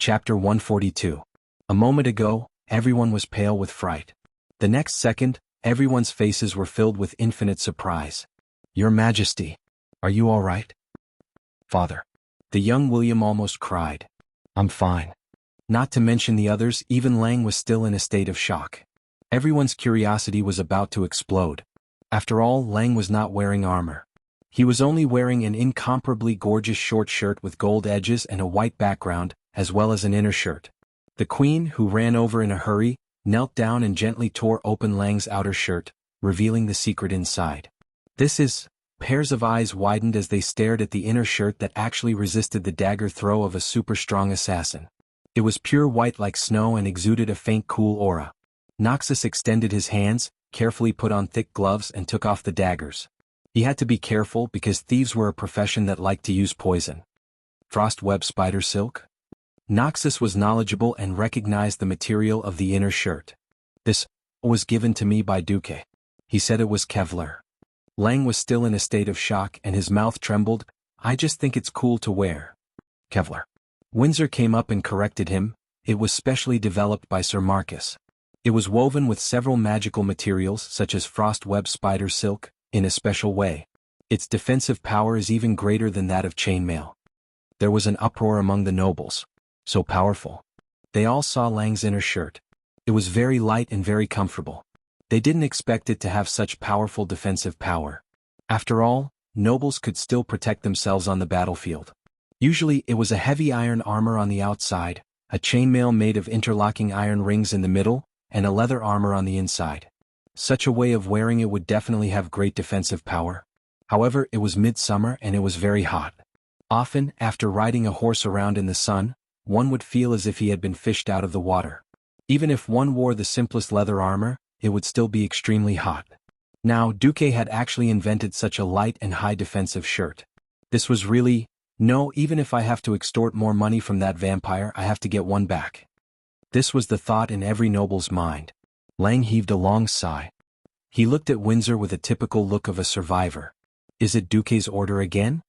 Chapter 142. A moment ago, everyone was pale with fright. The next second, everyone's faces were filled with infinite surprise. "Your Majesty, are you all right?" "Father." The young William almost cried. "I'm fine." Not to mention the others, even Lang was still in a state of shock. Everyone's curiosity was about to explode. After all, Lang was not wearing armor. He was only wearing an incomparably gorgeous short shirt with gold edges and a white background, as well as an inner shirt. The queen, who ran over in a hurry, knelt down and gently tore open Lang's outer shirt, revealing the secret inside. "This is..." Pairs of eyes widened as they stared at the inner shirt that actually resisted the dagger throw of a super-strong assassin. It was pure white like snow and exuded a faint cool aura. Noxus extended his hands, carefully put on thick gloves and took off the daggers. He had to be careful because thieves were a profession that liked to use poison. Frost web spider silk? Noxus was knowledgeable and recognized the material of the inner shirt. "This was given to me by Duque. He said it was Kevlar." Lang was still in a state of shock and his mouth trembled. "I just think it's cool to wear." "Kevlar." Windsor came up and corrected him. "It was specially developed by Sir Marcus. It was woven with several magical materials such as frost web spider silk, in a special way. Its defensive power is even greater than that of chainmail." There was an uproar among the nobles. So powerful. They all saw Lang's inner shirt. It was very light and very comfortable. They didn't expect it to have such powerful defensive power. After all, nobles could still protect themselves on the battlefield. Usually it was a heavy iron armor on the outside, a chainmail made of interlocking iron rings in the middle, and a leather armor on the inside. Such a way of wearing it would definitely have great defensive power. However, it was midsummer and it was very hot. Often, after riding a horse around in the sun, one would feel as if he had been fished out of the water. Even if one wore the simplest leather armor, it would still be extremely hot. Now, Duque had actually invented such a light and high defensive shirt. This was really... No, even if I have to extort more money from that vampire, I have to get one back. This was the thought in every noble's mind. Lang heaved a long sigh. He looked at Windsor with a typical look of a survivor. "Is it Duque's order again?"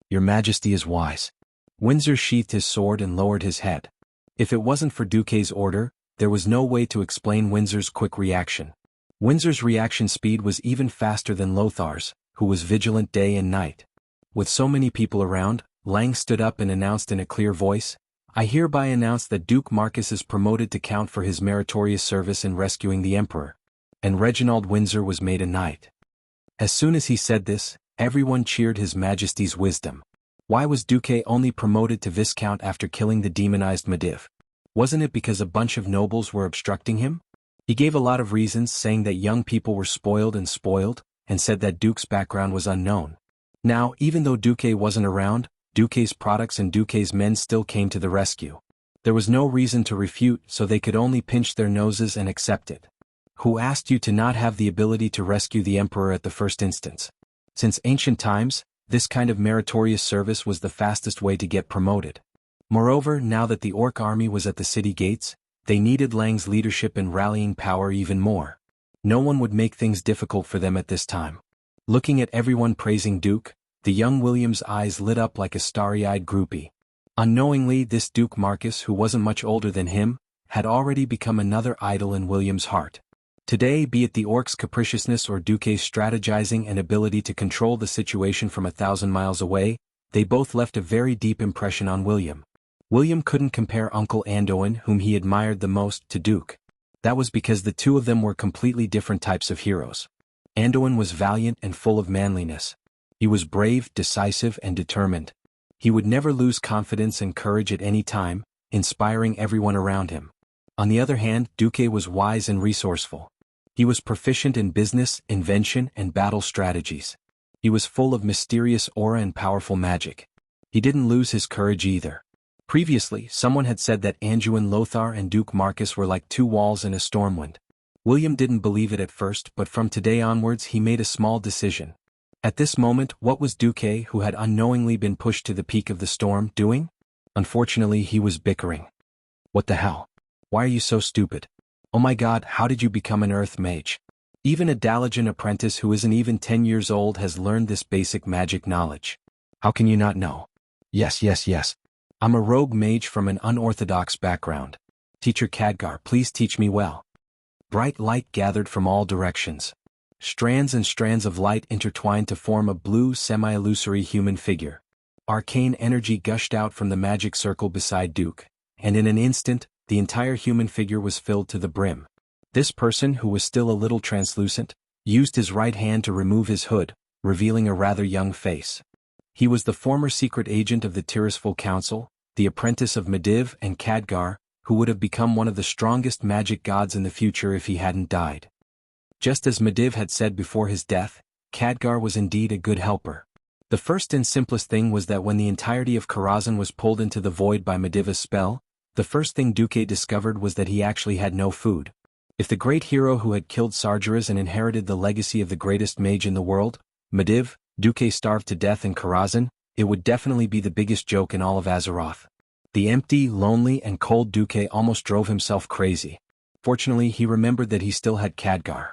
"Your Majesty is wise." Windsor sheathed his sword and lowered his head. If it wasn't for Duque's order, there was no way to explain Windsor's quick reaction. Windsor's reaction speed was even faster than Lothar's, who was vigilant day and night. With so many people around, Lang stood up and announced in a clear voice, "I hereby announce that Duke Marcus is promoted to count for his meritorious service in rescuing the Emperor." And Reginald Windsor was made a knight. As soon as he said this, everyone cheered His Majesty's wisdom. Why was Duque only promoted to Viscount after killing the demonized Mediv? Wasn't it because a bunch of nobles were obstructing him? He gave a lot of reasons, saying that young people were spoiled, and said that Duque's background was unknown. Now, even though Duque wasn't around, Duque's products and Duque's men still came to the rescue. There was no reason to refute, so they could only pinch their noses and accept it. Who asked you to not have the ability to rescue the Emperor at the first instance? Since ancient times, this kind of meritorious service was the fastest way to get promoted. Moreover, now that the Orc army was at the city gates, they needed Lang's leadership and rallying power even more. No one would make things difficult for them at this time. Looking at everyone praising Duke, the young William's eyes lit up like a starry-eyed groupie. Unknowingly, this Duke Marcus, who wasn't much older than him, had already become another idol in William's heart. Today, be it the Orc's capriciousness or Duque's strategizing and ability to control the situation from 1,000 miles away, they both left a very deep impression on William. William couldn't compare Uncle Anduin, whom he admired the most, to Duke. That was because the two of them were completely different types of heroes. Anduin was valiant and full of manliness. He was brave, decisive, and determined. He would never lose confidence and courage at any time, inspiring everyone around him. On the other hand, Duque was wise and resourceful. He was proficient in business, invention, and battle strategies. He was full of mysterious aura and powerful magic. He didn't lose his courage either. Previously, someone had said that Anduin Lothar and Duke Marcus were like two walls in a stormwind. William didn't believe it at first, but from today onwards he made a small decision. At this moment, what was Duque, who had unknowingly been pushed to the peak of the storm, doing? Unfortunately, he was bickering. "What the hell? Why are you so stupid? Oh my god, how did you become an earth mage? Even a Dalajan apprentice who isn't even 10 years old has learned this basic magic knowledge. How can you not know?" Yes. I'm a rogue mage from an unorthodox background. Teacher Khadgar, please teach me well. Bright light gathered from all directions. Strands and strands of light intertwined to form a blue semi-illusory human figure. Arcane energy gushed out from the magic circle beside Duke, and in an instant, the entire human figure was filled to the brim. This person, who was still a little translucent, used his right hand to remove his hood, revealing a rather young face. He was the former secret agent of the Tirisful Council, the apprentice of Medivh and Khadgar, who would have become one of the strongest magic gods in the future if he hadn't died. Just as Medivh had said before his death, Khadgar was indeed a good helper. The first and simplest thing was that when the entirety of Karazhan was pulled into the void by Medivh's spell, the first thing Duque discovered was that he actually had no food. If the great hero who had killed Sargeras and inherited the legacy of the greatest mage in the world, Medivh, Duque, starved to death in Karazhan, it would definitely be the biggest joke in all of Azeroth. The empty, lonely, and cold Duque almost drove himself crazy. Fortunately, he remembered that he still had Khadgar.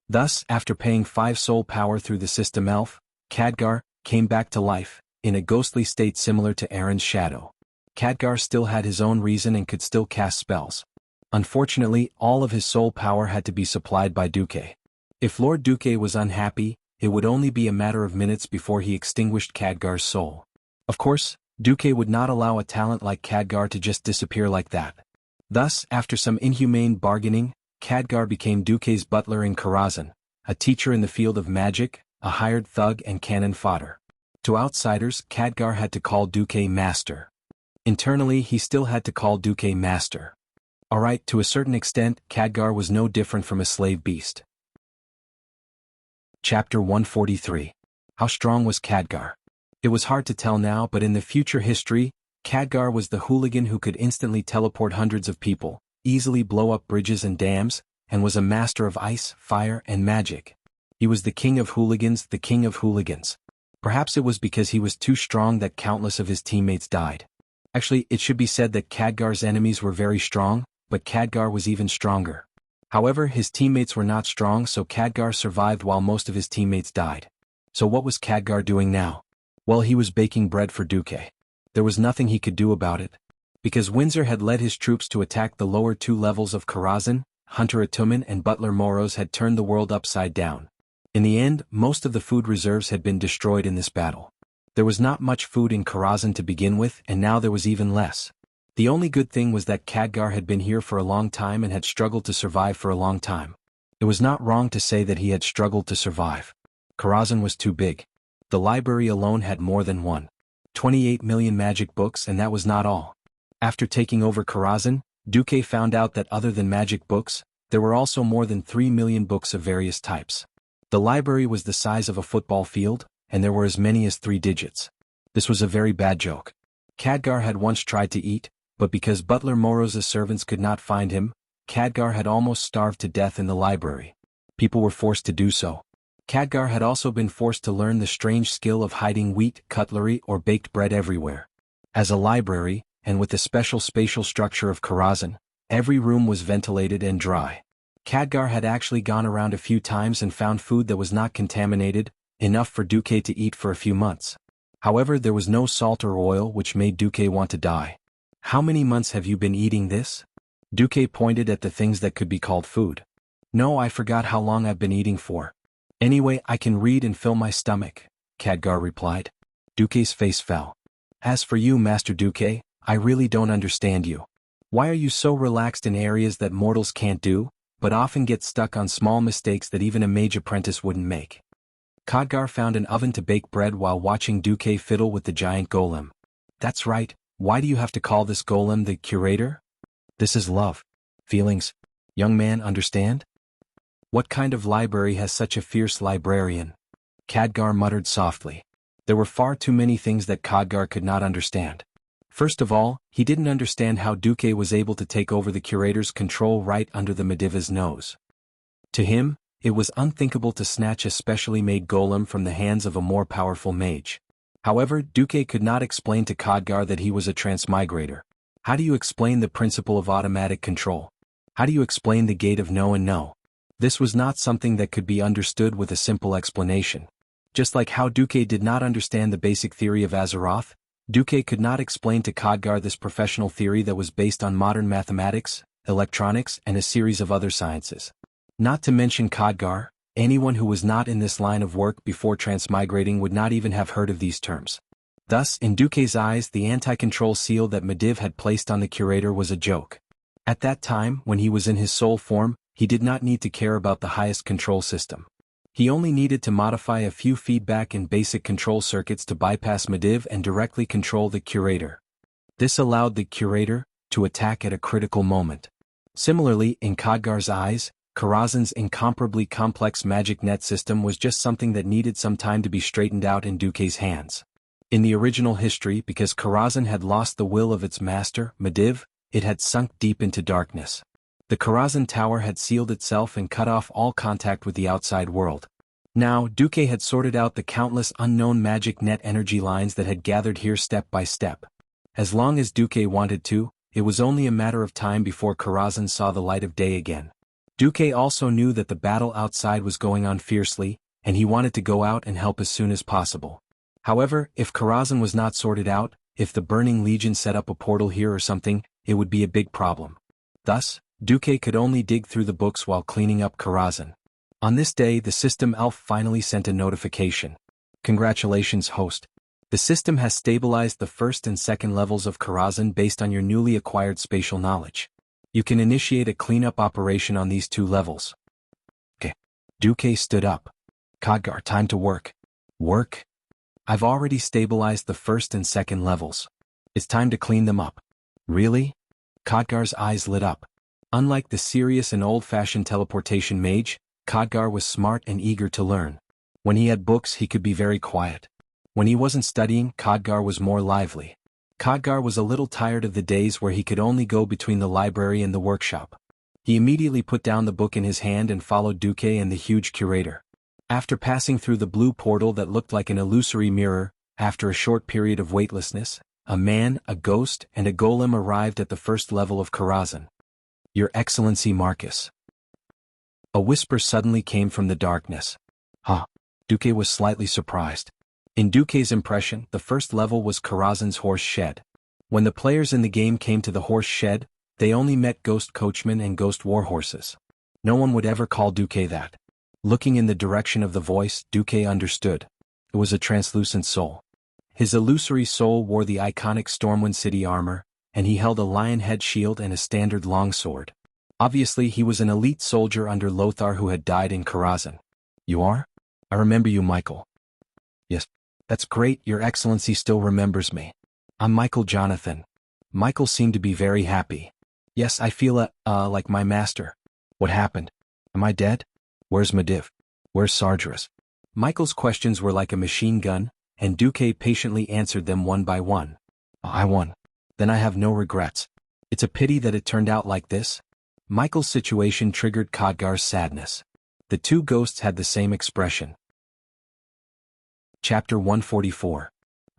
Thus, after paying 5 soul power through the system elf, Khadgar came back to life, in a ghostly state similar to Aaron's shadow. Khadgar still had his own reason and could still cast spells. Unfortunately, all of his soul power had to be supplied by Duque. If Lord Duque was unhappy, it would only be a matter of minutes before he extinguished Khadgar's soul. Of course, Duque would not allow a talent like Khadgar to just disappear like that. Thus, after some inhumane bargaining, Khadgar became Duque's butler in Karazhan, a teacher in the field of magic, a hired thug and cannon fodder. To outsiders, Khadgar had to call Duque master. Internally, he still had to call Duque master. Alright, to a certain extent, Khadgar was no different from a slave beast. Chapter 143. How strong was Khadgar? It was hard to tell now, but in the future history, Khadgar was the hooligan who could instantly teleport hundreds of people, easily blow up bridges and dams, and was a master of ice, fire, and magic. He was the king of hooligans, the king of hooligans. Perhaps it was because he was too strong that countless of his teammates died. Actually, it should be said that Khadgar's enemies were very strong, but Khadgar was even stronger. However, his teammates were not strong, so Khadgar survived while most of his teammates died. So what was Khadgar doing now? Well, he was baking bread for Duque. There was nothing he could do about it. Because Windsor had led his troops to attack the lower 2 levels of Karazhan, Hunter Atumen and Butler Moros had turned the world upside down. In the end, most of the food reserves had been destroyed in this battle. There was not much food in Karazhan to begin with, and now there was even less. The only good thing was that Khadgar had been here for a long time and had struggled to survive for a long time. It was not wrong to say that he had struggled to survive. Karazhan was too big. The library alone had more than 28 million magic books, and that was not all. After taking over Karazhan, Duque found out that other than magic books, there were also more than 3 million books of various types. The library was the size of a football field, and there were as many as 3 digits. This was a very bad joke. Khadgar had once tried to eat, but because Butler Moros' servants could not find him, Khadgar had almost starved to death in the library. People were forced to do so. Khadgar had also been forced to learn the strange skill of hiding wheat, cutlery, or baked bread everywhere. As a library, and with the special spatial structure of Karazhan, every room was ventilated and dry. Khadgar had actually gone around a few times and found food that was not contaminated, enough for Duque to eat for a few months. However, there was no salt or oil, which made Duque want to die. How many months have you been eating this? Duque pointed at the things that could be called food. No, I forgot how long I've been eating for. Anyway, I can read and fill my stomach, Khadgar replied. Duque's face fell. As for you, Master Duque, I really don't understand you. Why are you so relaxed in areas that mortals can't do, but often get stuck on small mistakes that even a mage apprentice wouldn't make? Khadgar found an oven to bake bread while watching Duque fiddle with the giant golem. That's right, why do you have to call this golem the curator? This is love. Feelings. Young man, understand? What kind of library has such a fierce librarian? Khadgar muttered softly. There were far too many things that Khadgar could not understand. First of all, he didn't understand how Duque was able to take over the curator's control right under the Medivh's nose. To him, it was unthinkable to snatch a specially made golem from the hands of a more powerful mage. However, Duque could not explain to Khadgar that he was a transmigrator. How do you explain the principle of automatic control? How do you explain the gate of no and no? This was not something that could be understood with a simple explanation. Just like how Duque did not understand the basic theory of Azeroth, Duque could not explain to Khadgar this professional theory that was based on modern mathematics, electronics, and a series of other sciences. Not to mention Khadgar, anyone who was not in this line of work before transmigrating would not even have heard of these terms. Thus, in Duque's eyes, the anti-control seal that Medivh had placed on the curator was a joke. At that time, when he was in his soul form, he did not need to care about the highest control system. He only needed to modify a few feedback and basic control circuits to bypass Medivh and directly control the curator. This allowed the curator to attack at a critical moment. Similarly, in Khadgar's eyes, Karazhan's incomparably complex magic net system was just something that needed some time to be straightened out in Duque's hands. In the original history, because Karazhan had lost the will of its master, Medivh, it had sunk deep into darkness. The Karazhan Tower had sealed itself and cut off all contact with the outside world. Now, Duque had sorted out the countless unknown magic net energy lines that had gathered here step by step. As long as Duque wanted to, it was only a matter of time before Karazhan saw the light of day again. Duque also knew that the battle outside was going on fiercely, and he wanted to go out and help as soon as possible. However, if Karazhan was not sorted out, if the Burning Legion set up a portal here or something, it would be a big problem. Thus, Duque could only dig through the books while cleaning up Karazhan. On this day, the system elf finally sent a notification. Congratulations, host. The system has stabilized the first and second levels of Karazhan based on your newly acquired spatial knowledge. You can initiate a cleanup operation on these 2 levels. Okay. Duque stood up. Khadgar, time to work. Work? I've already stabilized the first and second levels. It's time to clean them up. Really? Khadgar's eyes lit up. Unlike the serious and old-fashioned teleportation mage, Khadgar was smart and eager to learn. When he had books, he could be very quiet. When he wasn't studying, Khadgar was more lively. Khadgar was a little tired of the days where he could only go between the library and the workshop. He immediately put down the book in his hand and followed Duque and the huge curator. After passing through the blue portal that looked like an illusory mirror, after a short period of weightlessness, a man, a ghost, and a golem arrived at the first level of Karazhan. Your Excellency Marcus. A whisper suddenly came from the darkness. Huh. Duque was slightly surprised. In Duque's impression, the first level was Karazhan's horse shed. When the players in the game came to the horse shed, they only met ghost coachmen and ghost warhorses. No one would ever call Duque that. Looking in the direction of the voice, Duque understood. It was a translucent soul. His illusory soul wore the iconic Stormwind city armor, and he held a lion head shield and a standard longsword. Obviously, he was an elite soldier under Lothar who had died in Karazhan. You are? I remember you, Michael. Yes. That's great, Your Excellency still remembers me. I'm Michael Jonathan. Michael seemed to be very happy. Yes, I feel like my master. What happened? Am I dead? Where's Medivh? Where's Sargeras? Michael's questions were like a machine gun, and Duque patiently answered them one by one. I won. Then I have no regrets. It's a pity that it turned out like this. Michael's situation triggered Khadgar's sadness. The 2 ghosts had the same expression. Chapter 144.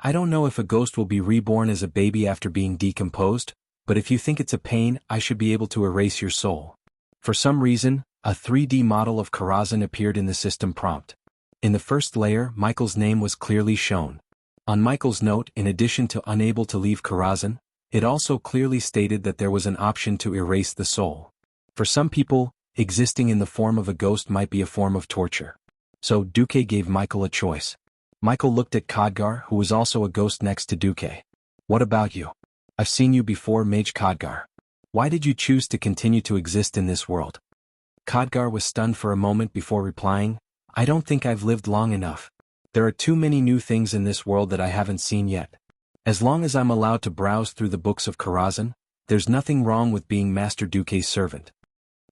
I don't know if a ghost will be reborn as a baby after being decomposed, but if you think it's a pain, I should be able to erase your soul. For some reason, a 3D model of Karazhan appeared in the system prompt. In the first layer, Michael's name was clearly shown. On Michael's note, in addition to unable to leave Karazhan, it also clearly stated that there was an option to erase the soul. For some people, existing in the form of a ghost might be a form of torture. So Duque gave Michael a choice. Michael looked at Khadgar, who was also a ghost next to Duque. What about you? I've seen you before, Mage Khadgar. Why did you choose to continue to exist in this world? Khadgar was stunned for a moment before replying, I don't think I've lived long enough. There are too many new things in this world that I haven't seen yet. As long as I'm allowed to browse through the books of Karazhan, there's nothing wrong with being Master Duque's servant.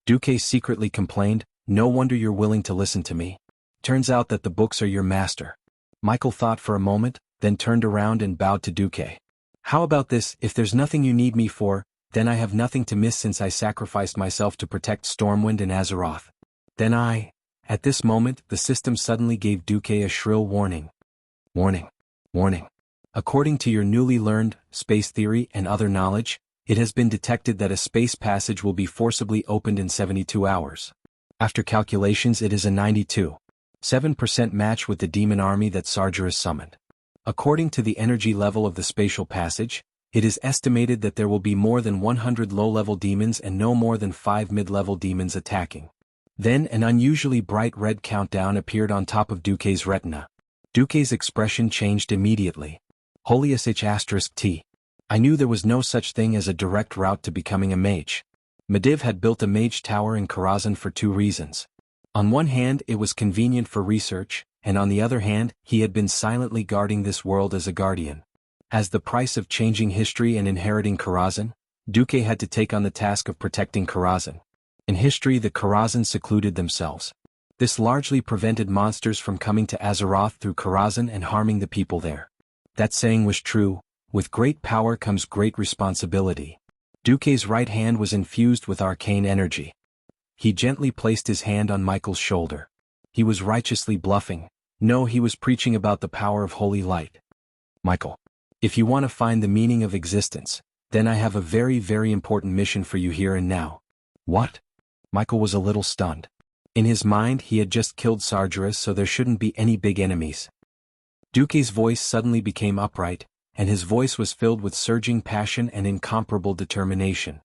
Duque secretly complained, no wonder you're willing to listen to me. Turns out that the books are your master. Michael thought for a moment, then turned around and bowed to Duque. How about this, if there's nothing you need me for, then I have nothing to miss since I sacrificed myself to protect Stormwind and Azeroth. Then At this moment, the system suddenly gave Duque a shrill warning. Warning. Warning. According to your newly learned space theory and other knowledge, it has been detected that a space passage will be forcibly opened in 72 hours. After calculations, it is a 92.7% match with the demon army that Sargeras summoned. According to the energy level of the spatial passage, it is estimated that there will be more than 100 low-level demons and no more than 5 mid-level demons attacking. Then an unusually bright red countdown appeared on top of Duque's retina. Duque's expression changed immediately. Holius H*T. I knew there was no such thing as a direct route to becoming a mage. Medivh had built a mage tower in Karazhan for two reasons. On one hand, it was convenient for research, and on the other hand, he had been silently guarding this world as a guardian. As the price of changing history and inheriting Karazhan, Duque had to take on the task of protecting Karazhan. In history, the Karazhan secluded themselves. This largely prevented monsters from coming to Azeroth through Karazhan and harming the people there. That saying was true: with great power comes great responsibility. Duque's right hand was infused with arcane energy. He gently placed his hand on Michael's shoulder. He was righteously bluffing. No, he was preaching about the power of holy light. Michael, if you want to find the meaning of existence, then I have a very, very important mission for you here and now. What? Michael was a little stunned. In his mind, he had just killed Sargeras, so there shouldn't be any big enemies. Duque's voice suddenly became upright, and his voice was filled with surging passion and incomparable determination.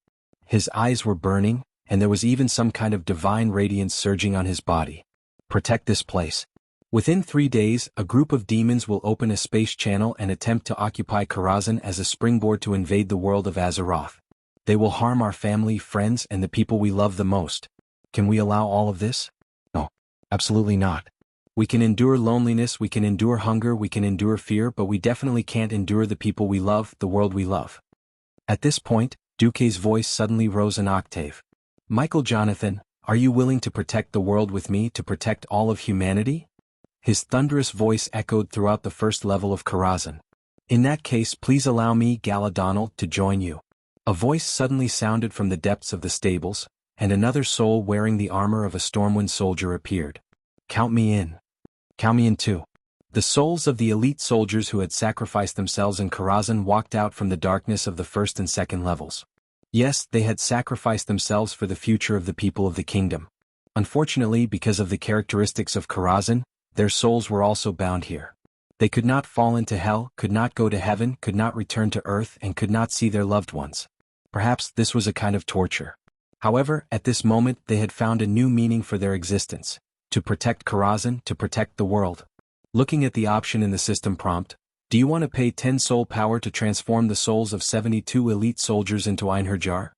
His eyes were burning, and there was even some kind of divine radiance surging on his body. Protect this place. Within 3 days, a group of demons will open a space channel and attempt to occupy Karazhan as a springboard to invade the world of Azeroth. They will harm our family, friends, and the people we love the most. Can we allow all of this? No, absolutely not. We can endure loneliness, we can endure hunger, we can endure fear, but we definitely can't endure the people we love, the world we love. At this point, Duque's voice suddenly rose an octave. Michael Jonathan, are you willing to protect the world with me, to protect all of humanity? His thunderous voice echoed throughout the first level of Karazhan. In that case, please allow me, Gala Donald, to join you. A voice suddenly sounded from the depths of the stables, and another soul wearing the armor of a Stormwind soldier appeared. Count me in. Count me in too. The souls of the elite soldiers who had sacrificed themselves in Karazhan walked out from the darkness of the first and second levels. Yes, they had sacrificed themselves for the future of the people of the kingdom. Unfortunately, because of the characteristics of Karazhan, their souls were also bound here. They could not fall into hell, could not go to heaven, could not return to earth, and could not see their loved ones. Perhaps this was a kind of torture. However, at this moment they had found a new meaning for their existence: to protect Karazhan, to protect the world. Looking at the option in the system prompt, do you want to pay 10 soul power to transform the souls of 72 elite soldiers into Einherjar?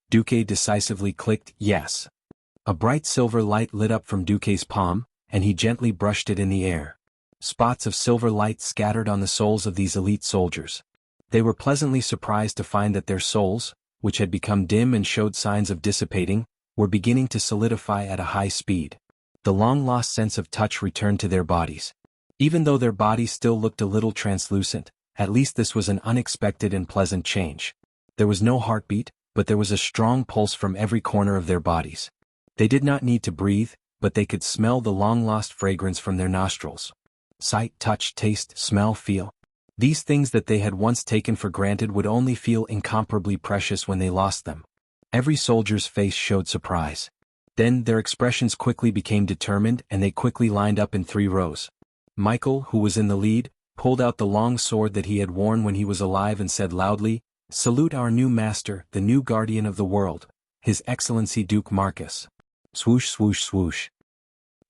Duque decisively clicked yes. A bright silver light lit up from Duque's palm, and he gently brushed it in the air. Spots of silver light scattered on the souls of these elite soldiers. They were pleasantly surprised to find that their souls, which had become dim and showed signs of dissipating, were beginning to solidify at a high speed. The long-lost sense of touch returned to their bodies. Even though their bodies still looked a little translucent, at least this was an unexpected and pleasant change. There was no heartbeat, but there was a strong pulse from every corner of their bodies. They did not need to breathe, but they could smell the long-lost fragrance from their nostrils. Sight, touch, taste, smell, feel. These things that they had once taken for granted would only feel incomparably precious when they lost them. Every soldier's face showed surprise. Then their expressions quickly became determined, and they quickly lined up in 3 rows. Michael, who was in the lead, pulled out the long sword that he had worn when he was alive and said loudly, "Salute our new master, the new guardian of the world, His Excellency Duke Marcus." Swoosh, swoosh, swoosh.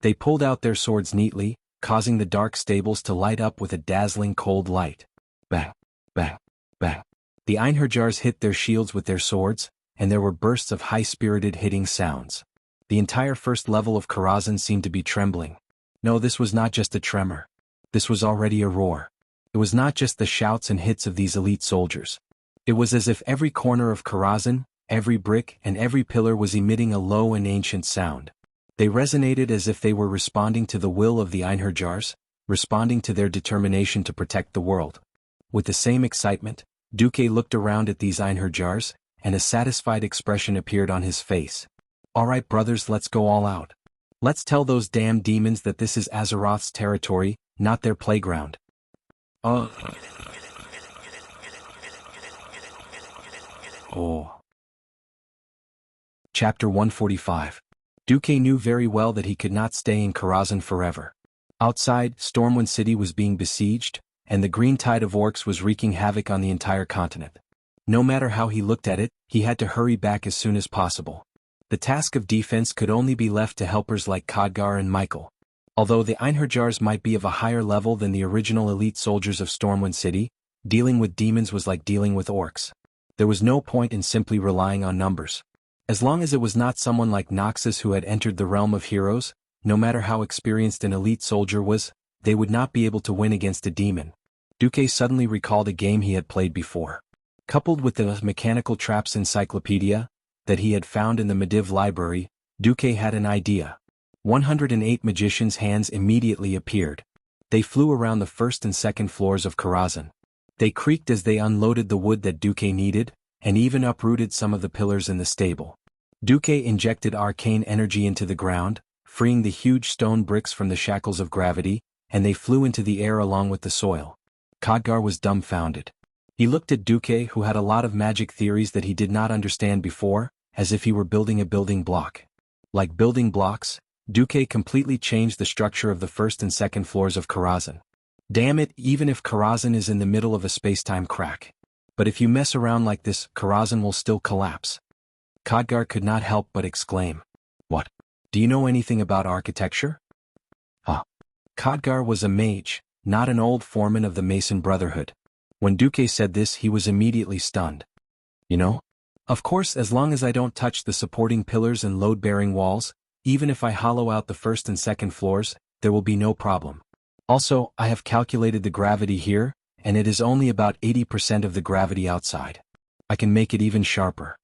They pulled out their swords neatly, causing the dark stables to light up with a dazzling cold light. Bang, bang, bang. The Einherjars hit their shields with their swords, and there were bursts of high-spirited hitting sounds. The entire first level of Karazhan seemed to be trembling. No, this was not just a tremor. This was already a roar. It was not just the shouts and hits of these elite soldiers. It was as if every corner of Karazhan, every brick and every pillar was emitting a low and ancient sound. They resonated as if they were responding to the will of the Einherjars, responding to their determination to protect the world. With the same excitement, Duque looked around at these Einherjars, and a satisfied expression appeared on his face. "All right, brothers, let's go all out. Let's tell those damn demons that this is Azeroth's territory, not their playground." Oh. Chapter 145. Duque knew very well that he could not stay in Karazhan forever. Outside, Stormwind City was being besieged, and the green tide of orcs was wreaking havoc on the entire continent. No matter how he looked at it, he had to hurry back as soon as possible. The task of defense could only be left to helpers like Khadgar and Michael. Although the Einherjars might be of a higher level than the original elite soldiers of Stormwind City, dealing with demons was like dealing with orcs. There was no point in simply relying on numbers. As long as it was not someone like Noxus who had entered the realm of heroes, no matter how experienced an elite soldier was, they would not be able to win against a demon. Duque suddenly recalled a game he had played before. Coupled with the mechanical traps encyclopedia that he had found in the Mediv library, Duque had an idea. 108 magicians' hands immediately appeared. They flew around the first and second floors of Karazhan. They creaked as they unloaded the wood that Duque needed, and even uprooted some of the pillars in the stable. Duque injected arcane energy into the ground, freeing the huge stone bricks from the shackles of gravity, and they flew into the air along with the soil. Khadgar was dumbfounded. He looked at Duque, who had a lot of magic theories that he did not understand before, as if he were building a building block. Like building blocks, Duque completely changed the structure of the first and second floors of Karazhan. Damn it, even if Karazhan is in the middle of a space-time crack. But if you mess around like this, Karazhan will still collapse. Khadgar could not help but exclaim. What? Do you know anything about architecture? Khadgar was a mage, not an old foreman of the Mason Brotherhood. When Duque said this, he was immediately stunned. You know? Of course, as long as I don't touch the supporting pillars and load-bearing walls, even if I hollow out the first and second floors, there will be no problem. Also, I have calculated the gravity here, and it is only about 80% of the gravity outside. I can make it even sharper.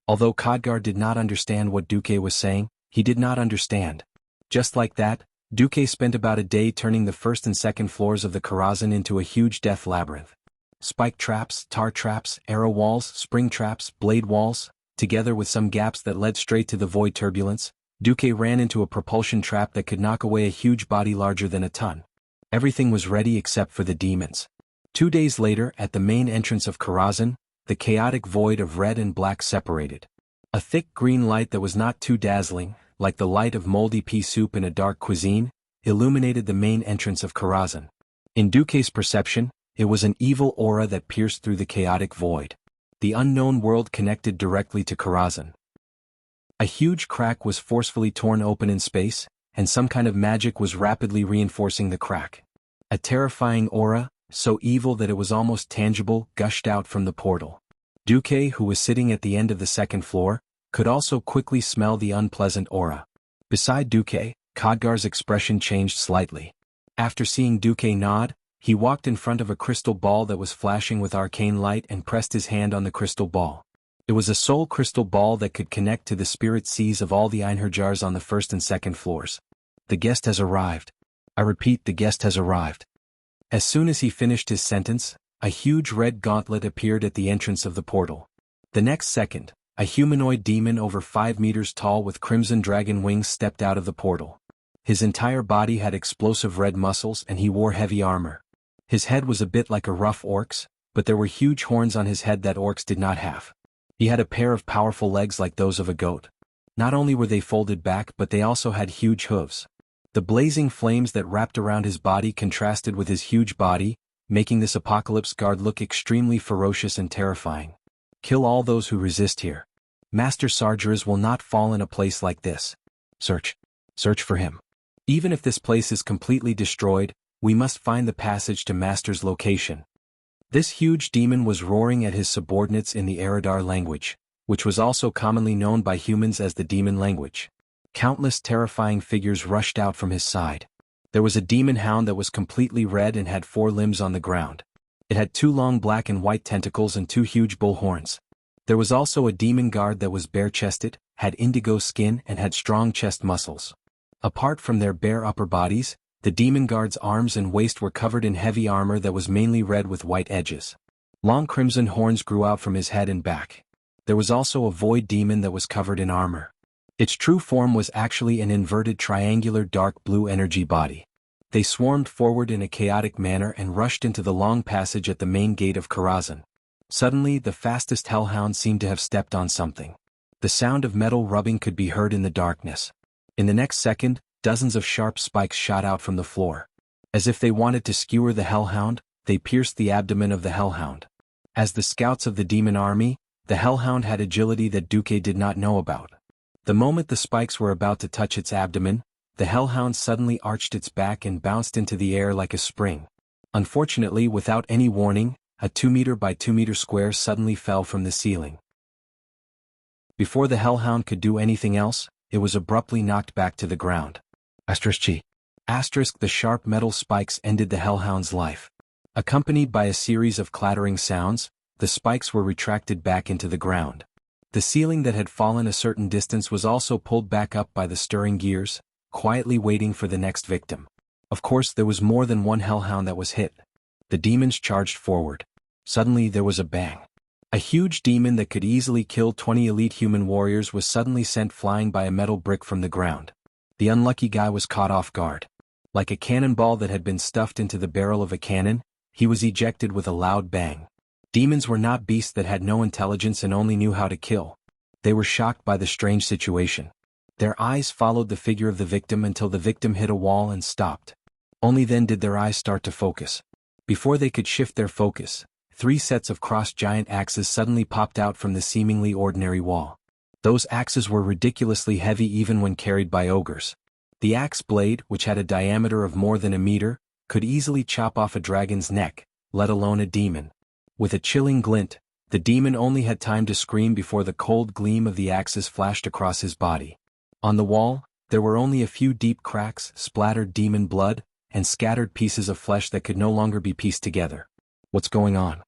Although Khadgar did not understand what Duque was saying, he did not understand. Just like that, Duque spent about a day turning the first and second floors of the Karazhan into a huge death labyrinth. Spike traps, tar traps, arrow walls, spring traps, blade walls, together with some gaps that led straight to the void turbulence, Duque ran into a propulsion trap that could knock away a huge body larger than a ton. Everything was ready except for the demons. 2 days later, at the main entrance of Karazhan, the chaotic void of red and black separated. A thick green light that was not too dazzling, like the light of moldy pea soup in a dark cuisine, illuminated the main entrance of Karazhan. In Duque's perception, it was an evil aura that pierced through the chaotic void. The unknown world connected directly to Karazhan. A huge crack was forcefully torn open in space, and some kind of magic was rapidly reinforcing the crack. A terrifying aura, so evil that it was almost tangible, gushed out from the portal. Duque, who was sitting at the end of the second floor, could also quickly smell the unpleasant aura. Beside Duque, Khadgar's expression changed slightly. After seeing Duque nod, he walked in front of a crystal ball that was flashing with arcane light and pressed his hand on the crystal ball. It was a soul crystal ball that could connect to the spirit seas of all the Einherjars on the first and second floors. The guest has arrived. I repeat, the guest has arrived. As soon as he finished his sentence, a huge red gauntlet appeared at the entrance of the portal. The next second, a humanoid demon over 5 meters tall with crimson dragon wings stepped out of the portal. His entire body had explosive red muscles and he wore heavy armor. His head was a bit like a rough orc's, but there were huge horns on his head that orcs did not have. He had a pair of powerful legs like those of a goat. Not only were they folded back, but they also had huge hooves. The blazing flames that wrapped around his body contrasted with his huge body, making this apocalypse guard look extremely ferocious and terrifying. Kill all those who resist here. Master Sargeras will not fall in a place like this. Search for him. Even if this place is completely destroyed, we must find the passage to Master's location. This huge demon was roaring at his subordinates in the Eridar language, which was also commonly known by humans as the demon language. Countless terrifying figures rushed out from his side. There was a demon hound that was completely red and had 4 limbs on the ground. It had 2 long black and white tentacles and 2 huge bull horns. There was also a demon guard that was bare-chested, had indigo skin and had strong chest muscles. Apart from their bare upper bodies, the demon guard's arms and waist were covered in heavy armor that was mainly red with white edges. Long crimson horns grew out from his head and back. There was also a void demon that was covered in armor. Its true form was actually an inverted triangular dark blue energy body. They swarmed forward in a chaotic manner and rushed into the long passage at the main gate of Karazhan. Suddenly, the fastest hellhound seemed to have stepped on something. The sound of metal rubbing could be heard in the darkness. In the next second, dozens of sharp spikes shot out from the floor. As if they wanted to skewer the hellhound, they pierced the abdomen of the hellhound. As the scouts of the demon army, the hellhound had agility that Duque did not know about. The moment the spikes were about to touch its abdomen, the hellhound suddenly arched its back and bounced into the air like a spring. Unfortunately, without any warning, a 2-meter by 2-meter square suddenly fell from the ceiling. Before the hellhound could do anything else, it was abruptly knocked back to the ground. The sharp metal spikes ended the hellhound's life. Accompanied by a series of clattering sounds, the spikes were retracted back into the ground. The ceiling that had fallen a certain distance was also pulled back up by the stirring gears, quietly waiting for the next victim. Of course, there was more than one hellhound that was hit. The demons charged forward. Suddenly there was a bang. A huge demon that could easily kill 20 elite human warriors was suddenly sent flying by a metal brick from the ground. The unlucky guy was caught off guard. Like a cannonball that had been stuffed into the barrel of a cannon, he was ejected with a loud bang. Demons were not beasts that had no intelligence and only knew how to kill. They were shocked by the strange situation. Their eyes followed the figure of the victim until the victim hit a wall and stopped. Only then did their eyes start to focus. Before they could shift their focus, 3 sets of crossed giant axes suddenly popped out from the seemingly ordinary wall. Those axes were ridiculously heavy even when carried by ogres. The axe blade, which had a diameter of more than a meter, could easily chop off a dragon's neck, let alone a demon. With a chilling glint, the demon only had time to scream before the cold gleam of the axes flashed across his body. On the wall, there were only a few deep cracks, splattered demon blood, and scattered pieces of flesh that could no longer be pieced together. What's going on?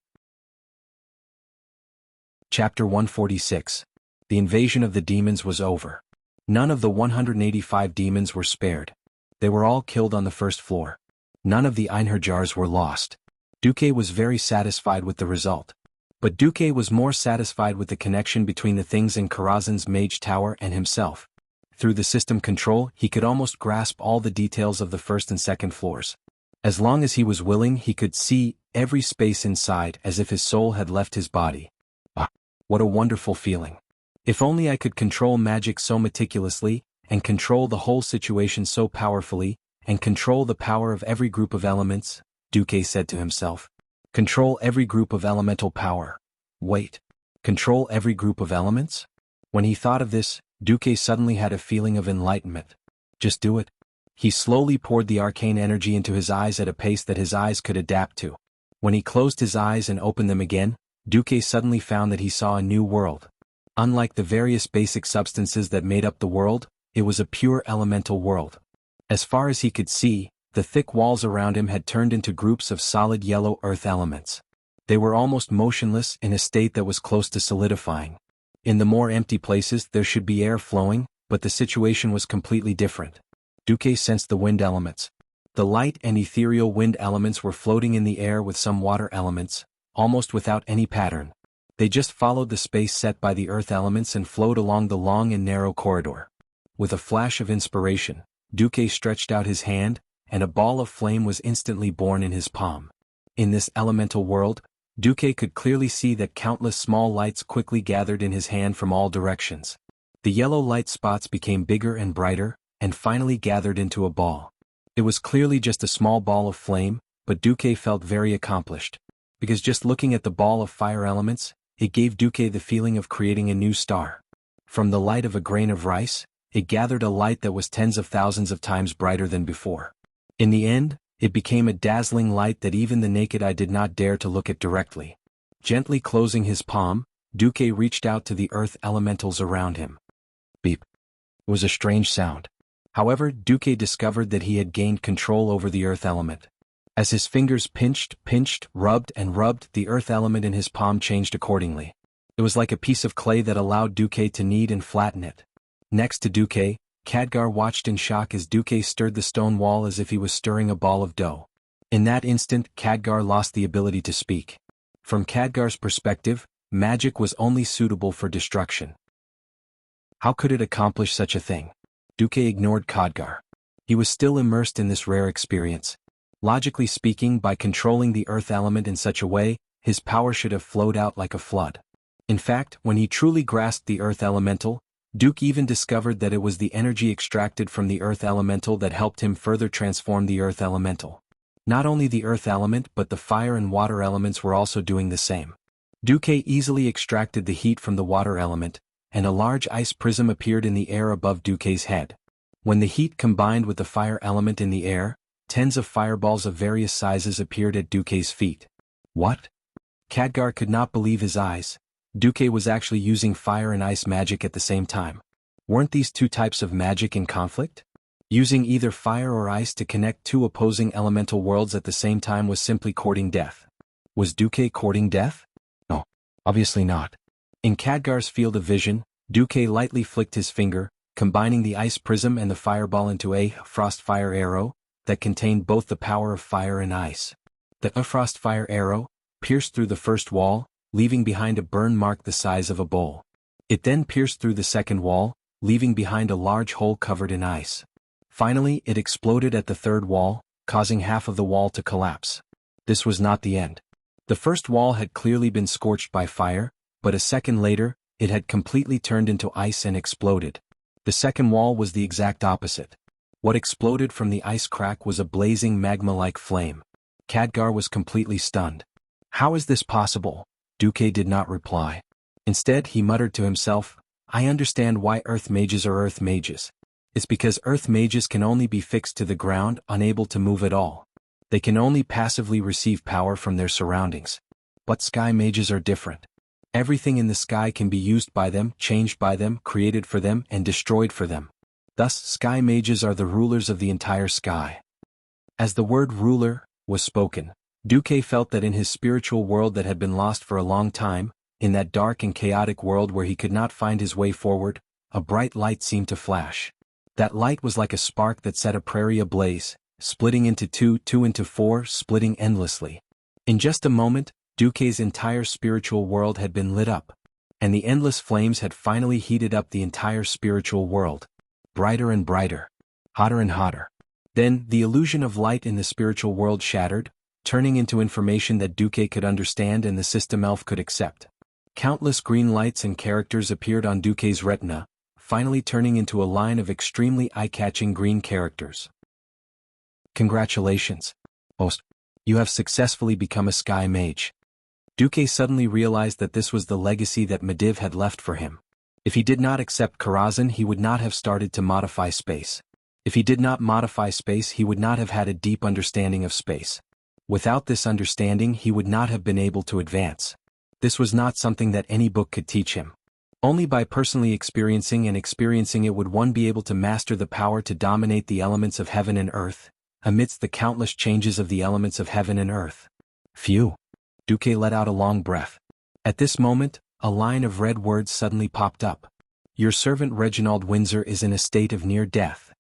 Chapter 146. The invasion of the demons was over. None of the 185 demons were spared. They were all killed on the first floor. None of the Einherjars were lost. Duque was very satisfied with the result. But Duque was more satisfied with the connection between the things in Karazhan's mage tower and himself. Through the system control, he could almost grasp all the details of the first and second floors. As long as he was willing, he could see every space inside as if his soul had left his body. Ah, what a wonderful feeling. If only I could control magic so meticulously, and control the whole situation so powerfully, and control the power of every group of elements, Duque said to himself. Control every group of elemental power. Wait. Control every group of elements? When he thought of this, Duque suddenly had a feeling of enlightenment. Just do it. He slowly poured the arcane energy into his eyes at a pace that his eyes could adapt to. When he closed his eyes and opened them again, Duque suddenly found that he saw a new world. Unlike the various basic substances that made up the world, it was a pure elemental world. As far as he could see, the thick walls around him had turned into groups of solid yellow earth elements. They were almost motionless in a state that was close to solidifying. In the more empty places there should be air flowing, but the situation was completely different. Duque sensed the wind elements. The light and ethereal wind elements were floating in the air with some water elements, almost without any pattern. They just followed the space set by the earth elements and flowed along the long and narrow corridor. With a flash of inspiration, Duque stretched out his hand, and a ball of flame was instantly born in his palm. In this elemental world, Duque could clearly see that countless small lights quickly gathered in his hand from all directions. The yellow light spots became bigger and brighter, and finally gathered into a ball. It was clearly just a small ball of flame, but Duque felt very accomplished. Because just looking at the ball of fire elements, it gave Duque the feeling of creating a new star. From the light of a grain of rice, it gathered a light that was tens of thousands of times brighter than before. In the end, it became a dazzling light that even the naked eye did not dare to look at directly. Gently closing his palm, Duque reached out to the earth elementals around him. Beep. It was a strange sound. However, Duque discovered that he had gained control over the earth element. As his fingers pinched, rubbed, the earth element in his palm changed accordingly. It was like a piece of clay that allowed Duque to knead and flatten it. Next to Duque, Khadgar watched in shock as Duque stirred the stone wall as if he was stirring a ball of dough. In that instant, Khadgar lost the ability to speak. From Khadgar's perspective, magic was only suitable for destruction. How could it accomplish such a thing? Duque ignored Khadgar. He was still immersed in this rare experience. Logically speaking, by controlling the earth element in such a way, his power should have flowed out like a flood. In fact, when he truly grasped the earth elemental, Duque even discovered that it was the energy extracted from the earth elemental that helped him further transform the earth elemental. Not only the earth element but the fire and water elements were also doing the same. Duque easily extracted the heat from the water element, and a large ice prism appeared in the air above Duque's head. When the heat combined with the fire element in the air, tens of fireballs of various sizes appeared at Duque's feet. What? Khadgar could not believe his eyes. Duque was actually using fire and ice magic at the same time. Weren't these two types of magic in conflict? Using either fire or ice to connect two opposing elemental worlds at the same time was simply courting death. Was Duque courting death? No, obviously not. In Khadgar's field of vision, Duque lightly flicked his finger, combining the ice prism and the fireball into a frost fire arrow that contained both the power of fire and ice. The frost fire arrow pierced through the first wall, leaving behind a burn mark the size of a bowl. It then pierced through the second wall, leaving behind a large hole covered in ice. Finally, it exploded at the third wall, causing half of the wall to collapse. This was not the end. The first wall had clearly been scorched by fire, but a second later, it had completely turned into ice and exploded. The second wall was the exact opposite. What exploded from the ice crack was a blazing magma-like flame. Khadgar was completely stunned. How is this possible? Duque did not reply. Instead, he muttered to himself, I understand why earth mages are earth mages. It's because earth mages can only be fixed to the ground, unable to move at all. They can only passively receive power from their surroundings. But sky mages are different. Everything in the sky can be used by them, changed by them, created for them, and destroyed for them. Thus, sky mages are the rulers of the entire sky. As the word ruler was spoken, Duque felt that in his spiritual world that had been lost for a long time, in that dark and chaotic world where he could not find his way forward, a bright light seemed to flash. That light was like a spark that set a prairie ablaze, splitting into two into four, splitting endlessly. In just a moment, Duque's entire spiritual world had been lit up, and the endless flames had finally heated up the entire spiritual world. Brighter and brighter, hotter and hotter. Then, the illusion of light in the spiritual world shattered, turning into information that Duque could understand and the system elf could accept. Countless green lights and characters appeared on Duque's retina, finally turning into a line of extremely eye-catching green characters. Congratulations, host. You have successfully become a sky mage. Duque suddenly realized that this was the legacy that Medivh had left for him. If he did not accept Karazhan, he would not have started to modify space. If he did not modify space, he would not have had a deep understanding of space. Without this understanding, he would not have been able to advance. This was not something that any book could teach him. Only by personally experiencing it would one be able to master the power to dominate the elements of heaven and earth, amidst the countless changes of the elements of heaven and earth. Phew. Duque let out a long breath. At this moment, a line of red words suddenly popped up. Your servant Reginald Windsor is in a state of near death.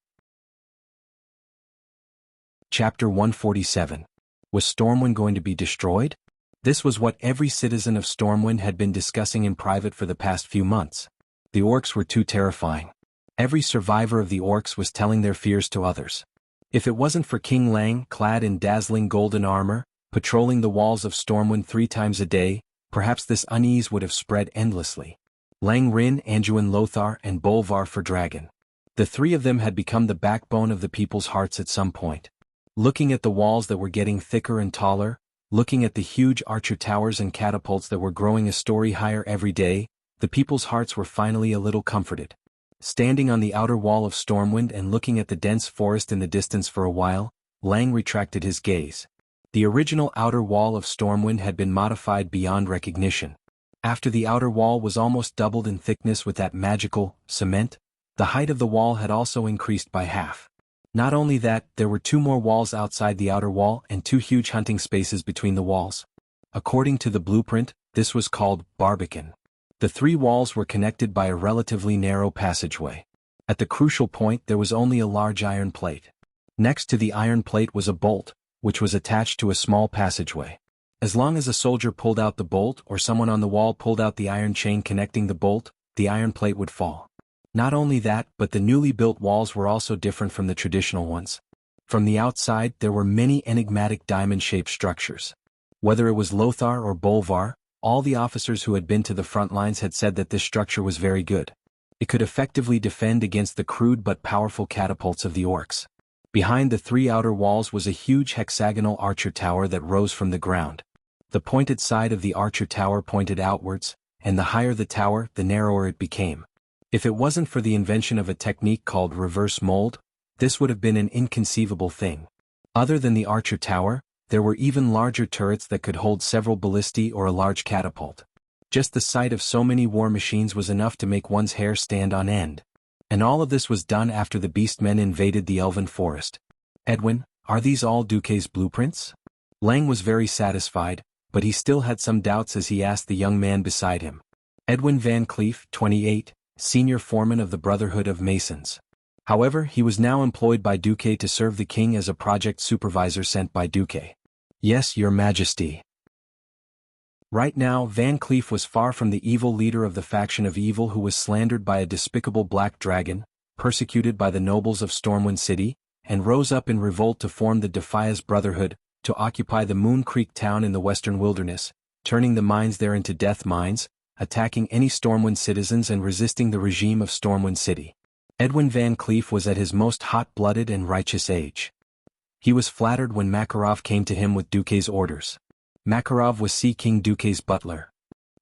Chapter 147. Was Stormwind going to be destroyed? This was what every citizen of Stormwind had been discussing in private for the past few months. The orcs were too terrifying. Every survivor of the orcs was telling their fears to others. If it wasn't for King Lang, clad in dazzling golden armor, patrolling the walls of Stormwind 3 times a day, perhaps this unease would have spread endlessly. Lang Rin, Anduin Lothar, and Bolvar for Dragon. The 3 of them had become the backbone of the people's hearts at some point. Looking at the walls that were getting thicker and taller, looking at the huge archer towers and catapults that were growing a story higher every day, the people's hearts were finally a little comforted. Standing on the outer wall of Stormwind and looking at the dense forest in the distance for a while, Lang retracted his gaze. The original outer wall of Stormwind had been modified beyond recognition. After the outer wall was almost doubled in thickness with that magical cement, the height of the wall had also increased by half. Not only that, there were 2 more walls outside the outer wall and 2 huge hunting spaces between the walls. According to the blueprint, this was called Barbican. The 3 walls were connected by a relatively narrow passageway. At the crucial point there was only a large iron plate. Next to the iron plate was a bolt, which was attached to a small passageway. As long as a soldier pulled out the bolt or someone on the wall pulled out the iron chain connecting the bolt, the iron plate would fall. Not only that, but the newly built walls were also different from the traditional ones. From the outside there were many enigmatic diamond-shaped structures. Whether it was Lothar or Bolvar, all the officers who had been to the front lines had said that this structure was very good. It could effectively defend against the crude but powerful catapults of the orcs. Behind the three outer walls was a huge hexagonal archer tower that rose from the ground. The pointed side of the archer tower pointed outwards, and the higher the tower, the narrower it became. If it wasn't for the invention of a technique called reverse mold, this would have been an inconceivable thing. Other than the archer tower, there were even larger turrets that could hold several ballistae or a large catapult. Just the sight of so many war machines was enough to make one's hair stand on end. And all of this was done after the beastmen invaded the elven forest. Edwin, are these all Duque's blueprints? Lang was very satisfied, but he still had some doubts as he asked the young man beside him. Edwin Van Cleef, 28, senior foreman of the Brotherhood of Masons. However, he was now employed by Duque to serve the king as a project supervisor sent by Duque. Yes, your majesty. Right now, Van Cleef was far from the evil leader of the faction of evil who was slandered by a despicable black dragon, persecuted by the nobles of Stormwind City, and rose up in revolt to form the Defias Brotherhood, to occupy the Moon Creek town in the western wilderness, turning the mines there into death mines, attacking any Stormwind citizens and resisting the regime of Stormwind City. Edwin Van Cleef was at his most hot-blooded and righteous age. He was flattered when Makarov came to him with Duque's orders. Makarov was Sea King Duque's butler.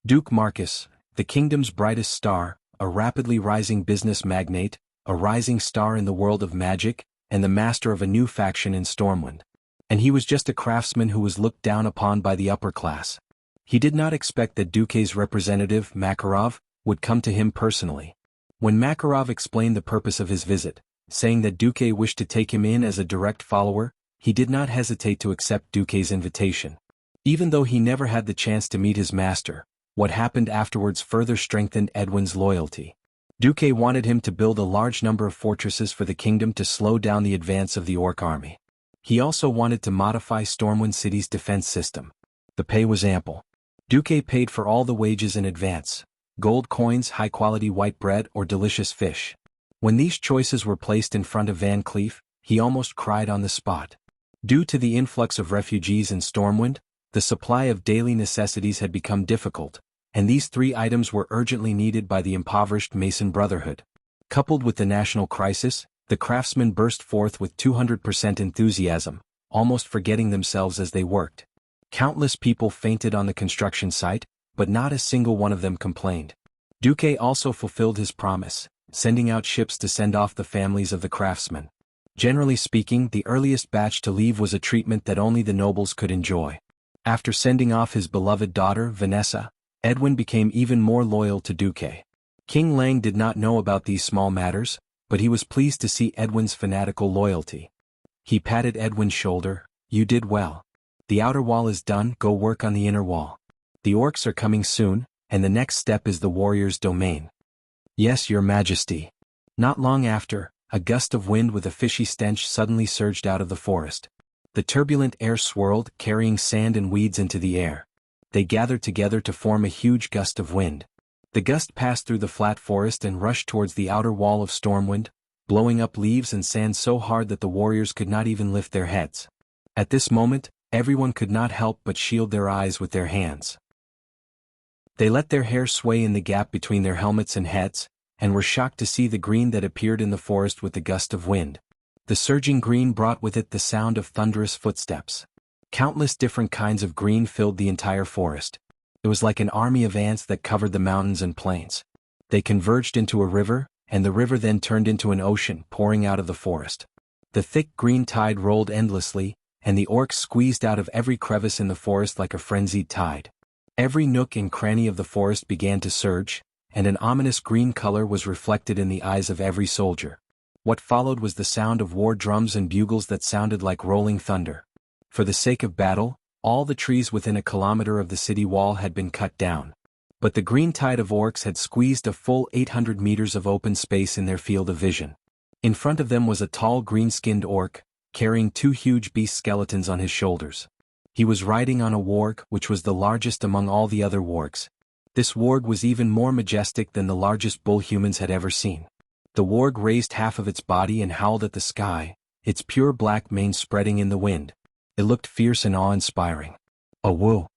Duke Marcus, the kingdom's brightest star, a rapidly rising business magnate, a rising star in the world of magic, and the master of a new faction in Stormwind. And he was just a craftsman who was looked down upon by the upper class. He did not expect that Duque's representative, Makarov, would come to him personally. When Makarov explained the purpose of his visit, saying that Duque wished to take him in as a direct follower, he did not hesitate to accept Duque's invitation. Even though he never had the chance to meet his master, what happened afterwards further strengthened Edwin's loyalty. Duque wanted him to build a large number of fortresses for the kingdom to slow down the advance of the orc army. He also wanted to modify Stormwind City's defense system. The pay was ample. Duque paid for all the wages in advance: gold coins, high-quality white bread, or delicious fish. When these choices were placed in front of Van Cleef, he almost cried on the spot. Due to the influx of refugees in Stormwind, the supply of daily necessities had become difficult, and these three items were urgently needed by the impoverished Mason Brotherhood. Coupled with the national crisis, the craftsmen burst forth with 200% enthusiasm, almost forgetting themselves as they worked. Countless people fainted on the construction site, but not a single one of them complained. Duque also fulfilled his promise, sending out ships to send off the families of the craftsmen. Generally speaking, the earliest batch to leave was a treatment that only the nobles could enjoy. After sending off his beloved daughter, Vanessa, Edwin became even more loyal to Duque. King Lang did not know about these small matters, but he was pleased to see Edwin's fanatical loyalty. He patted Edwin's shoulder. "You did well. The outer wall is done, go work on the inner wall. The orcs are coming soon, and the next step is the warrior's domain." "Yes, your majesty." Not long after, a gust of wind with a fishy stench suddenly surged out of the forest. The turbulent air swirled, carrying sand and weeds into the air. They gathered together to form a huge gust of wind. The gust passed through the flat forest and rushed towards the outer wall of Stormwind, blowing up leaves and sand so hard that the warriors could not even lift their heads. At this moment, everyone could not help but shield their eyes with their hands. They let their hair sway in the gap between their helmets and heads, and were shocked to see the green that appeared in the forest with the gust of wind. The surging green brought with it the sound of thunderous footsteps. Countless different kinds of green filled the entire forest. It was like an army of ants that covered the mountains and plains. They converged into a river, and the river then turned into an ocean, pouring out of the forest. The thick green tide rolled endlessly, and the orcs squeezed out of every crevice in the forest like a frenzied tide. Every nook and cranny of the forest began to surge, and an ominous green color was reflected in the eyes of every soldier. What followed was the sound of war drums and bugles that sounded like rolling thunder. For the sake of battle, all the trees within a kilometer of the city wall had been cut down. But the green tide of orcs had squeezed a full 800 meters of open space in their field of vision. In front of them was a tall green-skinned orc, carrying two huge beast skeletons on his shoulders. He was riding on a warg, which was the largest among all the other wargs. This warg was even more majestic than the largest bull humans had ever seen. The warg raised half of its body and howled at the sky, its pure black mane spreading in the wind. It looked fierce and awe-inspiring. A woo.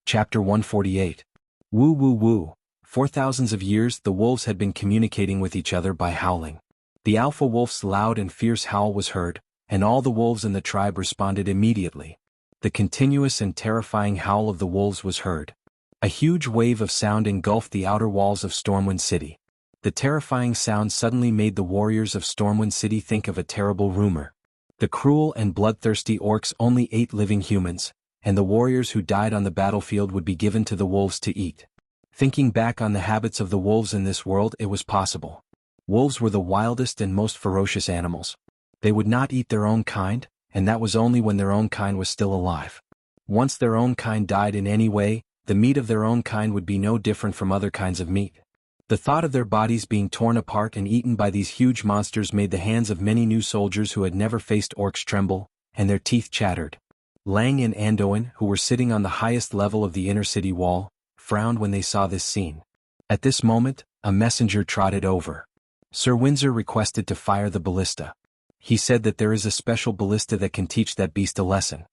Chapter 148. Woo woo woo. For thousands of years the wolves had been communicating with each other by howling. The alpha wolf's loud and fierce howl was heard, and all the wolves in the tribe responded immediately. The continuous and terrifying howl of the wolves was heard. A huge wave of sound engulfed the outer walls of Stormwind City. The terrifying sound suddenly made the warriors of Stormwind City think of a terrible rumor. The cruel and bloodthirsty orcs only ate living humans, and the warriors who died on the battlefield would be given to the wolves to eat. Thinking back on the habits of the wolves in this world, it was possible. Wolves were the wildest and most ferocious animals. They would not eat their own kind, and that was only when their own kind was still alive. Once their own kind died in any way, the meat of their own kind would be no different from other kinds of meat. The thought of their bodies being torn apart and eaten by these huge monsters made the hands of many new soldiers who had never faced orcs tremble, and their teeth chattered. Lang and Andoin, who were sitting on the highest level of the inner city wall, frowned when they saw this scene. At this moment, a messenger trotted over. Sir Windsor requested to fire the ballista. He said that there is a special ballista that can teach that beast a lesson.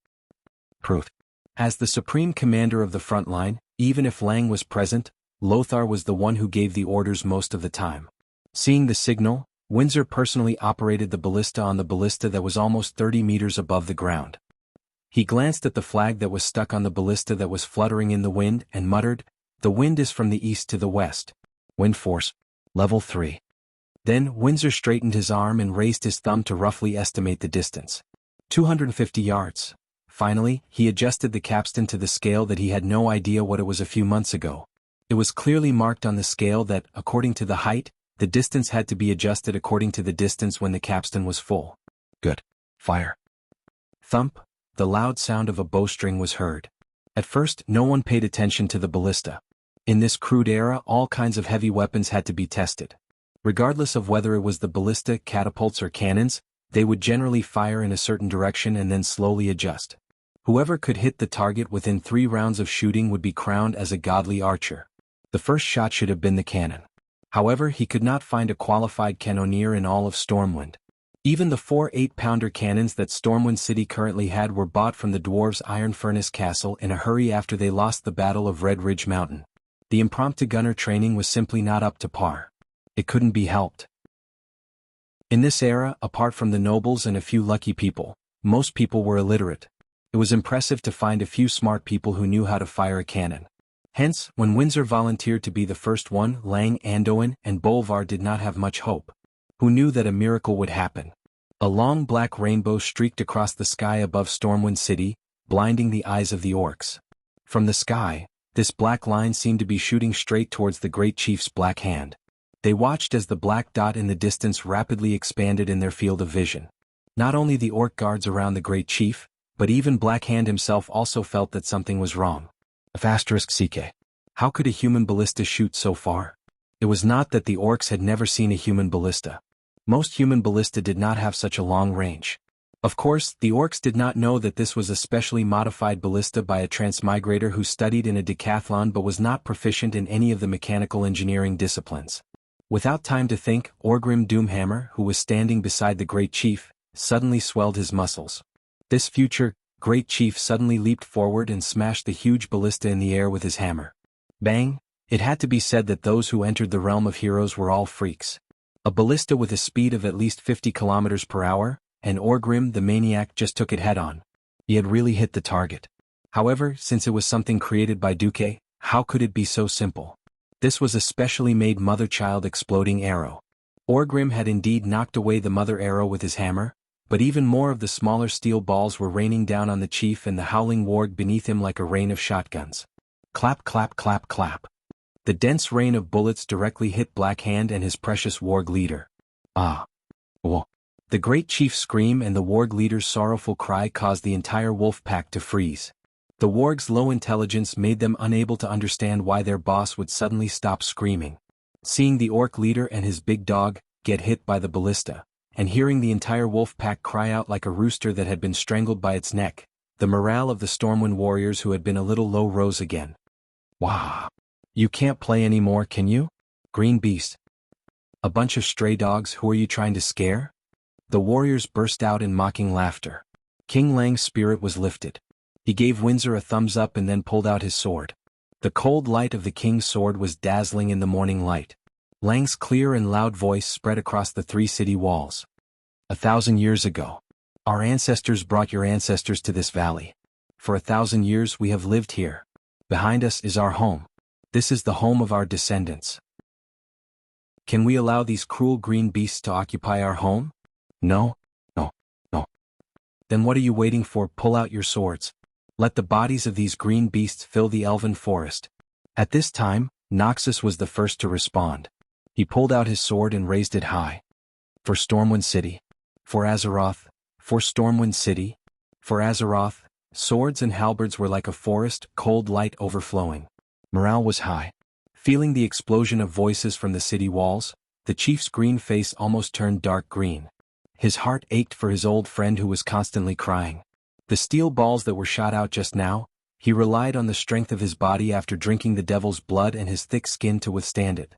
Proof. As the supreme commander of the front line, even if Lang was present, Lothar was the one who gave the orders most of the time. Seeing the signal, Windsor personally operated the ballista on the ballista that was almost 30 meters above the ground. He glanced at the flag that was stuck on the ballista that was fluttering in the wind and muttered, "The wind is from the east to the west. Wind force, level 3. Then Windsor straightened his arm and raised his thumb to roughly estimate the distance. 250 yards. Finally, he adjusted the capstan to the scale that he had no idea what it was a few months ago. It was clearly marked on the scale that, according to the height, the distance had to be adjusted according to the distance when the capstan was full. Good. Fire. Thump. The loud sound of a bowstring was heard. At first, no one paid attention to the ballista. In this crude era, all kinds of heavy weapons had to be tested. Regardless of whether it was the ballista, catapults or cannons, they would generally fire in a certain direction and then slowly adjust. Whoever could hit the target within 3 rounds of shooting would be crowned as a godly archer. The first shot should have been the cannon. However, he could not find a qualified cannoneer in all of Stormwind. Even the 4 8-pounder cannons that Stormwind City currently had were bought from the dwarves' Iron Furnace Castle in a hurry after they lost the Battle of Red Ridge Mountain. The impromptu gunner training was simply not up to par. It couldn't be helped. In this era, apart from the nobles and a few lucky people, most people were illiterate. It was impressive to find a few smart people who knew how to fire a cannon. Hence, when Windsor volunteered to be the first one, Lang, Andoin, and Bolvar did not have much hope. Who knew that a miracle would happen? A long black rainbow streaked across the sky above Stormwind City, blinding the eyes of the orcs. From the sky, this black line seemed to be shooting straight towards the Great Chief's black hand. They watched as the black dot in the distance rapidly expanded in their field of vision. Not only the orc guards around the Great Chief, but even Black Hand himself also felt that something was wrong. *CK. How could a human ballista shoot so far? It was not that the orcs had never seen a human ballista. Most human ballista did not have such a long range. Of course, the orcs did not know that this was a specially modified ballista by a transmigrator who studied in a decathlon but was not proficient in any of the mechanical engineering disciplines. Without time to think, Orgrim Doomhammer, who was standing beside the Great Chief, suddenly swelled his muscles. This future Great Chief suddenly leaped forward and smashed the huge ballista in the air with his hammer. Bang! It had to be said that those who entered the realm of heroes were all freaks. A ballista with a speed of at least 50 kilometers per hour, and Orgrim the maniac just took it head-on. He had really hit the target. However, since it was something created by Duque, how could it be so simple? This was a specially made mother-child exploding arrow. Orgrim had indeed knocked away the mother arrow with his hammer, but even more of the smaller steel balls were raining down on the chief and the howling warg beneath him like a rain of shotguns. Clap clap clap clap. The dense rain of bullets directly hit Black Hand and his precious warg leader. Ah. Whoa. The Great Chief's scream and the warg leader's sorrowful cry caused the entire wolf pack to freeze. The warg's low intelligence made them unable to understand why their boss would suddenly stop screaming. Seeing the orc leader and his big dog get hit by the ballista, and hearing the entire wolf pack cry out like a rooster that had been strangled by its neck, the morale of the Stormwind warriors who had been a little low rose again. Wow! You can't play anymore, can you? Green beast. A bunch of stray dogs, who are you trying to scare? The warriors burst out in mocking laughter. King Lang's spirit was lifted. He gave Windsor a thumbs up and then pulled out his sword. The cold light of the king's sword was dazzling in the morning light. Lang's clear and loud voice spread across the 3 city walls. 1,000 years ago. Our ancestors brought your ancestors to this valley. For 1,000 years we have lived here. Behind us is our home. This is the home of our descendants. Can we allow these cruel green beasts to occupy our home? No, no, no. Then what are you waiting for? Pull out your swords. Let the bodies of these green beasts fill the elven forest. At this time, Noxus was the first to respond. He pulled out his sword and raised it high. For Stormwind City. For Azeroth. For Stormwind City. For Azeroth. Swords and halberds were like a forest, cold light overflowing. Morale was high. Feeling the explosion of voices from the city walls, the chief's green face almost turned dark green. His heart ached for his old friend who was constantly crying. The steel balls that were shot out just now, he relied on the strength of his body after drinking the devil's blood and his thick skin to withstand it.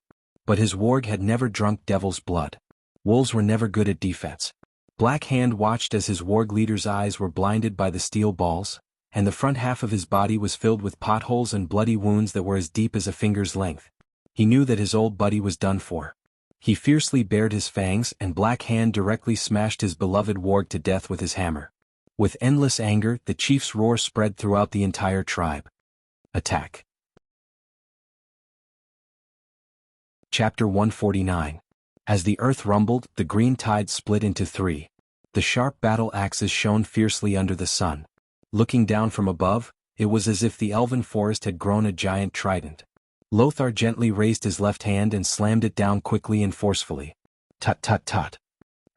But his warg had never drunk devil's blood. Wolves were never good at defense. Black Hand watched as his warg leader's eyes were blinded by the steel balls, and the front half of his body was filled with potholes and bloody wounds that were as deep as a finger's length. He knew that his old buddy was done for. He fiercely bared his fangs, and Black Hand directly smashed his beloved warg to death with his hammer. With endless anger, the chief's roar spread throughout the entire tribe. Attack. Chapter 149. As the earth rumbled, the green tide split into 3. The sharp battle axes shone fiercely under the sun. Looking down from above, it was as if the elven forest had grown a giant trident. Lothar gently raised his left hand and slammed it down quickly and forcefully. Tut tut tut.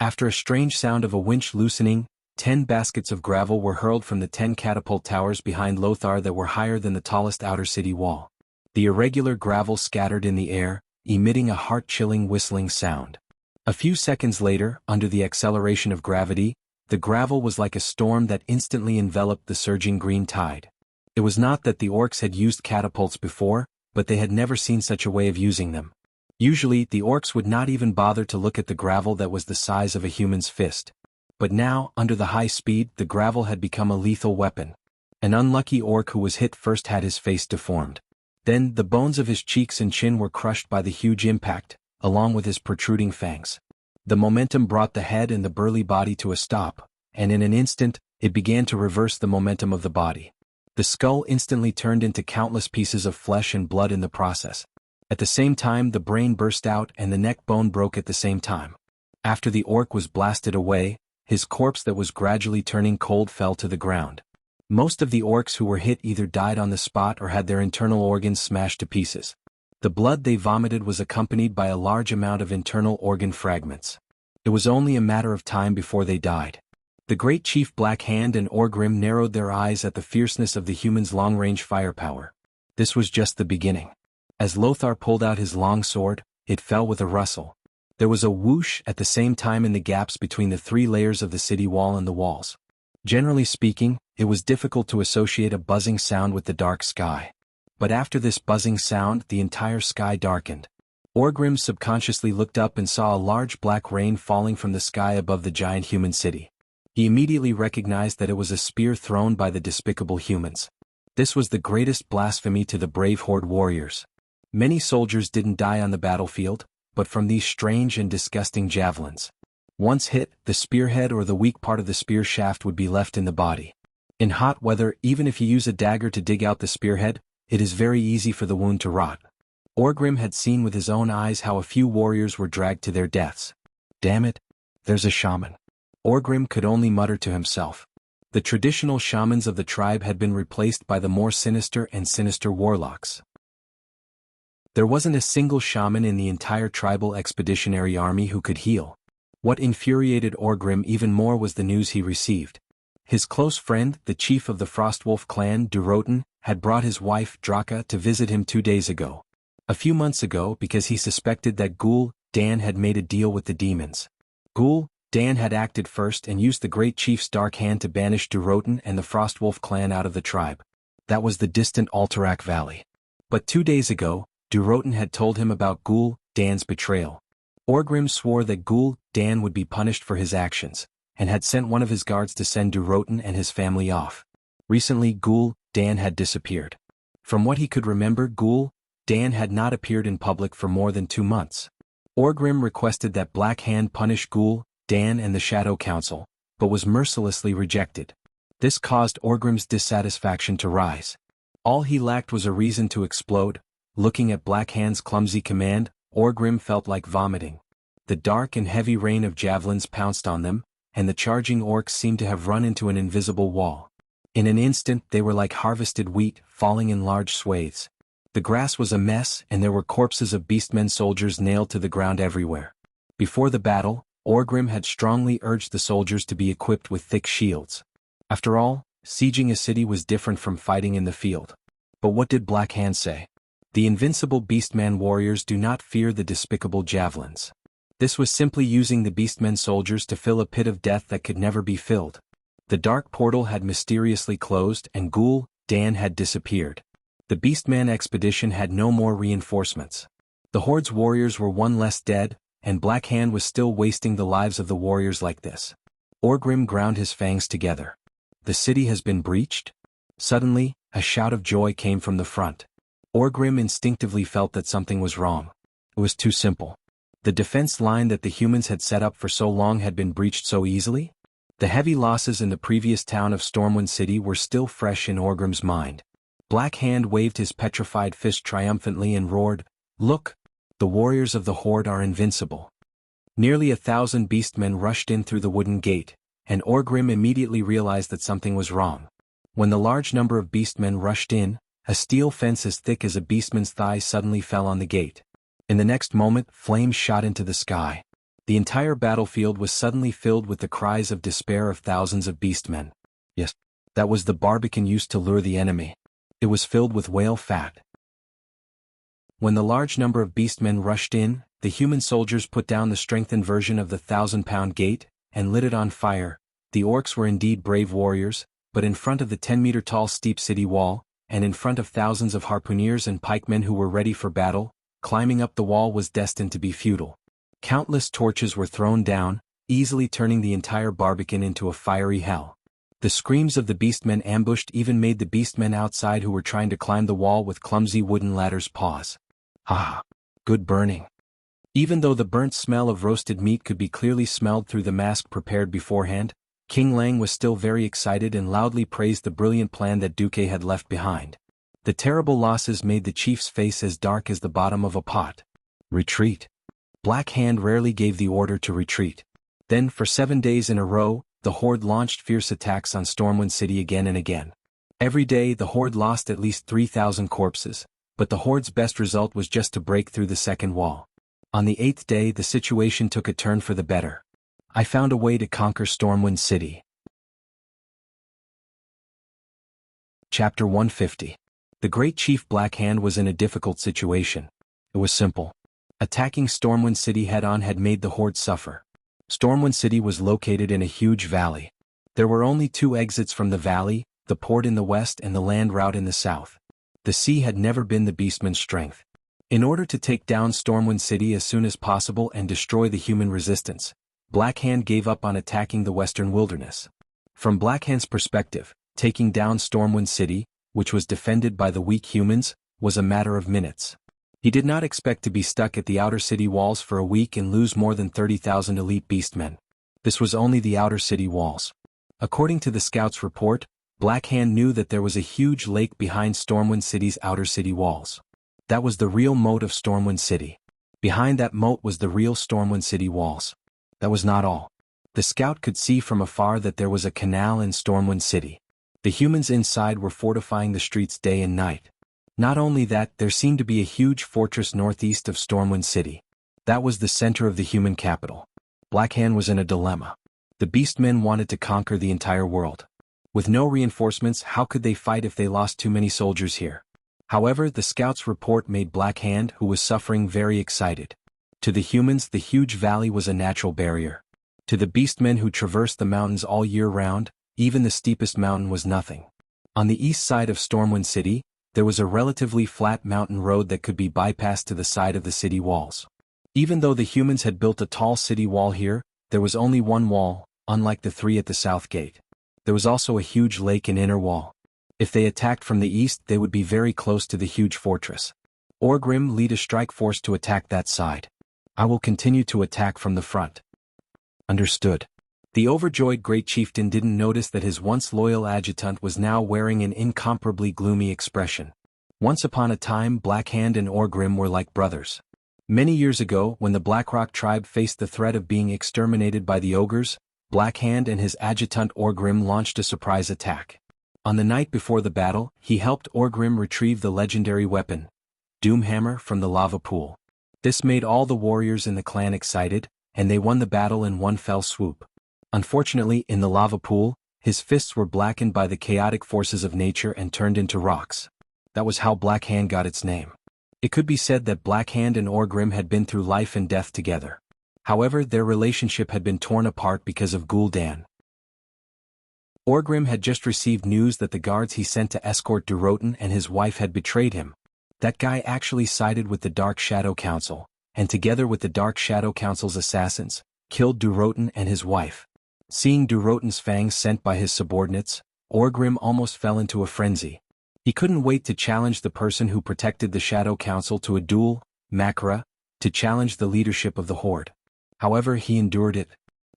After a strange sound of a winch loosening, 10 baskets of gravel were hurled from the 10 catapult towers behind Lothar that were higher than the tallest outer city wall. The irregular gravel scattered in the air, emitting a heart-chilling whistling sound. A few seconds later, under the acceleration of gravity, the gravel was like a storm that instantly enveloped the surging green tide. It was not that the orcs had used catapults before, but they had never seen such a way of using them. Usually, the orcs would not even bother to look at the gravel that was the size of a human's fist. But now, under the high speed, the gravel had become a lethal weapon. An unlucky orc who was hit first had his face deformed. Then, the bones of his cheeks and chin were crushed by the huge impact, along with his protruding fangs. The momentum brought the head and the burly body to a stop, and in an instant, it began to reverse the momentum of the body. The skull instantly turned into countless pieces of flesh and blood in the process. At the same time, the brain burst out and the neck bone broke at the same time. After the orc was blasted away, his corpse that was gradually turning cold fell to the ground. Most of the orcs who were hit either died on the spot or had their internal organs smashed to pieces. The blood they vomited was accompanied by a large amount of internal organ fragments. It was only a matter of time before they died. The great chief Black Hand and Orgrim narrowed their eyes at the fierceness of the humans' long-range firepower. This was just the beginning. As Lothar pulled out his long sword, it fell with a rustle. There was a whoosh at the same time in the gaps between the 3 layers of the city wall and the walls. Generally speaking, it was difficult to associate a buzzing sound with the dark sky. But after this buzzing sound, the entire sky darkened. Orgrim subconsciously looked up and saw a large black rain falling from the sky above the giant human city. He immediately recognized that it was a spear thrown by the despicable humans. This was the greatest blasphemy to the brave Horde warriors. Many soldiers didn't die on the battlefield, but from these strange and disgusting javelins. Once hit, the spearhead or the weak part of the spear shaft would be left in the body. In hot weather, even if you use a dagger to dig out the spearhead, it is very easy for the wound to rot. Orgrim had seen with his own eyes how a few warriors were dragged to their deaths. Damn it, there's a shaman. Orgrim could only mutter to himself. The traditional shamans of the tribe had been replaced by the more sinister and sinister warlocks. There wasn't a single shaman in the entire tribal expeditionary army who could heal. What infuriated Orgrim even more was the news he received. His close friend, the chief of the Frostwolf clan, Durotan, had brought his wife, Draka, to visit him 2 days ago. A few months ago, because he suspected that Ghoul Dan had made a deal with the demons. Ghoul Dan had acted first and used the great chief's dark hand to banish Durotan and the Frostwolf clan out of the tribe. That was the distant Alterac Valley. But 2 days ago, Durotan had told him about Ghoul Dan's betrayal. Orgrim swore that Ghoul Dan would be punished for his actions, and had sent one of his guards to send Durotan and his family off. Recently Ghoul Dan had disappeared. From what he could remember, Ghoul Dan had not appeared in public for more than 2 months. Orgrim requested that Black Hand punish Ghoul, Dan and the Shadow Council, but was mercilessly rejected. This caused Orgrim's dissatisfaction to rise. All he lacked was a reason to explode. Looking at Black Hand's clumsy command, Orgrim felt like vomiting. The dark and heavy rain of javelins pounced on them, and the charging orcs seemed to have run into an invisible wall. In an instant they were like harvested wheat, falling in large swathes. The grass was a mess and there were corpses of beastmen soldiers nailed to the ground everywhere. Before the battle, Orgrim had strongly urged the soldiers to be equipped with thick shields. After all, sieging a city was different from fighting in the field. But what did Black Hand say? The invincible beastman warriors do not fear the despicable javelins. This was simply using the beastmen soldiers to fill a pit of death that could never be filled. The dark portal had mysteriously closed and Ghoul, Dan had disappeared. The beastman expedition had no more reinforcements. The Horde's warriors were one less dead, and Black Hand was still wasting the lives of the warriors like this. Orgrim ground his fangs together. The city has been breached? Suddenly, a shout of joy came from the front. Orgrim instinctively felt that something was wrong. It was too simple. The defense line that the humans had set up for so long had been breached so easily? The heavy losses in the previous town of Stormwind City were still fresh in Orgrim's mind. Black Hand waved his petrified fist triumphantly and roared, "Look! The warriors of the Horde are invincible." Nearly 1,000 beastmen rushed in through the wooden gate, and Orgrim immediately realized that something was wrong. When the large number of beastmen rushed in, a steel fence as thick as a beastman's thigh suddenly fell on the gate. In the next moment, flames shot into the sky. The entire battlefield was suddenly filled with the cries of despair of thousands of beastmen. Yes, that was the barbican used to lure the enemy. It was filled with whale fat. When the large number of beastmen rushed in, the human soldiers put down the strengthened version of the 1,000-pound gate, and lit it on fire. The orcs were indeed brave warriors, but in front of the 10-meter-tall steep city wall, and in front of thousands of harpooneers and pikemen who were ready for battle, climbing up the wall was destined to be futile. Countless torches were thrown down, easily turning the entire barbican into a fiery hell. The screams of the beastmen ambushed even made the beastmen outside who were trying to climb the wall with clumsy wooden ladders pause. Ah, good burning. Even though the burnt smell of roasted meat could be clearly smelled through the mask prepared beforehand, King Lang was still very excited and loudly praised the brilliant plan that Duque had left behind. The terrible losses made the chief's face as dark as the bottom of a pot. Retreat. Black Hand rarely gave the order to retreat. Then, for 7 days in a row, the Horde launched fierce attacks on Stormwind City again and again. Every day the Horde lost at least 3,000 corpses, but the Horde's best result was just to break through the second wall. On the 8th day the situation took a turn for the better. I found a way to conquer Stormwind City. Chapter 150. The great chief Black Hand was in a difficult situation. It was simple. Attacking Stormwind City head-on had made the Horde suffer. Stormwind City was located in a huge valley. There were only 2 exits from the valley, the port in the west and the land route in the south. The sea had never been the beastman's strength. In order to take down Stormwind City as soon as possible and destroy the human resistance, Black Hand gave up on attacking the western wilderness. From Black Hand's perspective, taking down Stormwind City, which was defended by the weak humans, was a matter of minutes. He did not expect to be stuck at the outer city walls for a week and lose more than 30,000 elite beastmen. This was only the outer city walls. According to the scouts' report, Black Hand knew that there was a huge lake behind Stormwind City's outer city walls. That was the real moat of Stormwind City. Behind that moat was the real Stormwind City walls. That was not all. The scout could see from afar that there was a canal in Stormwind City. The humans inside were fortifying the streets day and night. Not only that, there seemed to be a huge fortress northeast of Stormwind City. That was the center of the human capital. Black Hand was in a dilemma. The beastmen wanted to conquer the entire world. With no reinforcements, how could they fight if they lost too many soldiers here? However, the scouts' report made Black Hand, who was suffering, very excited. To the humans, the huge valley was a natural barrier. To the beastmen who traversed the mountains all year round, even the steepest mountain was nothing. On the east side of Stormwind City, there was a relatively flat mountain road that could be bypassed to the side of the city walls. Even though the humans had built a tall city wall here, there was only one wall, unlike the 3 at the south gate. There was also a huge lake and inner wall. If they attacked from the east, they would be very close to the huge fortress. Orgrim led a strike force to attack that side. I will continue to attack from the front. Understood. The overjoyed great chieftain didn't notice that his once loyal adjutant was now wearing an incomparably gloomy expression. Once upon a time, Blackhand and Orgrim were like brothers. Many years ago, when the Blackrock tribe faced the threat of being exterminated by the ogres, Blackhand and his adjutant Orgrim launched a surprise attack. On the night before the battle, he helped Orgrim retrieve the legendary weapon, Doomhammer, from the lava pool. This made all the warriors in the clan excited, and they won the battle in one fell swoop. Unfortunately, in the lava pool, his fists were blackened by the chaotic forces of nature and turned into rocks. That was how Blackhand got its name. It could be said that Blackhand and Orgrim had been through life and death together. However, their relationship had been torn apart because of Gul'dan. Orgrim had just received news that the guards he sent to escort Durotan and his wife had betrayed him. That guy actually sided with the Dark Shadow Council, and together with the Dark Shadow Council's assassins, killed Durotan and his wife. Seeing Durotan's fangs sent by his subordinates, Orgrim almost fell into a frenzy. He couldn't wait to challenge the person who protected the Shadow Council to a duel, Makara, to challenge the leadership of the Horde. However, he endured it.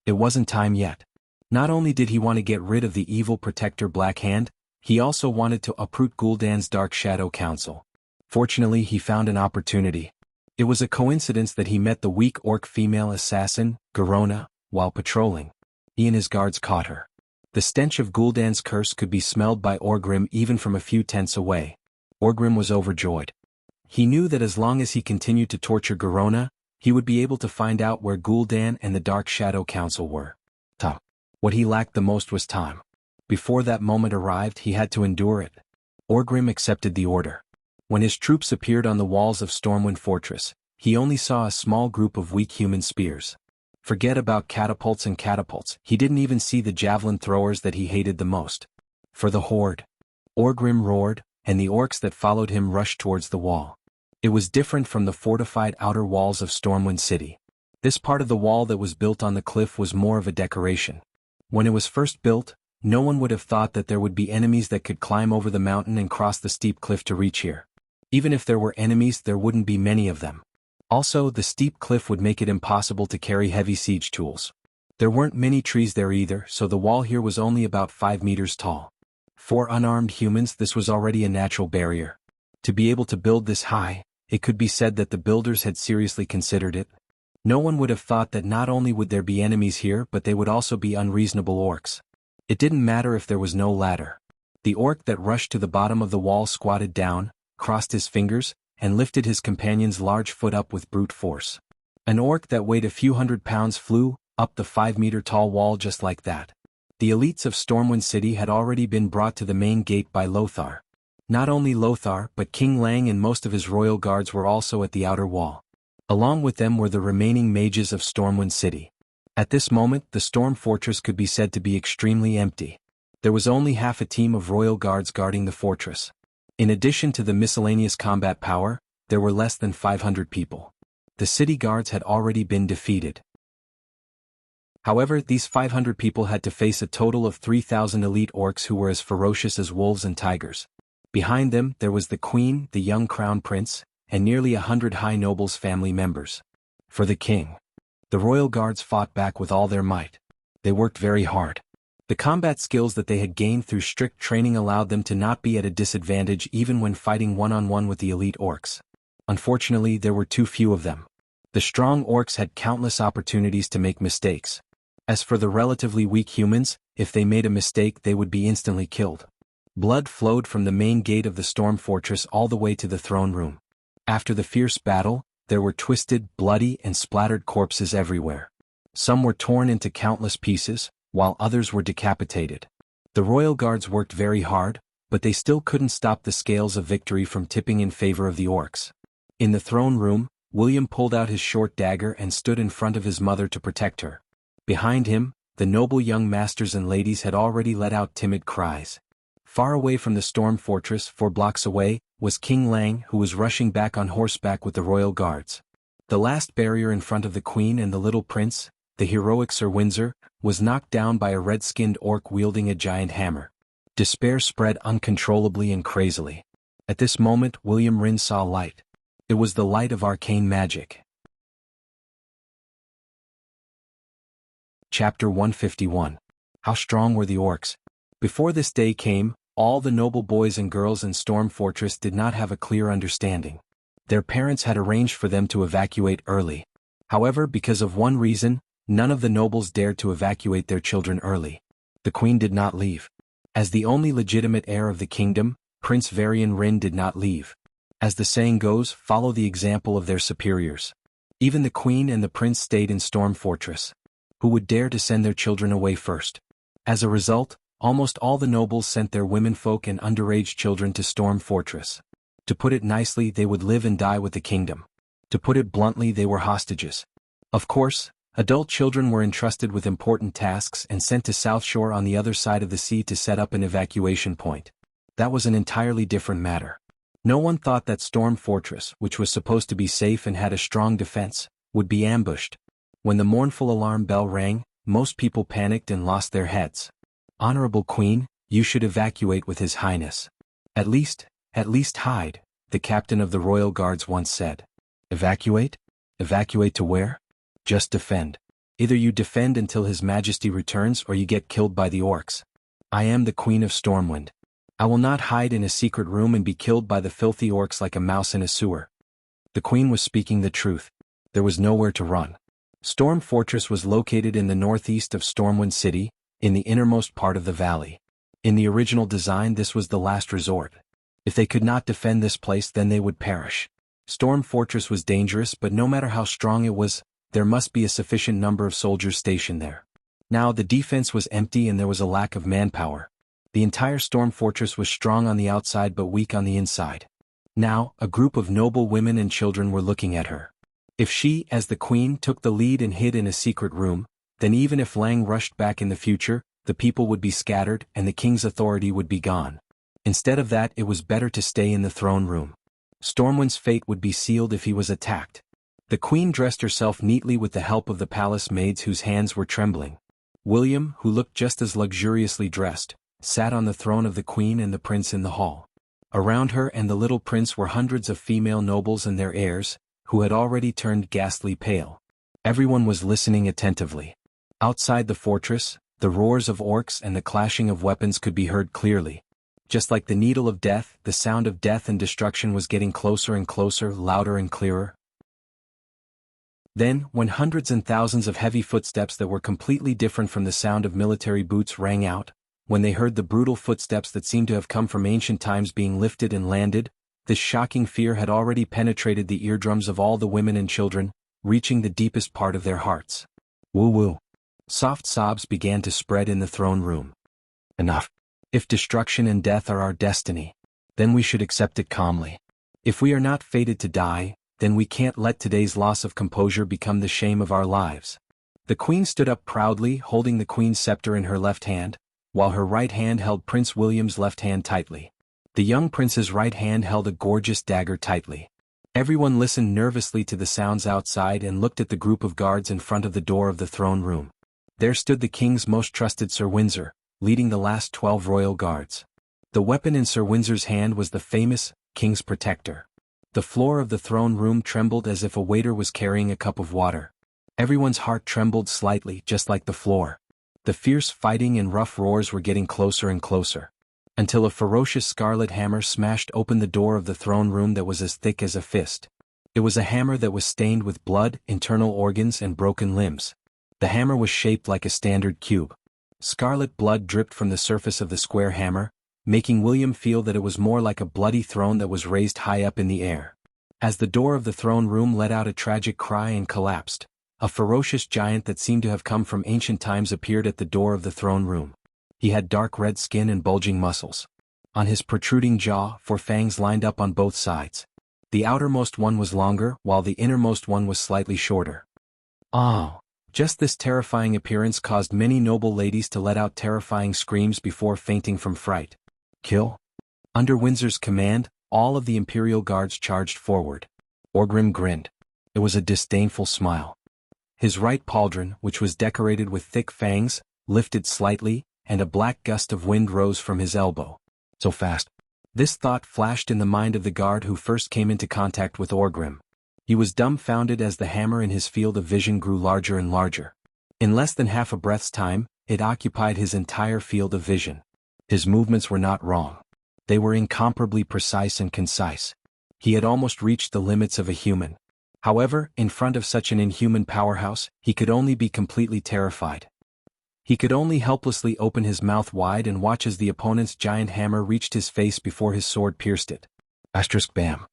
It wasn't time yet. Not only did he want to get rid of the evil protector Blackhand, he also wanted to uproot Gul'dan's Dark Shadow Council. Fortunately, he found an opportunity. It was a coincidence that he met the weak orc female assassin, Garona, while patrolling. He and his guards caught her. The stench of Gul'dan's curse could be smelled by Orgrim even from a few tents away. Orgrim was overjoyed. He knew that as long as he continued to torture Garona, he would be able to find out where Gul'dan and the Dark Shadow Council were. What he lacked the most was time. Before that moment arrived, he had to endure it. Orgrim accepted the order. When his troops appeared on the walls of Stormwind Fortress, he only saw a small group of weak human spears. Forget about catapults and catapults, he didn't even see the javelin throwers that he hated the most. For the Horde. Orgrim roared, and the orcs that followed him rushed towards the wall. It was different from the fortified outer walls of Stormwind City. This part of the wall that was built on the cliff was more of a decoration. When it was first built, no one would have thought that there would be enemies that could climb over the mountain and cross the steep cliff to reach here. Even if there were enemies, there wouldn't be many of them. Also, the steep cliff would make it impossible to carry heavy siege tools. There weren't many trees there either, so the wall here was only about 5 meters tall. For unarmed humans, this was already a natural barrier. To be able to build this high, it could be said that the builders had seriously considered it. No one would have thought that not only would there be enemies here, but they would also be unreasonable orcs. It didn't matter if there was no ladder. The orc that rushed to the bottom of the wall squatted down, crossed his fingers, and lifted his companion's large foot up with brute force. An orc that weighed a few hundred pounds flew up the 5-meter-tall wall just like that. The elites of Stormwind City had already been brought to the main gate by Lothar. Not only Lothar, but King Lang and most of his royal guards were also at the outer wall. Along with them were the remaining mages of Stormwind City. At this moment, the Storm Fortress could be said to be extremely empty. There was only half a team of royal guards guarding the fortress. In addition to the miscellaneous combat power, there were less than 500 people. The city guards had already been defeated. However, these 500 people had to face a total of 3,000 elite orcs who were as ferocious as wolves and tigers. Behind them, there was the queen, the young crown prince, and nearly 100 high nobles' family members. For the king, the royal guards fought back with all their might. They worked very hard. The combat skills that they had gained through strict training allowed them to not be at a disadvantage even when fighting one-on-one with the elite orcs. Unfortunately, there were too few of them. The strong orcs had countless opportunities to make mistakes. As for the relatively weak humans, if they made a mistake they would be instantly killed. Blood flowed from the main gate of the Storm Fortress all the way to the throne room. After the fierce battle, there were twisted, bloody, and splattered corpses everywhere. Some were torn into countless pieces, while others were decapitated. The royal guards worked very hard, but they still couldn't stop the scales of victory from tipping in favor of the orcs. In the throne room, William pulled out his short dagger and stood in front of his mother to protect her. Behind him, the noble young masters and ladies had already let out timid cries. Far away from the Storm Fortress, 4 blocks away, was King Lang, who was rushing back on horseback with the royal guards. The last barrier in front of the queen and the little prince, the heroic Sir Windsor, was knocked down by a red-skinned orc wielding a giant hammer. Despair spread uncontrollably and crazily. At this moment William Rynn saw light. It was the light of arcane magic. Chapter 151. How strong were the orcs? Before this day came, all the noble boys and girls in Storm Fortress did not have a clear understanding. Their parents had arranged for them to evacuate early. However, because of one reason, none of the nobles dared to evacuate their children early. The queen did not leave. As the only legitimate heir of the kingdom, Prince Varian Rin did not leave. As the saying goes, follow the example of their superiors. Even the queen and the prince stayed in Storm Fortress. Who would dare to send their children away first? As a result, almost all the nobles sent their womenfolk and underage children to Storm Fortress. To put it nicely, they would live and die with the kingdom. To put it bluntly, they were hostages. Of course, adult children were entrusted with important tasks and sent to South Shore on the other side of the sea to set up an evacuation point. That was an entirely different matter. No one thought that Storm Fortress, which was supposed to be safe and had a strong defense, would be ambushed. When the mournful alarm bell rang, most people panicked and lost their heads. Honorable Queen, you should evacuate with His Highness. At least hide, the captain of the royal guards once said. Evacuate? Evacuate to where? Just defend. Either you defend until His Majesty returns or you get killed by the orcs. I am the Queen of Stormwind. I will not hide in a secret room and be killed by the filthy orcs like a mouse in a sewer. The Queen was speaking the truth. There was nowhere to run. Storm Fortress was located in the northeast of Stormwind City, in the innermost part of the valley. In the original design, this was the last resort. If they could not defend this place, then they would perish. Storm Fortress was dangerous, but no matter how strong it was, there must be a sufficient number of soldiers stationed there. Now the defense was empty and there was a lack of manpower. The entire Storm Fortress was strong on the outside but weak on the inside. Now, a group of noble women and children were looking at her. If she, as the queen, took the lead and hid in a secret room, then even if Lang rushed back in the future, the people would be scattered and the king's authority would be gone. Instead of that, it was better to stay in the throne room. Stormwind's fate would be sealed if he was attacked. The queen dressed herself neatly with the help of the palace maids whose hands were trembling. William, who looked just as luxuriously dressed, sat on the throne of the queen and the prince in the hall. Around her and the little prince were hundreds of female nobles and their heirs, who had already turned ghastly pale. Everyone was listening attentively. Outside the fortress, the roars of orcs and the clashing of weapons could be heard clearly. Just like the needle of death, the sound of death and destruction was getting closer and closer, louder and clearer. Then, when hundreds and thousands of heavy footsteps that were completely different from the sound of military boots rang out, when they heard the brutal footsteps that seemed to have come from ancient times being lifted and landed, this shocking fear had already penetrated the eardrums of all the women and children, reaching the deepest part of their hearts. Woo-woo. Soft sobs began to spread in the throne room. Enough. If destruction and death are our destiny, then we should accept it calmly. If we are not fated to die, then we can't let today's loss of composure become the shame of our lives. The queen stood up proudly, holding the queen's scepter in her left hand, while her right hand held Prince William's left hand tightly. The young prince's right hand held a gorgeous dagger tightly. Everyone listened nervously to the sounds outside and looked at the group of guards in front of the door of the throne room. There stood the king's most trusted Sir Windsor, leading the last 12 royal guards. The weapon in Sir Windsor's hand was the famous King's Protector. The floor of the throne room trembled as if a waiter was carrying a cup of water. Everyone's heart trembled slightly, just like the floor. The fierce fighting and rough roars were getting closer and closer, until a ferocious scarlet hammer smashed open the door of the throne room that was as thick as a fist. It was a hammer that was stained with blood, internal organs and broken limbs. The hammer was shaped like a standard cube. Scarlet blood dripped from the surface of the square hammer, making William feel that it was more like a bloody throne that was raised high up in the air. As the door of the throne room let out a tragic cry and collapsed, a ferocious giant that seemed to have come from ancient times appeared at the door of the throne room. He had dark red skin and bulging muscles. On his protruding jaw, 4 fangs lined up on both sides. The outermost one was longer, while the innermost one was slightly shorter. Oh! Just this terrifying appearance caused many noble ladies to let out terrifying screams before fainting from fright. Kill? Under Windsor's command, all of the imperial guards charged forward. Orgrim grinned. It was a disdainful smile. His right pauldron, which was decorated with thick fangs, lifted slightly, and a black gust of wind rose from his elbow. So fast. This thought flashed in the mind of the guard who first came into contact with Orgrim. He was dumbfounded as the hammer in his field of vision grew larger and larger. In less than half a breath's time, it occupied his entire field of vision. His movements were not wrong. They were incomparably precise and concise. He had almost reached the limits of a human. However, in front of such an inhuman powerhouse, he could only be completely terrified. He could only helplessly open his mouth wide and watch as the opponent's giant hammer reached his face before his sword pierced it. Bam.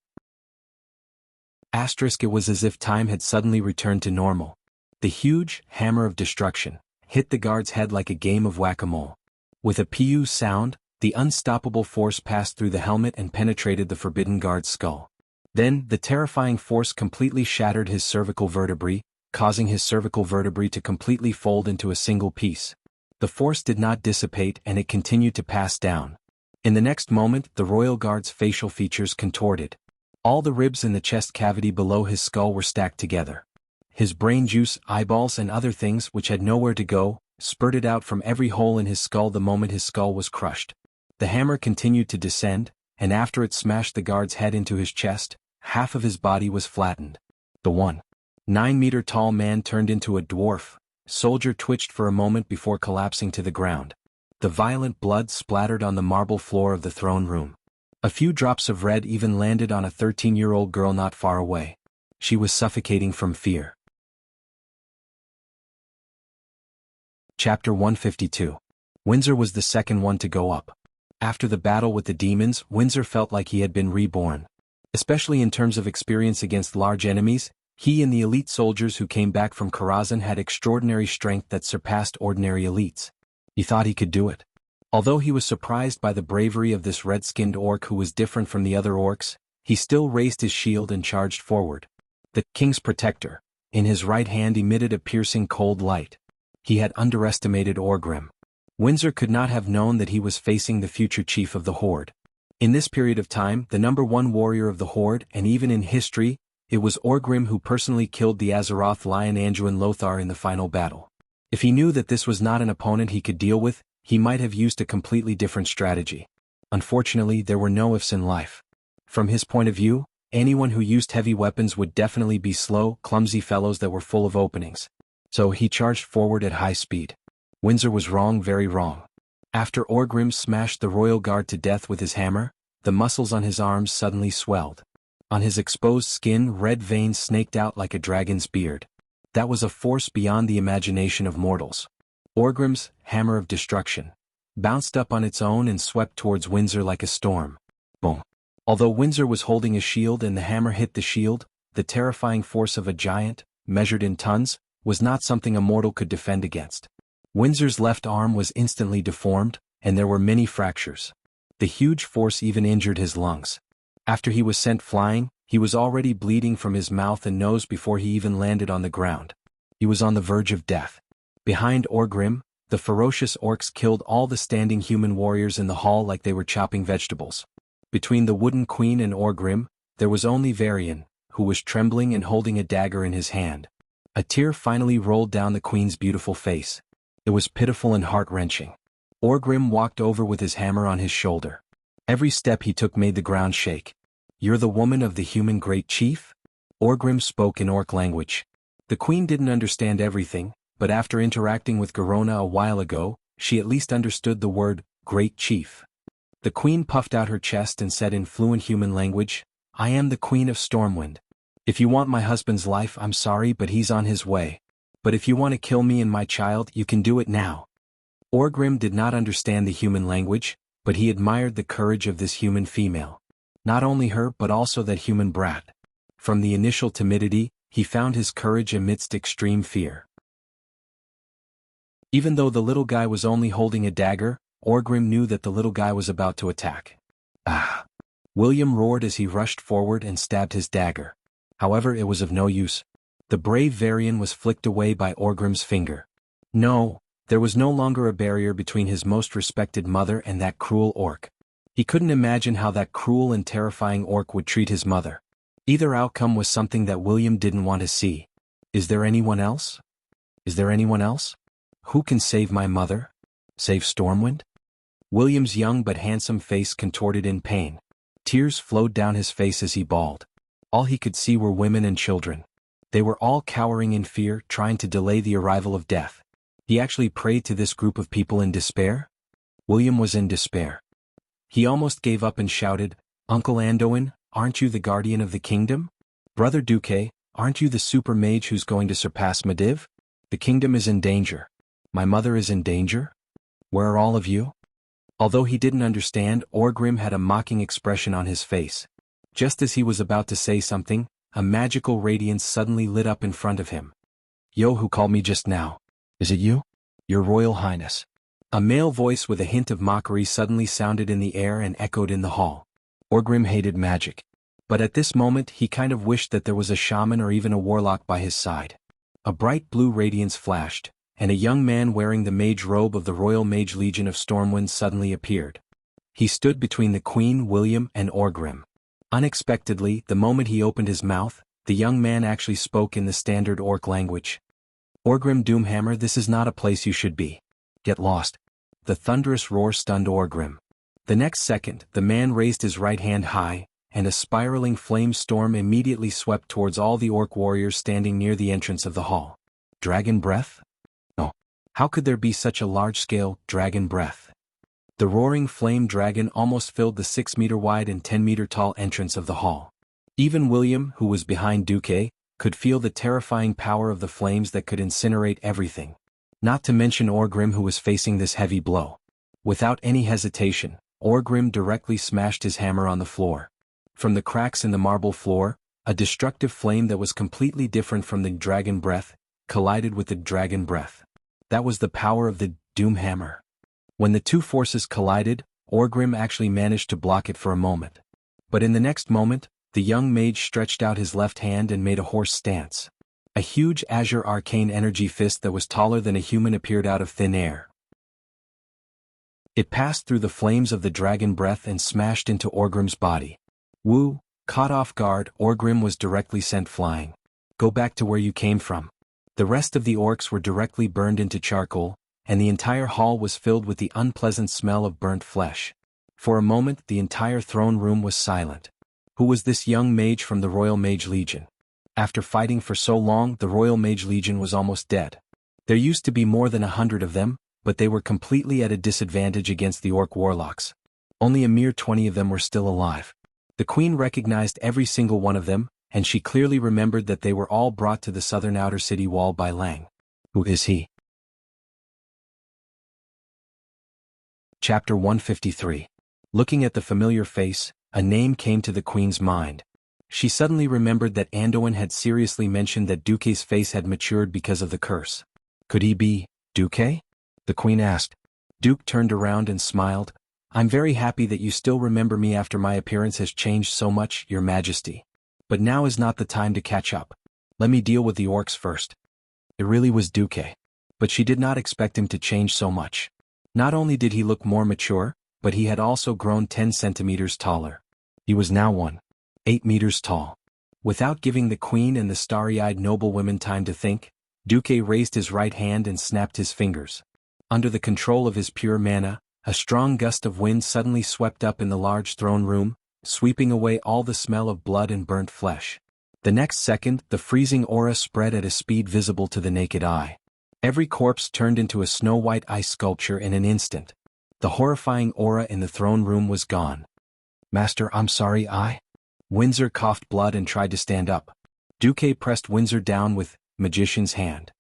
It was as if time had suddenly returned to normal. The huge hammer of destruction hit the guard's head like a game of whack-a-mole. With a pew sound, the unstoppable force passed through the helmet and penetrated the forbidden guard's skull. Then, the terrifying force completely shattered his cervical vertebrae, causing his cervical vertebrae to completely fold into a single piece. The force did not dissipate and it continued to pass down. In the next moment, the royal guard's facial features contorted. All the ribs in the chest cavity below his skull were stacked together. His brain juice, eyeballs and other things which had nowhere to go, spurted out from every hole in his skull the moment his skull was crushed. The hammer continued to descend, and after it smashed the guard's head into his chest, half of his body was flattened. The 1.9-meter-tall man turned into a dwarf. Soldier twitched for a moment before collapsing to the ground. The violent blood splattered on the marble floor of the throne room. A few drops of red even landed on a 13-year-old girl not far away. She was suffocating from fear. Chapter 152. Windsor was the second one to go up. After the battle with the demons, Windsor felt like he had been reborn. Especially in terms of experience against large enemies, he and the elite soldiers who came back from Karazhan had extraordinary strength that surpassed ordinary elites. He thought he could do it. Although he was surprised by the bravery of this red-skinned orc who was different from the other orcs, he still raised his shield and charged forward. The king's protector, in his right hand, emitted a piercing cold light. He had underestimated Orgrim. Windsor could not have known that he was facing the future chief of the Horde. In this period of time, the #1 warrior of the Horde, and even in history, it was Orgrim who personally killed the Azeroth lion Anduin Lothar in the final battle. If he knew that this was not an opponent he could deal with, he might have used a completely different strategy. Unfortunately, there were no ifs in life. From his point of view, anyone who used heavy weapons would definitely be slow, clumsy fellows that were full of openings. So he charged forward at high speed. Windsor was wrong, very wrong. After Orgrim smashed the royal guard to death with his hammer, the muscles on his arms suddenly swelled. On his exposed skin, red veins snaked out like a dragon's beard. That was a force beyond the imagination of mortals. Orgrim's hammer of destruction bounced up on its own and swept towards Windsor like a storm. Boom. Although Windsor was holding a shield and the hammer hit the shield, the terrifying force of a giant, measured in tons, was not something a mortal could defend against. Windsor's left arm was instantly deformed, and there were many fractures. The huge force even injured his lungs. After he was sent flying, he was already bleeding from his mouth and nose before he even landed on the ground. He was on the verge of death. Behind Orgrim, the ferocious orcs killed all the standing human warriors in the hall like they were chopping vegetables. Between the Wooden Queen and Orgrim, there was only Varian, who was trembling and holding a dagger in his hand. A tear finally rolled down the queen's beautiful face. It was pitiful and heart-wrenching. Orgrim walked over with his hammer on his shoulder. Every step he took made the ground shake. "You're the woman of the human great chief?" Orgrim spoke in orc language. The queen didn't understand everything, but after interacting with Garona a while ago, she at least understood the word, great chief. The queen puffed out her chest and said in fluent human language, "I am the queen of Stormwind. If you want my husband's life, I'm sorry, but he's on his way. But if you want to kill me and my child, you can do it now." Orgrim did not understand the human language, but he admired the courage of this human female. Not only her but also that human brat. From the initial timidity, he found his courage amidst extreme fear. Even though the little guy was only holding a dagger, Orgrim knew that the little guy was about to attack. "Ah!" William roared as he rushed forward and stabbed his dagger. However, it was of no use. The brave Varian was flicked away by Orgrim's finger. No, there was no longer a barrier between his most respected mother and that cruel orc. He couldn't imagine how that cruel and terrifying orc would treat his mother. Either outcome was something that William didn't want to see. Is there anyone else? Is there anyone else? Who can save my mother? Save Stormwind? William's young but handsome face contorted in pain. Tears flowed down his face as he bawled. All he could see were women and children. They were all cowering in fear, trying to delay the arrival of death. He actually prayed to this group of people in despair? William was in despair. He almost gave up and shouted, "Uncle Anduin, aren't you the guardian of the kingdom? Brother Duque, aren't you the super mage who's going to surpass Medivh? The kingdom is in danger. My mother is in danger? Where are all of you?" Although he didn't understand, Orgrim had a mocking expression on his face. Just as he was about to say something, a magical radiance suddenly lit up in front of him. "Yo, who called me just now? Is it you? Your Royal Highness." A male voice with a hint of mockery suddenly sounded in the air and echoed in the hall. Orgrim hated magic. But at this moment he kind of wished that there was a shaman or even a warlock by his side. A bright blue radiance flashed, and a young man wearing the mage robe of the Royal Mage Legion of Stormwind suddenly appeared. He stood between the Queen, William, and Orgrim. Unexpectedly, the moment he opened his mouth, the young man actually spoke in the standard orc language. "Orgrim Doomhammer, this is not a place you should be. Get lost." The thunderous roar stunned Orgrim. The next second, the man raised his right hand high, and a spiraling flame storm immediately swept towards all the orc warriors standing near the entrance of the hall. Dragon breath? No. How could there be such a large-scale dragon breath? The roaring flame dragon almost filled the 6-meter wide and 10-meter tall entrance of the hall. Even William, who was behind Duque, could feel the terrifying power of the flames that could incinerate everything. Not to mention Orgrim, who was facing this heavy blow. Without any hesitation, Orgrim directly smashed his hammer on the floor. From the cracks in the marble floor, a destructive flame that was completely different from the dragon breath collided with the dragon breath. That was the power of the Doomhammer. When the two forces collided, Orgrim actually managed to block it for a moment. But in the next moment, the young mage stretched out his left hand and made a horse stance. A huge azure arcane energy fist that was taller than a human appeared out of thin air. It passed through the flames of the dragon breath and smashed into Orgrim's body. Woo! Caught off guard, Orgrim was directly sent flying. "Go back to where you came from." The rest of the orcs were directly burned into charcoal, and the entire hall was filled with the unpleasant smell of burnt flesh. For a moment the entire throne room was silent. Who was this young mage from the Royal Mage Legion? After fighting for so long, the Royal Mage Legion was almost dead. There used to be more than 100 of them, but they were completely at a disadvantage against the orc warlocks. Only a mere 20 of them were still alive. The Queen recognized every single one of them, and she clearly remembered that they were all brought to the southern outer city wall by Lang. Who is he? Chapter 153. Looking at the familiar face, a name came to the Queen's mind. She suddenly remembered that Anduin had seriously mentioned that Duque's face had matured because of the curse. Could he be Duque? The Queen asked. Duke turned around and smiled. "I'm very happy that you still remember me after my appearance has changed so much, Your Majesty. But now is not the time to catch up. Let me deal with the orcs first." It really was Duque. But she did not expect him to change so much. Not only did he look more mature, but he had also grown 10 centimeters taller. He was now 8 meters tall. Without giving the Queen and the starry-eyed noblewomen time to think, Duque raised his right hand and snapped his fingers. Under the control of his pure mana, a strong gust of wind suddenly swept up in the large throne room, sweeping away all the smell of blood and burnt flesh. The next second, the freezing aura spread at a speed visible to the naked eye. Every corpse turned into a snow-white ice sculpture in an instant. The horrifying aura in the throne room was gone. "Master, I'm sorry, Windsor coughed blood and tried to stand up. Duque pressed Windsor down with magician's hand.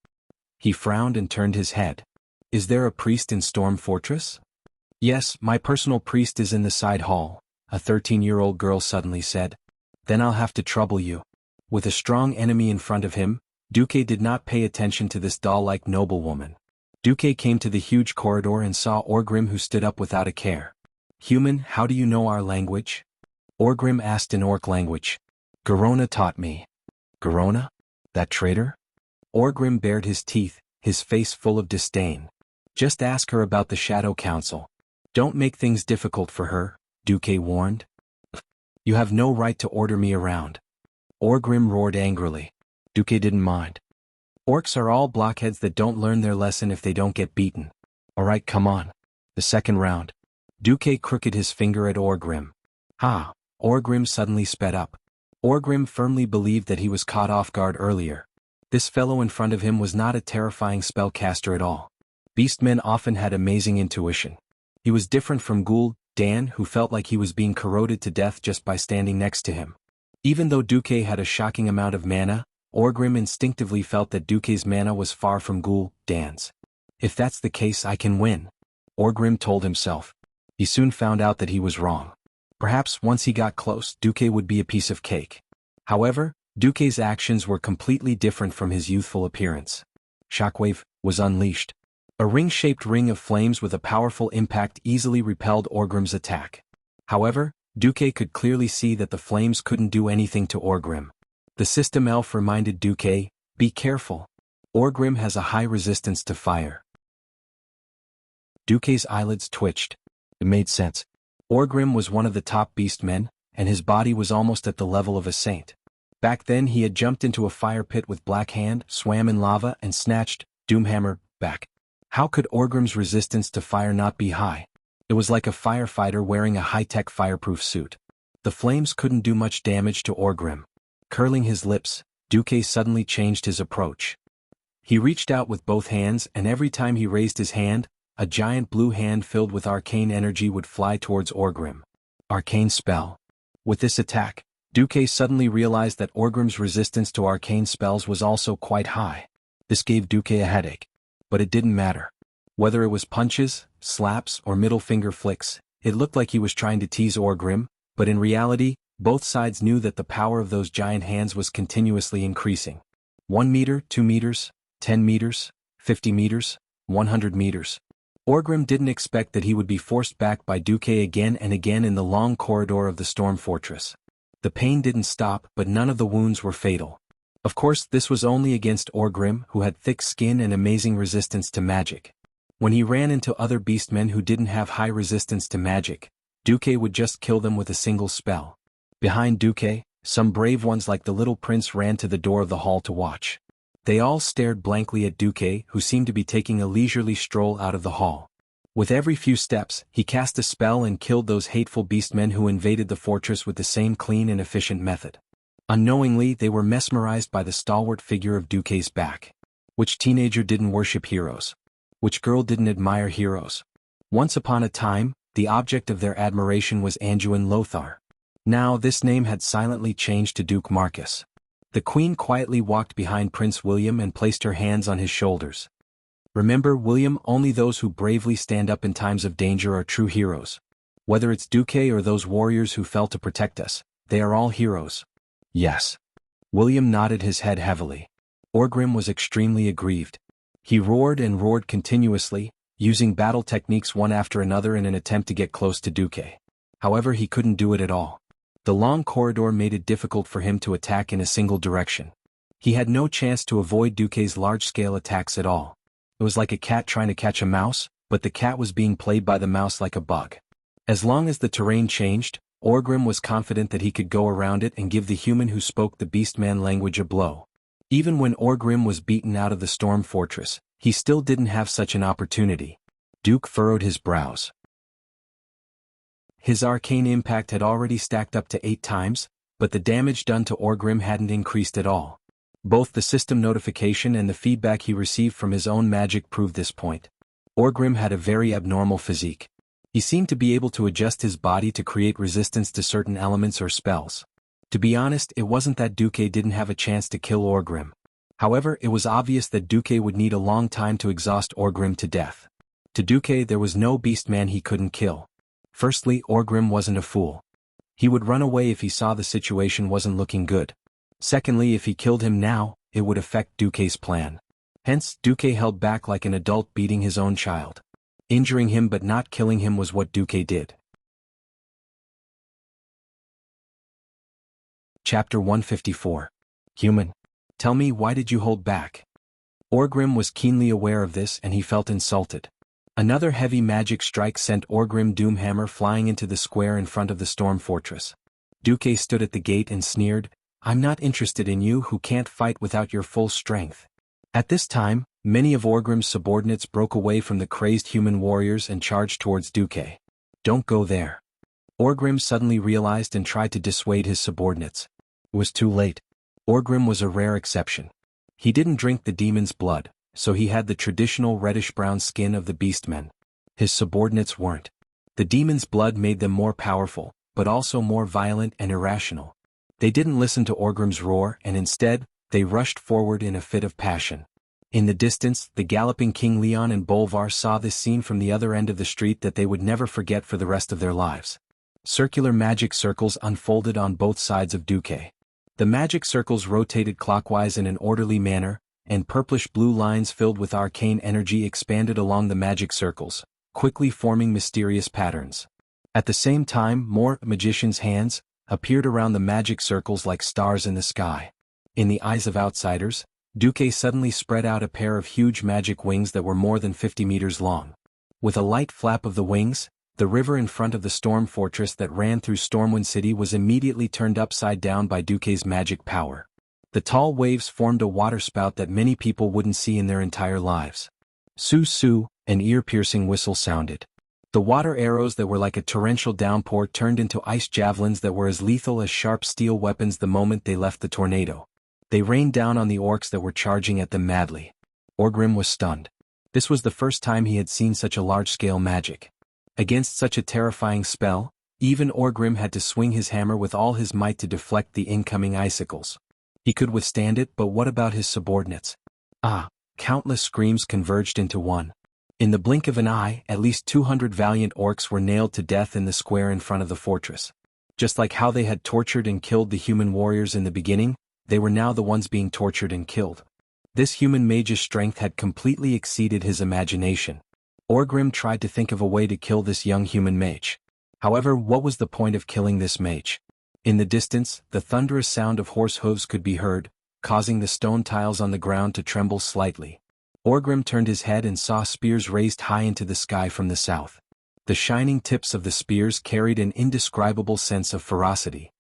He frowned and turned his head. "Is there a priest in Storm Fortress?" "Yes, my personal priest is in the side hall," a 13-year-old girl suddenly said. "Then I'll have to trouble you." With a strong enemy in front of him, Duque did not pay attention to this doll-like noblewoman. Duque came to the huge corridor and saw Orgrim, who stood up without a care. "Human, how do you know our language?" Orgrim asked in orc language. "Garona taught me." "Garona? That traitor?" Orgrim bared his teeth, his face full of disdain. "Just ask her about the Shadow Council. Don't make things difficult for her," Duque warned. "You have no right to order me around." Orgrim roared angrily. Duque didn't mind. "Orcs are all blockheads that don't learn their lesson if they don't get beaten. Alright, come on. The second round." Duque crooked his finger at Orgrim. "Ha!" Orgrim suddenly sped up. Orgrim firmly believed that he was caught off guard earlier. This fellow in front of him was not a terrifying spellcaster at all. Beastmen often had amazing intuition. He was different from Ghoul Dan, who felt like he was being corroded to death just by standing next to him. Even though Duque had a shocking amount of mana, Orgrim instinctively felt that Duque's mana was far from Ghoul Dan's. If that's the case, I can win, Orgrim told himself. He soon found out that he was wrong. Perhaps once he got close, Duque would be a piece of cake. However, Duque's actions were completely different from his youthful appearance. Shockwave was unleashed. A ring-shaped ring of flames with a powerful impact easily repelled Orgrim's attack. However, Duque could clearly see that the flames couldn't do anything to Orgrim. The system elf reminded Duque, "Be careful. Orgrim has a high resistance to fire." Duque's eyelids twitched. It made sense. Orgrim was one of the top beastmen, and his body was almost at the level of a saint. Back then he had jumped into a fire pit with Black Hand, swam in lava, and snatched Doomhammer back. How could Orgrim's resistance to fire not be high? It was like a firefighter wearing a high-tech fireproof suit. The flames couldn't do much damage to Orgrim. Curling his lips, Duque suddenly changed his approach. He reached out with both hands, and every time he raised his hand, a giant blue hand filled with arcane energy would fly towards Orgrim. Arcane spell. With this attack, Duque suddenly realized that Orgrim's resistance to arcane spells was also quite high. This gave Duque a headache. But it didn't matter. Whether it was punches, slaps, or middle finger flicks, it looked like he was trying to tease Orgrim, but in reality, both sides knew that the power of those giant hands was continuously increasing. 1 meter, 2 meters, 10 meters, 50 meters, 100 meters. Orgrim didn't expect that he would be forced back by Duque again and again in the long corridor of the storm fortress. The pain didn't stop, but none of the wounds were fatal. Of course, this was only against Orgrim, who had thick skin and amazing resistance to magic. When he ran into other beastmen who didn't have high resistance to magic, Duque would just kill them with a single spell. Behind Duque, some brave ones like the little prince ran to the door of the hall to watch. They all stared blankly at Duque, who seemed to be taking a leisurely stroll out of the hall. With every few steps, he cast a spell and killed those hateful beastmen who invaded the fortress with the same clean and efficient method. Unknowingly, they were mesmerized by the stalwart figure of Duque's back. Which teenager didn't worship heroes? Which girl didn't admire heroes? Once upon a time, the object of their admiration was Anduin Lothar. Now this name had silently changed to Duke Marcus. The queen quietly walked behind Prince William and placed her hands on his shoulders. Remember, William, only those who bravely stand up in times of danger are true heroes. Whether it's Duque or those warriors who fell to protect us, they are all heroes. Yes. William nodded his head heavily. Orgrim was extremely aggrieved. He roared and roared continuously, using battle techniques one after another in an attempt to get close to Duque. However, he couldn't do it at all. The long corridor made it difficult for him to attack in a single direction. He had no chance to avoid Duque's large-scale attacks at all. It was like a cat trying to catch a mouse, but the cat was being played by the mouse like a bug. As long as the terrain changed, Orgrim was confident that he could go around it and give the human who spoke the beastman language a blow. Even when Orgrim was beaten out of the storm fortress, he still didn't have such an opportunity. Duke furrowed his brows. His arcane impact had already stacked up to 8 times, but the damage done to Orgrim hadn't increased at all. Both the system notification and the feedback he received from his own magic proved this point. Orgrim had a very abnormal physique. He seemed to be able to adjust his body to create resistance to certain elements or spells. To be honest, it wasn't that Duque didn't have a chance to kill Orgrim. However, it was obvious that Duque would need a long time to exhaust Orgrim to death. To Duque, there was no beastman he couldn't kill. Firstly, Orgrim wasn't a fool. He would run away if he saw the situation wasn't looking good. Secondly, if he killed him now, it would affect Duque's plan. Hence, Duque held back like an adult beating his own child. Injuring him but not killing him was what Duque did. Chapter 154. Human. Tell me, why did you hold back? Orgrim was keenly aware of this and he felt insulted. Another heavy magic strike sent Orgrim Doomhammer flying into the square in front of the storm fortress. Duque stood at the gate and sneered, "I'm not interested in you who can't fight without your full strength." At this time, many of Orgrim's subordinates broke away from the crazed human warriors and charged towards Duque. "Don't go there." Orgrim suddenly realized and tried to dissuade his subordinates. It was too late. Orgrim was a rare exception. He didn't drink the demon's blood, so he had the traditional reddish-brown skin of the beastmen. His subordinates weren't. The demon's blood made them more powerful, but also more violent and irrational. They didn't listen to Orgrim's roar, and instead, they rushed forward in a fit of passion. In the distance, the galloping King Leon and Bolvar saw this scene from the other end of the street that they would never forget for the rest of their lives. Circular magic circles unfolded on both sides of Duque. The magic circles rotated clockwise in an orderly manner, and purplish-blue lines filled with arcane energy expanded along the magic circles, quickly forming mysterious patterns. At the same time, more magicians' hands appeared around the magic circles like stars in the sky. In the eyes of outsiders, Duque suddenly spread out a pair of huge magic wings that were more than 50 meters long. With a light flap of the wings, the river in front of the storm fortress that ran through Stormwind City was immediately turned upside down by Duque's magic power. The tall waves formed a waterspout that many people wouldn't see in their entire lives. Su-su, an ear-piercing whistle sounded. The water arrows that were like a torrential downpour turned into ice javelins that were as lethal as sharp steel weapons the moment they left the tornado. They rained down on the orcs that were charging at them madly. Orgrim was stunned. This was the first time he had seen such a large-scale magic. Against such a terrifying spell, even Orgrim had to swing his hammer with all his might to deflect the incoming icicles. He could withstand it, but what about his subordinates? Countless screams converged into one. In the blink of an eye, at least 200 valiant orcs were nailed to death in the square in front of the fortress. Just like how they had tortured and killed the human warriors in the beginning, they were now the ones being tortured and killed. This human mage's strength had completely exceeded his imagination. Orgrim tried to think of a way to kill this young human mage. However, what was the point of killing this mage? In the distance, the thunderous sound of horse hooves could be heard, causing the stone tiles on the ground to tremble slightly. Orgrim turned his head and saw spears raised high into the sky from the south. The shining tips of the spears carried an indescribable sense of ferocity.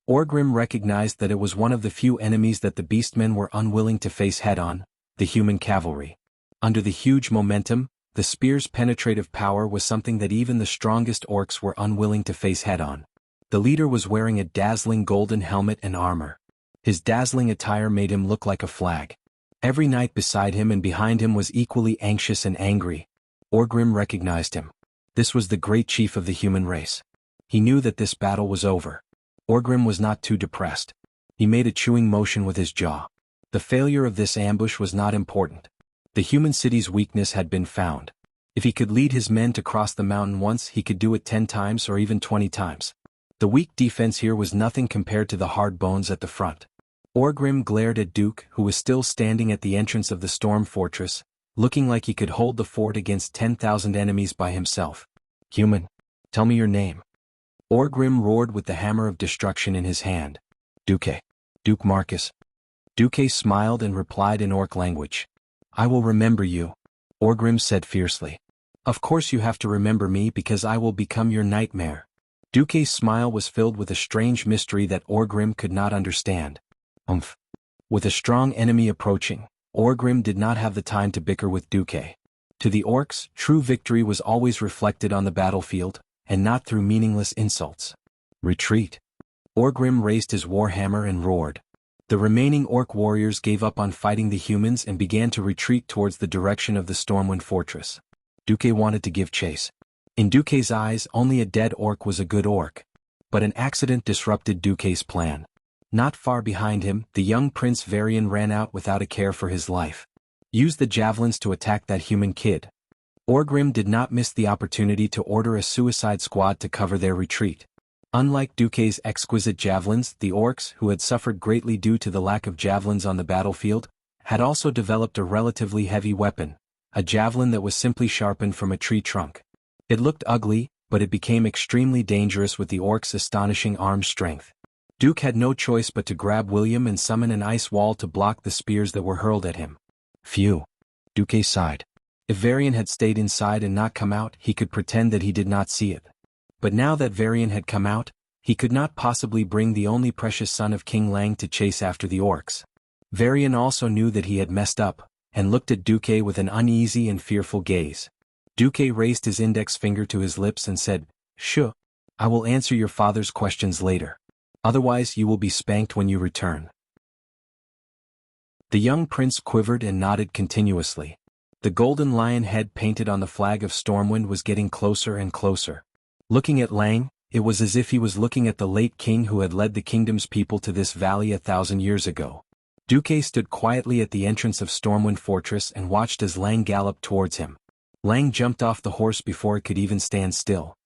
Orgrim recognized that it was one of the few enemies that the beastmen were unwilling to face head-on, the human cavalry. Under the huge momentum, the spear's penetrative power was something that even the strongest orcs were unwilling to face head-on. The leader was wearing a dazzling golden helmet and armor. His dazzling attire made him look like a flag. Every knight beside him and behind him was equally anxious and angry. Orgrim recognized him. This was the great chief of the human race. He knew that this battle was over. Orgrim was not too depressed. He made a chewing motion with his jaw. The failure of this ambush was not important. The human city's weakness had been found. If he could lead his men to cross the mountain once, he could do it 10 times or even 20 times. The weak defense here was nothing compared to the hard bones at the front. Orgrim glared at Duke, who was still standing at the entrance of the storm fortress, looking like he could hold the fort against 10,000 enemies by himself. Human, tell me your name. Orgrim roared with the hammer of destruction in his hand. Duque. Duke Marcus. Duque smiled and replied in orc language. I will remember you, Orgrim said fiercely. Of course you have to remember me because I will become your nightmare. Duque's smile was filled with a strange mystery that Orgrim could not understand. With a strong enemy approaching, Orgrim did not have the time to bicker with Duque. To the orcs, true victory was always reflected on the battlefield, and not through meaningless insults. Retreat. Orgrim raised his warhammer and roared. The remaining orc warriors gave up on fighting the humans and began to retreat towards the direction of the Stormwind fortress. Duque wanted to give chase. In Duque's eyes, only a dead orc was a good orc. But an accident disrupted Duque's plan. Not far behind him, the young Prince Varian ran out without a care for his life. Use the javelins to attack that human kid. Orgrim did not miss the opportunity to order a suicide squad to cover their retreat. Unlike Duque's exquisite javelins, the orcs, who had suffered greatly due to the lack of javelins on the battlefield, had also developed a relatively heavy weapon, a javelin that was simply sharpened from a tree trunk. It looked ugly, but it became extremely dangerous with the orcs' astonishing arm strength. Duke had no choice but to grab William and summon an ice wall to block the spears that were hurled at him. Phew. Duque sighed. If Varian had stayed inside and not come out, he could pretend that he did not see it. But now that Varian had come out, he could not possibly bring the only precious son of King Lang to chase after the orcs. Varian also knew that he had messed up, and looked at Duque with an uneasy and fearful gaze. Duque raised his index finger to his lips and said, "Shh. I will answer your father's questions later." Otherwise you will be spanked when you return. The young prince quivered and nodded continuously. The golden lion head painted on the flag of Stormwind was getting closer and closer. Looking at Lang, it was as if he was looking at the late king who had led the kingdom's people to this valley 1,000 years ago. Duque stood quietly at the entrance of Stormwind Fortress and watched as Lang galloped towards him. Lang jumped off the horse before it could even stand still.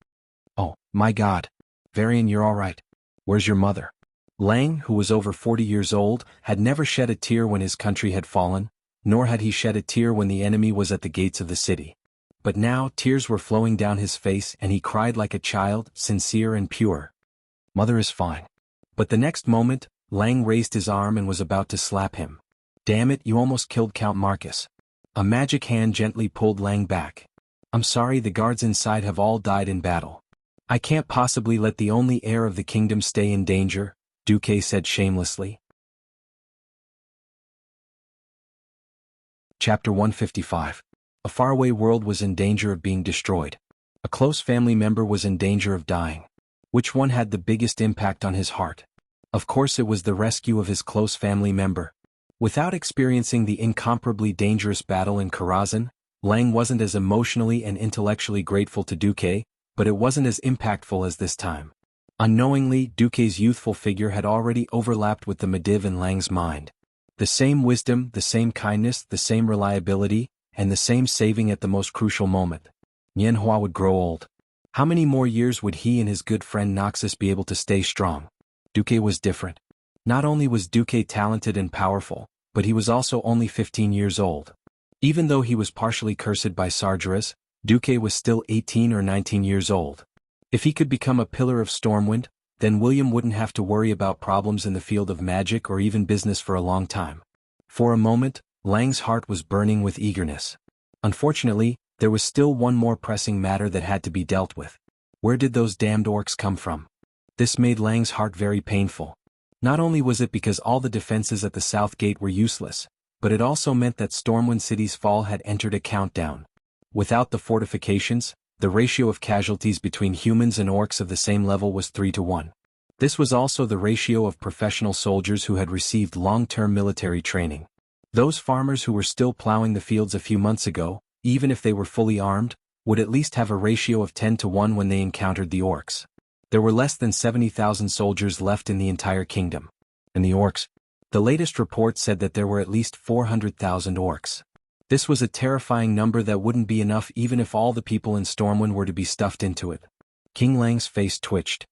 "Oh, my God. Varian, you're all right. Where's your mother?" Lang, who was over 40 years old, had never shed a tear when his country had fallen, nor had he shed a tear when the enemy was at the gates of the city. But now tears were flowing down his face and he cried like a child, sincere and pure. "Mother is fine." But the next moment, Lang raised his arm and was about to slap him. "Damn it, you almost killed Count Marcus." A magic hand gently pulled Lang back. "I'm sorry, the guards inside have all died in battle. I can't possibly let the only heir of the kingdom stay in danger," Duque said shamelessly. Chapter 155. A faraway world was in danger of being destroyed. A close family member was in danger of dying. Which one had the biggest impact on his heart? Of course it was the rescue of his close family member. Without experiencing the incomparably dangerous battle in Karazhan, Lang wasn't as emotionally and intellectually grateful to Duque, but it wasn't as impactful as this time. Unknowingly, Duque's youthful figure had already overlapped with the Mediv in Lang's mind. The same wisdom, the same kindness, the same reliability, and the same saving at the most crucial moment. Nianhua would grow old. How many more years would he and his good friend Noxus be able to stay strong? Duque was different. Not only was Duque talented and powerful, but he was also only 15 years old. Even though he was partially cursed by Sargeras, Duque was still 18 or 19 years old. If he could become a pillar of Stormwind, then William wouldn't have to worry about problems in the field of magic or even business for a long time. For a moment, Lang's heart was burning with eagerness. Unfortunately, there was still one more pressing matter that had to be dealt with. Where did those damned orcs come from? This made Lang's heart very painful. Not only was it because all the defenses at the south gate were useless, but it also meant that Stormwind City's fall had entered a countdown. Without the fortifications, the ratio of casualties between humans and orcs of the same level was 3-1. This was also the ratio of professional soldiers who had received long-term military training. Those farmers who were still plowing the fields a few months ago, even if they were fully armed, would at least have a ratio of 10-1 when they encountered the orcs. There were less than 70,000 soldiers left in the entire kingdom. And the orcs? The latest report said that there were at least 400,000 orcs. This was a terrifying number that wouldn't be enough even if all the people in Stormwind were to be stuffed into it. King Lang's face twitched.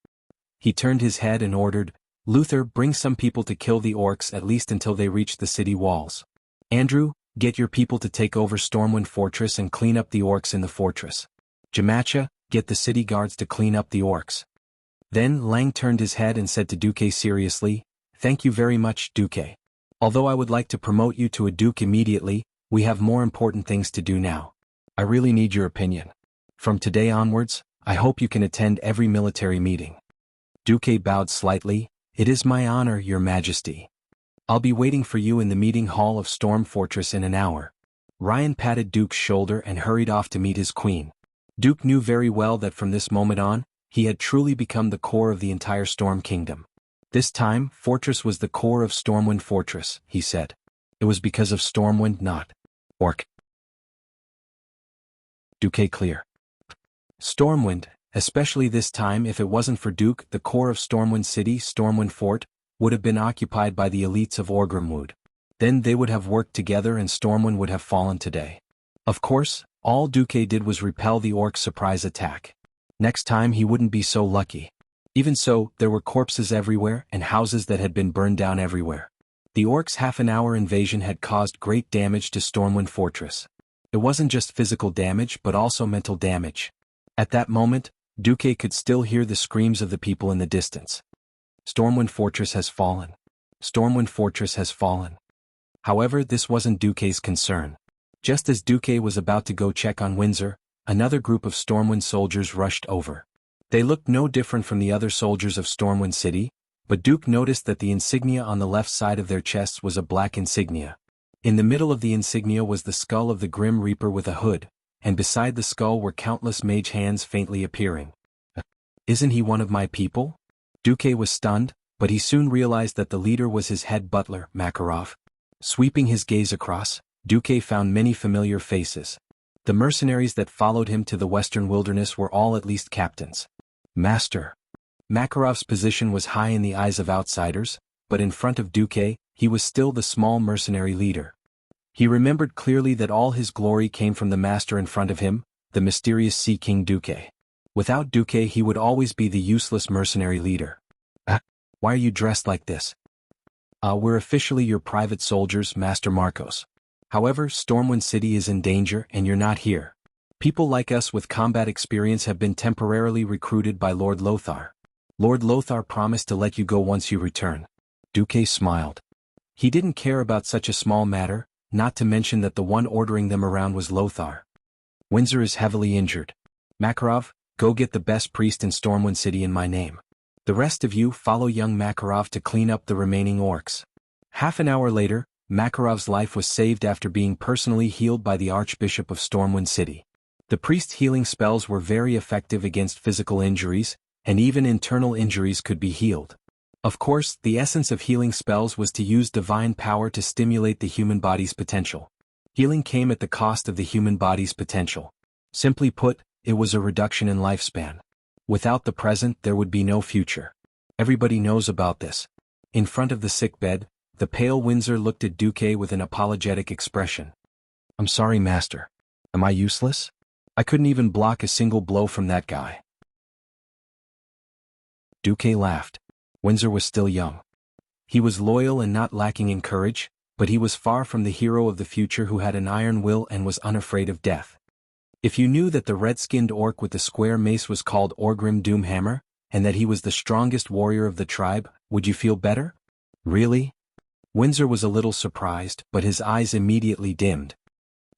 He turned his head and ordered, "Luther, bring some people to kill the orcs at least until they reach the city walls. Andrew, get your people to take over Stormwind Fortress and clean up the orcs in the fortress. Jamacha, get the city guards to clean up the orcs." Then Lang turned his head and said to Duque seriously, "Thank you very much, Duque. Although I would like to promote you to a duke immediately, we have more important things to do now. I really need your opinion. From today onwards, I hope you can attend every military meeting." Duque bowed slightly. "It is my honor, Your Majesty. I'll be waiting for you in the meeting hall of Storm Fortress in an hour." Ryan patted Duke's shoulder and hurried off to meet his queen. Duke knew very well that from this moment on, he had truly become the core of the entire Storm Kingdom. This time, Fortress was the core of Stormwind Fortress, he said. It was because of Stormwind, not orc. Duque clear. Stormwind, especially this time if it wasn't for Duke, the core of Stormwind City, Stormwind Fort, would have been occupied by the elites of Orgrimwood. Then they would have worked together and Stormwind would have fallen today. Of course, all Duque did was repel the orcs' surprise attack. Next time he wouldn't be so lucky. Even so, there were corpses everywhere and houses that had been burned down everywhere. The orcs' half-an-hour invasion had caused great damage to Stormwind Fortress. It wasn't just physical damage but also mental damage. At that moment, Duque could still hear the screams of the people in the distance. Stormwind Fortress has fallen. Stormwind Fortress has fallen. However, this wasn't Duque's concern. Just as Duque was about to go check on Windsor, another group of Stormwind soldiers rushed over. They looked no different from the other soldiers of Stormwind City, but Duke noticed that the insignia on the left side of their chests was a black insignia. In the middle of the insignia was the skull of the Grim Reaper with a hood, and beside the skull were countless mage hands faintly appearing. "Isn't he one of my people?" Duque was stunned, but he soon realized that the leader was his head butler, Makarov. Sweeping his gaze across, Duque found many familiar faces. The mercenaries that followed him to the western wilderness were all at least captains. Master. Makarov's position was high in the eyes of outsiders, but in front of Duque, he was still the small mercenary leader. He remembered clearly that all his glory came from the master in front of him, the mysterious Sea King Duque. Without Duque he would always be the useless mercenary leader. Why are you dressed like this? We're officially your private soldiers, Master Marcos. However, Stormwind City is in danger and you're not here. People like us with combat experience have been temporarily recruited by Lord Lothar. Lord Lothar promised to let you go once you return. Duque smiled. He didn't care about such a small matter, not to mention that the one ordering them around was Lothar. Windsor is heavily injured. Makarov, go get the best priest in Stormwind City in my name. The rest of you follow young Makarov to clean up the remaining orcs. Half an hour later, Makarov's life was saved after being personally healed by the Archbishop of Stormwind City. The priest's healing spells were very effective against physical injuries, and even internal injuries could be healed. Of course, the essence of healing spells was to use divine power to stimulate the human body's potential. Healing came at the cost of the human body's potential. Simply put, it was a reduction in lifespan. Without the present there would be no future. Everybody knows about this. In front of the sickbed, the pale Windsor looked at Duque with an apologetic expression. I'm sorry, Master. Am I useless? I couldn't even block a single blow from that guy. Duque laughed. Windsor was still young. He was loyal and not lacking in courage, but he was far from the hero of the future who had an iron will and was unafraid of death. If you knew that the red-skinned orc with the square mace was called Orgrim Doomhammer, and that he was the strongest warrior of the tribe, would you feel better? Really? Windsor was a little surprised, but his eyes immediately dimmed.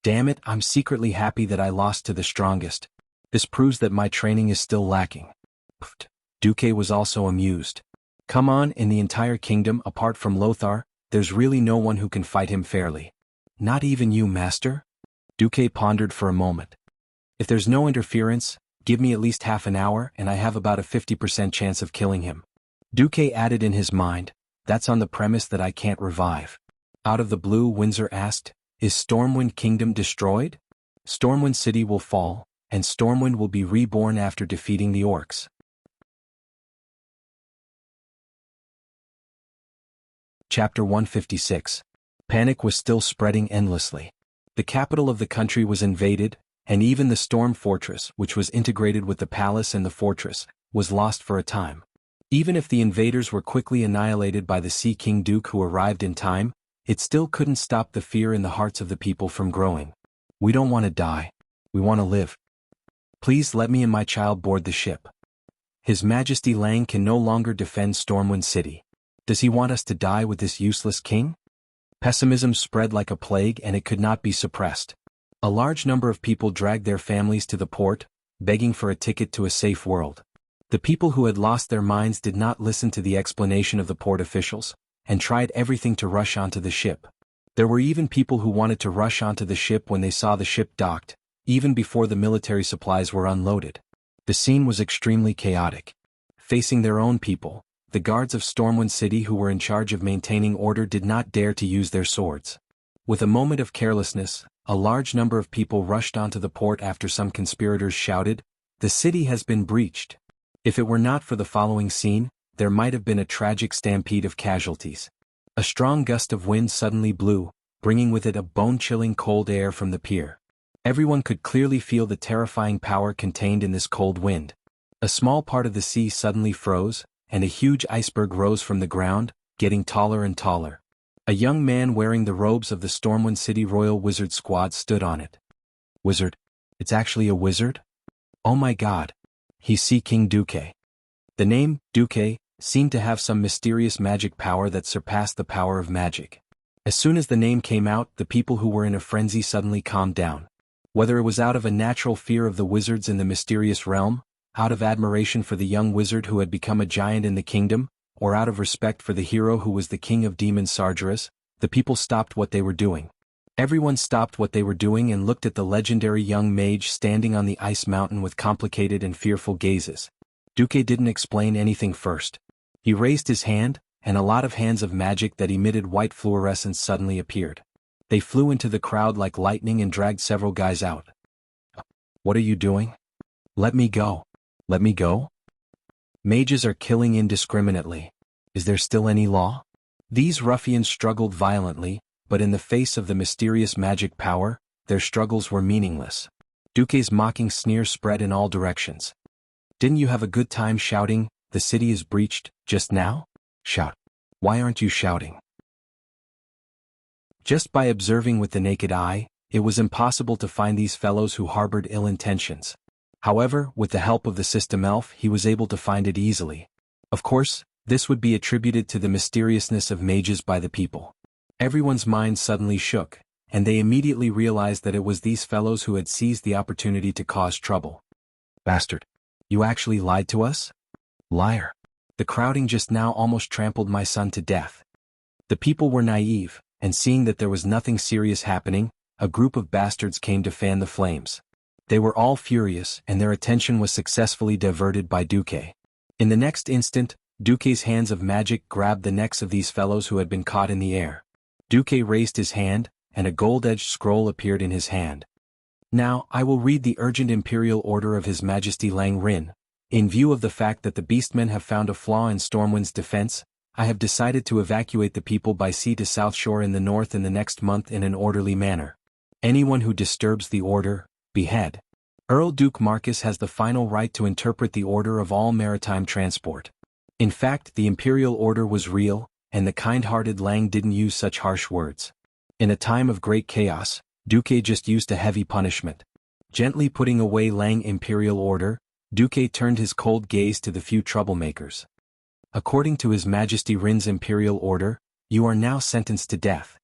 Damn it, I'm secretly happy that I lost to the strongest. This proves that my training is still lacking. Pfft. Duque was also amused. Come on, in the entire kingdom, apart from Lothar, there's really no one who can fight him fairly. Not even you, Master? Duque pondered for a moment. If there's no interference, give me at least half an hour and I have about a 50% chance of killing him. Duque added in his mind, that's on the premise that I can't revive. Out of the blue, Windsor asked, is Stormwind Kingdom destroyed? Stormwind City will fall, and Stormwind will be reborn after defeating the orcs. Chapter 156. Panic was still spreading endlessly. The capital of the country was invaded, and even the Storm Fortress, which was integrated with the palace and the fortress, was lost for a time. Even if the invaders were quickly annihilated by the Sea King Duke who arrived in time, it still couldn't stop the fear in the hearts of the people from growing. We don't want to die. We want to live. Please let me and my child board the ship. His Majesty Lang can no longer defend Stormwind City. Does he want us to die with this useless king? Pessimism spread like a plague and it could not be suppressed. A large number of people dragged their families to the port, begging for a ticket to a safe world. The people who had lost their minds did not listen to the explanation of the port officials, and tried everything to rush onto the ship. There were even people who wanted to rush onto the ship when they saw the ship docked, even before the military supplies were unloaded. The scene was extremely chaotic. Facing their own people, the guards of Stormwind City who were in charge of maintaining order did not dare to use their swords. With a moment of carelessness, a large number of people rushed onto the port after some conspirators shouted, "The city has been breached." If it were not for the following scene, there might have been a tragic stampede of casualties. A strong gust of wind suddenly blew, bringing with it a bone-chilling cold air from the pier. Everyone could clearly feel the terrifying power contained in this cold wind. A small part of the sea suddenly froze, and a huge iceberg rose from the ground, getting taller and taller. A young man wearing the robes of the Stormwind City Royal Wizard Squad stood on it. Wizard? It's actually a wizard? Oh my god. He's Sea King Duque. The name, Duque, seemed to have some mysterious magic power that surpassed the power of magic. As soon as the name came out, the people who were in a frenzy suddenly calmed down. Whether it was out of a natural fear of the wizards in the mysterious realm, out of admiration for the young wizard who had become a giant in the kingdom, or out of respect for the hero who was the king of demons Sargeras, the people stopped what they were doing. Everyone stopped what they were doing and looked at the legendary young mage standing on the ice mountain with complicated and fearful gazes. Duque didn't explain anything first. He raised his hand, and a lot of hands of magic that emitted white fluorescence suddenly appeared. They flew into the crowd like lightning and dragged several guys out. "What are you doing? Let me go. Let me go? Mages are killing indiscriminately. Is there still any law?" These ruffians struggled violently, but in the face of the mysterious magic power, their struggles were meaningless. Duque's mocking sneer spread in all directions. "Didn't you have a good time shouting, 'The city is breached,' just now? Shout. Why aren't you shouting?" Just by observing with the naked eye, it was impossible to find these fellows who harbored ill intentions. However, with the help of the system elf, he was able to find it easily. Of course, this would be attributed to the mysteriousness of mages by the people. Everyone's mind suddenly shook, and they immediately realized that it was these fellows who had seized the opportunity to cause trouble. "Bastard! You actually lied to us? Liar! The crowding just now almost trampled my son to death." The people were naive, and seeing that there was nothing serious happening, a group of bastards came to fan the flames. They were all furious, and their attention was successfully diverted by Duque. In the next instant, Duque's hands of magic grabbed the necks of these fellows who had been caught in the air. Duque raised his hand, and a gold-edged scroll appeared in his hand. "Now, I will read the urgent imperial order of His Majesty Lang Rin. In view of the fact that the beastmen have found a flaw in Stormwind's defense, I have decided to evacuate the people by sea to South Shore in the north in the next month in an orderly manner. Anyone who disturbs the order, behead. Earl Duke Marcus has the final right to interpret the order of all maritime transport." In fact, the imperial order was real, and the kind-hearted Lang didn't use such harsh words. In a time of great chaos, Duque just used a heavy punishment. Gently putting away Lang imperial order, Duque turned his cold gaze to the few troublemakers. "According to His Majesty Rin's imperial order, you are now sentenced to death."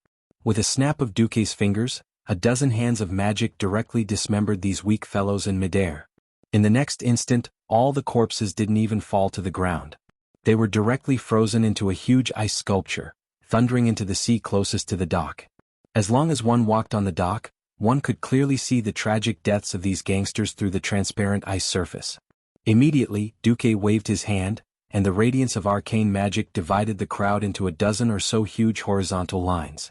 With a snap of Duque's fingers, a dozen hands of magic directly dismembered these weak fellows in midair. In the next instant, all the corpses didn't even fall to the ground. They were directly frozen into a huge ice sculpture, thundering into the sea closest to the dock. As long as one walked on the dock, one could clearly see the tragic deaths of these gangsters through the transparent ice surface. Immediately, Duque waved his hand, and the radiance of arcane magic divided the crowd into a dozen or so huge horizontal lines.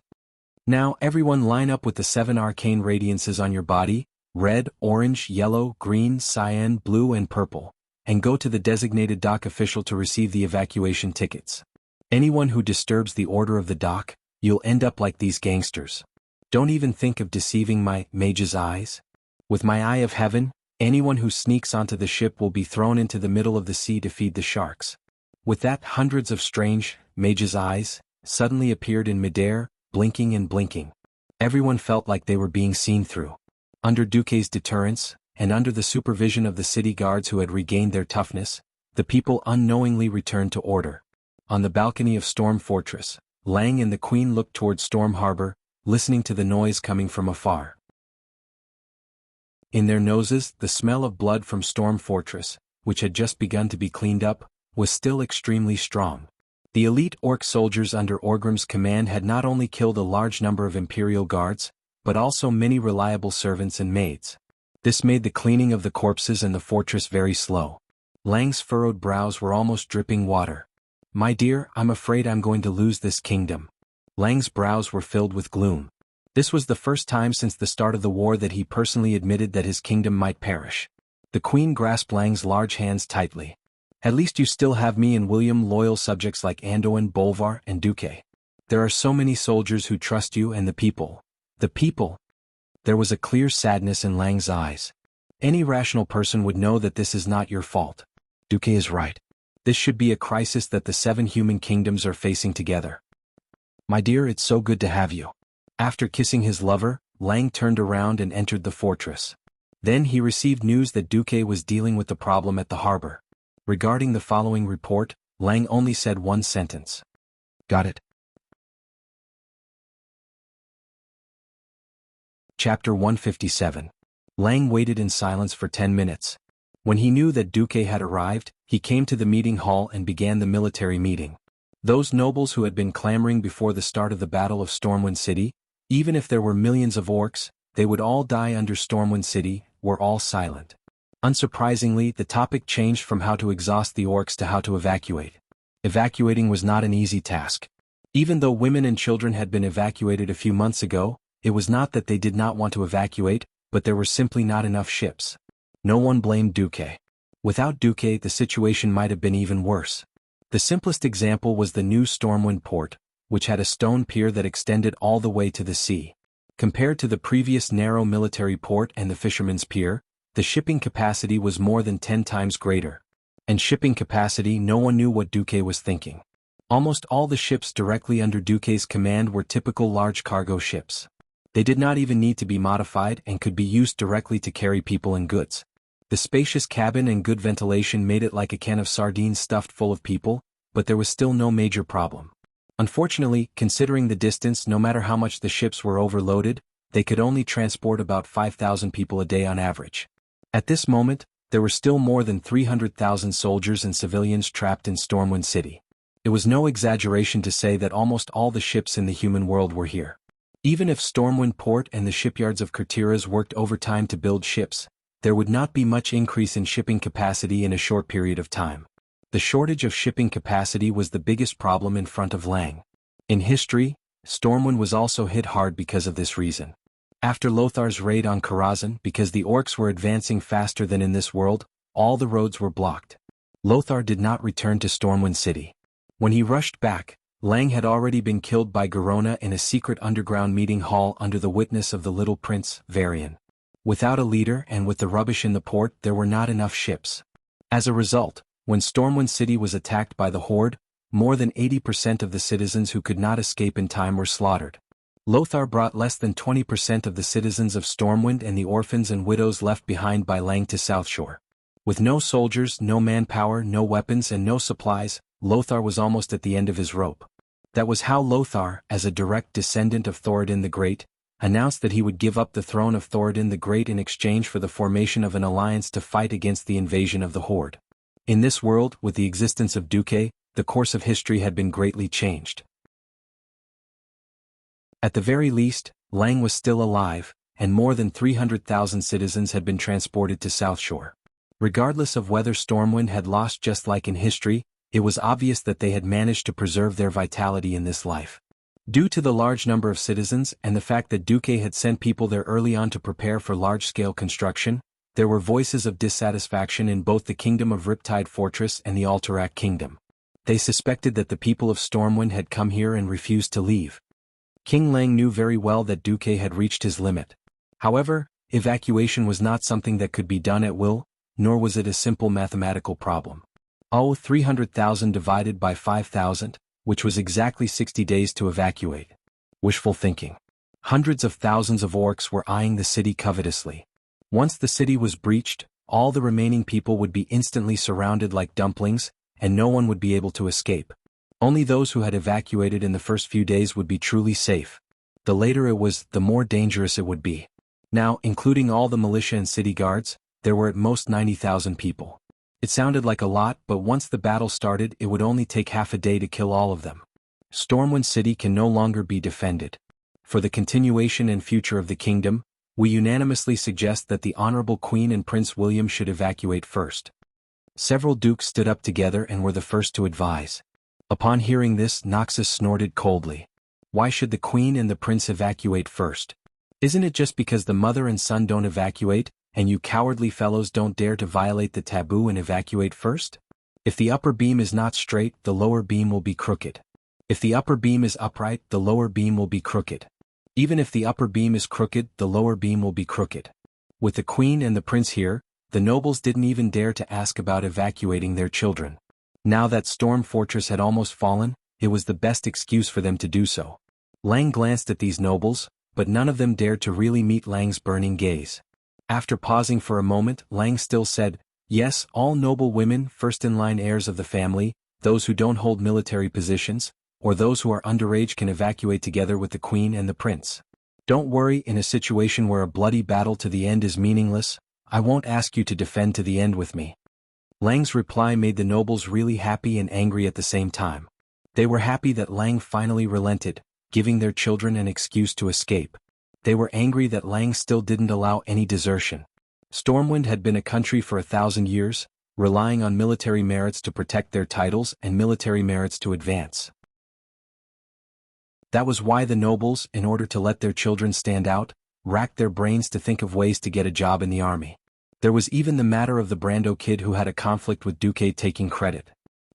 "Now everyone line up with the 7 arcane radiances on your body, red, orange, yellow, green, cyan, blue and purple, and go to the designated dock official to receive the evacuation tickets. Anyone who disturbs the order of the dock, you'll end up like these gangsters. Don't even think of deceiving my mage's eyes. With my eye of heaven, anyone who sneaks onto the ship will be thrown into the middle of the sea to feed the sharks." With that, hundreds of strange, mage's eyes, suddenly appeared in midair, blinking and blinking. Everyone felt like they were being seen through. Under Duque's deterrence, and under the supervision of the city guards who had regained their toughness, the people unknowingly returned to order. On the balcony of Storm Fortress, Lang and the Queen looked toward Storm Harbor, listening to the noise coming from afar. In their noses, the smell of blood from Storm Fortress, which had just begun to be cleaned up, was still extremely strong. The elite orc soldiers under Orgrim's command had not only killed a large number of Imperial guards, but also many reliable servants and maids. This made the cleaning of the corpses and the fortress very slow. Lang's furrowed brows were almost dripping water. "My dear, I'm afraid I'm going to lose this kingdom." Lang's brows were filled with gloom. This was the first time since the start of the war that he personally admitted that his kingdom might perish. The Queen grasped Lang's large hands tightly. "At least you still have me and William loyal subjects like Anduin, Bolvar, and Duque. There are so many soldiers who trust you and the people." The people? There was a clear sadness in Lang's eyes. "Any rational person would know that this is not your fault. Duque is right. This should be a crisis that the 7 human kingdoms are facing together. My dear, it's so good to have you." After kissing his lover, Lang turned around and entered the fortress. Then he received news that Duque was dealing with the problem at the harbor. Regarding the following report, Lang only said one sentence. "Got it." Chapter 157. Lang waited in silence for 10 minutes. When he knew that Duque had arrived, he came to the meeting hall and began the military meeting. Those nobles who had been clamoring before the start of the Battle of Stormwind City, even if there were millions of orcs, they would all die under Stormwind City, were all silent. Unsurprisingly, the topic changed from how to exhaust the orcs to how to evacuate. Evacuating was not an easy task. Even though women and children had been evacuated a few months ago, it was not that they did not want to evacuate, but there were simply not enough ships. No one blamed Duque. Without Duque, the situation might have been even worse. The simplest example was the new Stormwind port, which had a stone pier that extended all the way to the sea. Compared to the previous narrow military port and the fisherman's pier, the shipping capacity was more than 10 times greater. And shipping capacity, no one knew what Duque was thinking. Almost all the ships directly under Duque's command were typical large cargo ships. They did not even need to be modified and could be used directly to carry people and goods. The spacious cabin and good ventilation made it like a can of sardines stuffed full of people, but there was still no major problem. Unfortunately, considering the distance, no matter how much the ships were overloaded, they could only transport about 5,000 people a day on average. At this moment, there were still more than 300,000 soldiers and civilians trapped in Stormwind City. It was no exaggeration to say that almost all the ships in the human world were here. Even if Stormwind Port and the shipyards of Kurtiras worked overtime to build ships, there would not be much increase in shipping capacity in a short period of time. The shortage of shipping capacity was the biggest problem in front of Lang. In history, Stormwind was also hit hard because of this reason. After Lothar's raid on Karazhan, because the orcs were advancing faster than in this world, all the roads were blocked. Lothar did not return to Stormwind City. When he rushed back, Lang had already been killed by Garona in a secret underground meeting hall under the witness of the little prince, Varian. Without a leader and with the rubbish in the port, there were not enough ships. As a result, when Stormwind City was attacked by the Horde, more than 80% of the citizens who could not escape in time were slaughtered. Lothar brought less than 20% of the citizens of Stormwind and the orphans and widows left behind by Lang to South Shore. With no soldiers, no manpower, no weapons and no supplies, Lothar was almost at the end of his rope. That was how Lothar, as a direct descendant of Thoradin the Great, announced that he would give up the throne of Thoradin the Great in exchange for the formation of an alliance to fight against the invasion of the Horde. In this world, with the existence of Duque, the course of history had been greatly changed. At the very least, Lang was still alive, and more than 300,000 citizens had been transported to South Shore. Regardless of whether Stormwind had lost, just like in history, it was obvious that they had managed to preserve their vitality in this life. Due to the large number of citizens and the fact that Duque had sent people there early on to prepare for large-scale construction, there were voices of dissatisfaction in both the Kingdom of Riptide Fortress and the Alterac Kingdom. They suspected that the people of Stormwind had come here and refused to leave. King Lang knew very well that Duque had reached his limit. However, evacuation was not something that could be done at will, nor was it a simple mathematical problem. 300,000 divided by 5,000, which was exactly 60 days to evacuate. Wishful thinking. Hundreds of thousands of orcs were eyeing the city covetously. Once the city was breached, all the remaining people would be instantly surrounded like dumplings, and no one would be able to escape. Only those who had evacuated in the first few days would be truly safe. The later it was, the more dangerous it would be. Now, including all the militia and city guards, there were at most 90,000 people. It sounded like a lot, but once the battle started, it would only take half a day to kill all of them. Stormwind City can no longer be defended. For the continuation and future of the kingdom, we unanimously suggest that the Honorable Queen and Prince William should evacuate first. Several dukes stood up together and were the first to advise. Upon hearing this, Noxus snorted coldly. Why should the Queen and the Prince evacuate first? Isn't it just because the mother and son don't evacuate, and you cowardly fellows don't dare to violate the taboo and evacuate first? If the upper beam is not straight, the lower beam will be crooked. If the upper beam is upright, the lower beam will be crooked. Even if the upper beam is crooked, the lower beam will be crooked. With the Queen and the Prince here, the nobles didn't even dare to ask about evacuating their children. Now that Storm Fortress had almost fallen, it was the best excuse for them to do so. Lang glanced at these nobles, but none of them dared to really meet Lang's burning gaze. After pausing for a moment, Lang still said, "Yes, all noble women, first-in-line heirs of the family, those who don't hold military positions, or those who are underage can evacuate together with the Queen and the Prince. Don't worry, in a situation where a bloody battle to the end is meaningless, I won't ask you to defend to the end with me." Lang's reply made the nobles really happy and angry at the same time. They were happy that Lang finally relented, giving their children an excuse to escape. They were angry that Lang still didn't allow any desertion. Stormwind had been a country for 1,000 years, relying on military merits to protect their titles and military merits to advance. That was why the nobles, in order to let their children stand out, racked their brains to think of ways to get a job in the army. There was even the matter of the Brando kid who had a conflict with Duque taking credit.